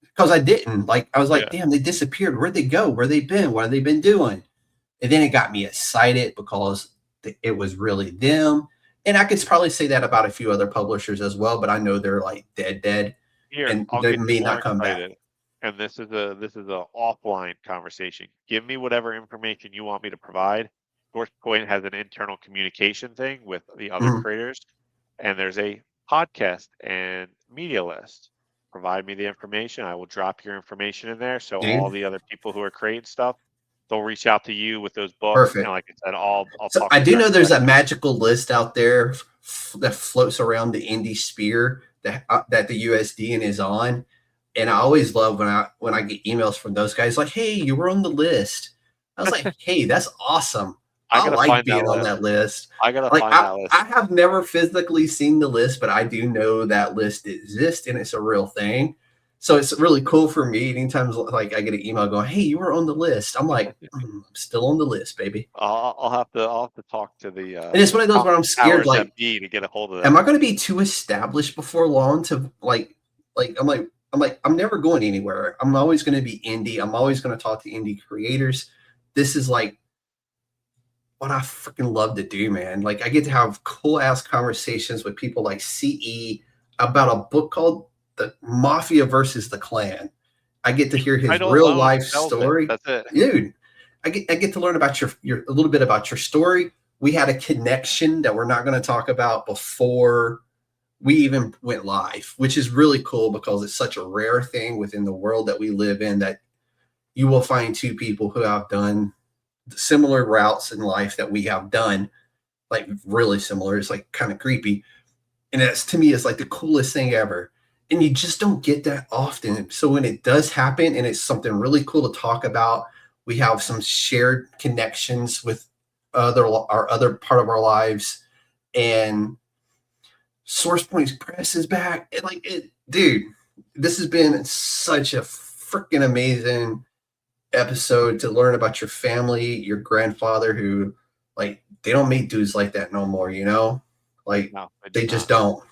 S3: because I didn't. Like, I was like, damn, they disappeared. Where'd they go? Where they been? What have they been doing? And then it got me excited because it was really them. And I could probably say that about a few other publishers as well, but I know they're like dead.
S4: Here,
S3: And
S4: I'll
S3: they
S4: get
S3: may
S4: you more
S3: not come back.
S4: excited. And this is a offline conversation. Give me whatever information you want me to provide. SourcePoint has an internal communication thing with the other creators, and there's a podcast and media list. Provide me the information. I will drop your information in there. So all the other people who are creating stuff, they'll reach out to you with those books.
S3: Perfect.
S4: And like I said, I'll
S3: So
S4: talk.
S3: I do know there's a magical list out there that floats around the indie sphere that the USDN is on. And I always love when I get emails from those guys like, hey, you were on the list. I was like, hey, that's awesome. I like being on that list.
S4: I gotta find that list.
S3: I have never physically seen the list, but I do know that list exists and it's a real thing. So it's really cool for me. Anytime like I get an email going, hey, you were on the list. I'm like, I'm still on the list, baby.
S4: I'll have to talk to the.
S3: And it's one of those where I'm scared, like,
S4: to get a hold of that.
S3: Am I going to be too established before long to I'm never going anywhere. I'm always going to be indie. I'm always going to talk to indie creators. This is like what I freaking love to do, man. Like I get to have cool ass conversations with people like CE about a book called The Mafia versus the Klan. I get to hear his real life story.
S4: That's it.
S3: Dude, I get to learn about your a little bit about your story. We had a connection that we're not going to talk about before we even went live, which is really cool because it's such a rare thing within the world that we live in that you will find two people who have done similar routes in life that we have done, like really similar. It's like kind of creepy. And that's, to me, is like the coolest thing ever. And you just don't get that often. So when it does happen and it's something really cool to talk about, we have some shared connections with our other part of our lives. And Source Point Press is back. Dude, this has been such a freaking amazing episode to learn about your family, your grandfather, who like they don't make dudes like that no more, you know? Like no, they just don't.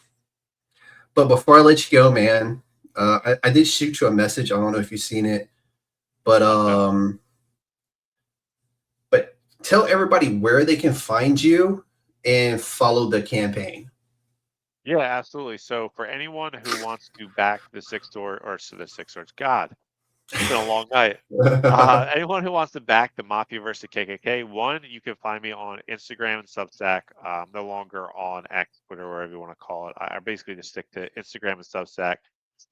S3: But before I let you go, man, I did shoot you a message. I don't know if you've seen it, but tell everybody where they can find you and follow the campaign.
S4: Yeah, absolutely. So for anyone who wants to back the Six Swords, God, it's been a long night. Anyone who wants to back the Mafia versus KKK, one, you can find me on Instagram and Substack. No longer on X, Twitter, whatever you want to call it. I basically just stick to Instagram and Substack.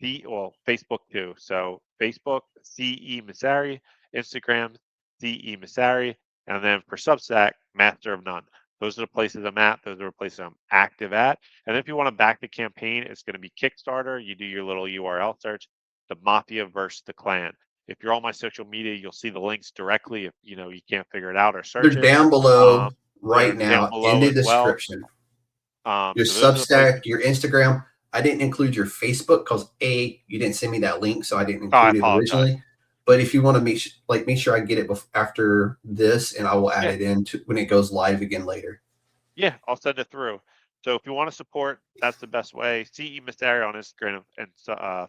S4: Facebook too. So Facebook, CE Massari, Instagram, CE Massari, and then for Substack, Master of None. Those are the places I'm at. Those are the places I'm active at. And if you want to back the campaign, it's going to be Kickstarter. You do your little URL search, the Mafia versus the Klan. If you're on my social media, you'll see the links directly. If you can't figure it out or search
S3: they're down below now in the description. Your Substack, your Instagram. I didn't include your Facebook because you didn't send me that link, so I didn't include it originally. But if you want to make sure I get it after this, and I will add it in when it goes live again later.
S4: Yeah, I'll send it through. So if you want to support, that's the best way. CE Massari on Instagram and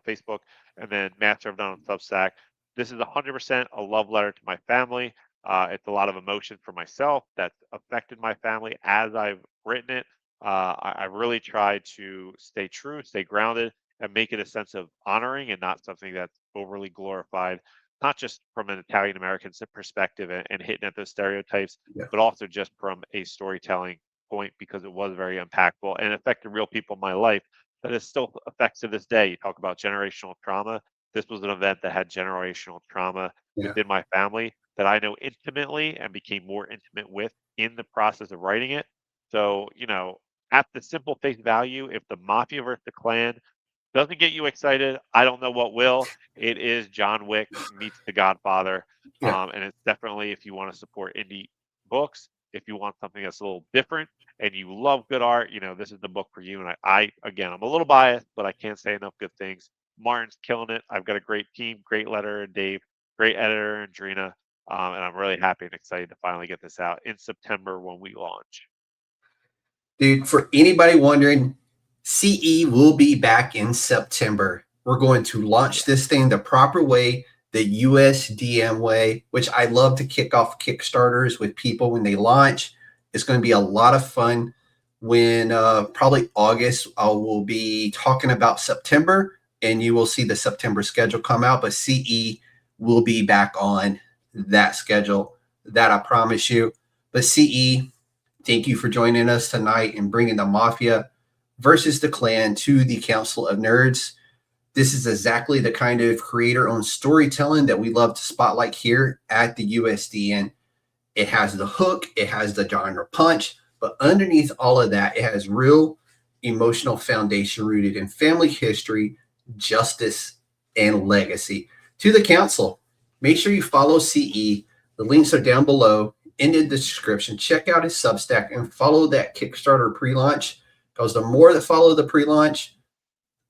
S4: Facebook, and then Master of None on Substack. This is 100% a love letter to my family. It's a lot of emotion for myself that's affected my family as I've written it. I really tried to stay true, stay grounded, and make it a sense of honoring and not something that's overly glorified, not just from an Italian American perspective and hitting at those stereotypes, but also just from a storytelling point, because it was very impactful and affected real people in my life. that is still affects to this day. You talk about generational trauma. This was an event that had generational trauma within my family that I know intimately and became more intimate with in the process of writing it. So, at the simple face value, if the Mafia versus the Klan doesn't get you excited, I don't know what will. It is John Wick meets the Godfather. And it's definitely, if you want to support indie books, if you want something that's a little different and you love good art, this is the book for you. And again, I'm a little biased, but I can't say enough good things. Martin's killing it. I've got a great team, great letterer and Dave, great editor and Drena. And I'm really happy and excited to finally get this out in September when we launch.
S3: Dude, for anybody wondering, CE will be back in September. We're going to launch this thing the proper way, the USDN way, which I love to kick off Kickstarters with people when they launch. It's going to be a lot of fun. When probably August, I will be talking about September, and you will see the September schedule come out. But CE will be back on that schedule. That I promise you. But CE, thank you for joining us tonight and bringing the Mafia versus the Klan to the Council of Nerds. This is exactly the kind of creator-owned storytelling that we love to spotlight here at the USDN. It has the hook, it has the genre punch, but underneath all of that, it has real emotional foundation rooted in family history, justice, and legacy. To the Council, make sure you follow CE. The links are down below in the description. Check out his Substack and follow that Kickstarter pre-launch, because the more that follow the pre-launch,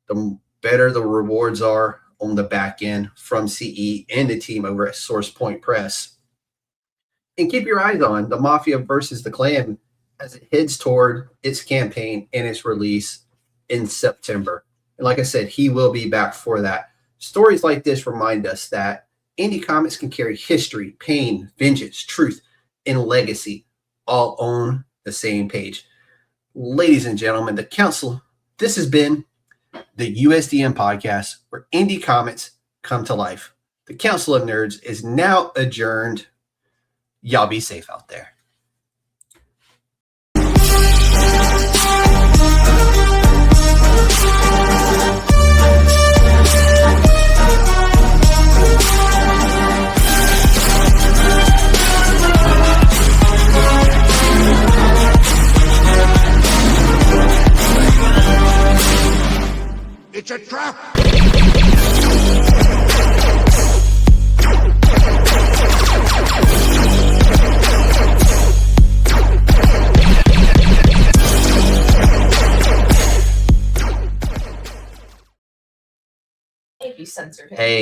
S3: the better the rewards are on the back end from CE and the team over at Source Point Press. And keep your eyes on the Mafia versus the Klan as it heads toward its campaign and its release in September. And like I said, he will be back for that. Stories like this remind us that indie comics can carry history, pain, vengeance, truth, and legacy all on the same page. Ladies and gentlemen, the Council, this has been the USDN Podcast, where indie comics come to life. The Council of Nerds is now adjourned. Y'all be safe out there.
S2: It's a trap!
S5: If you censored him.
S3: Hey.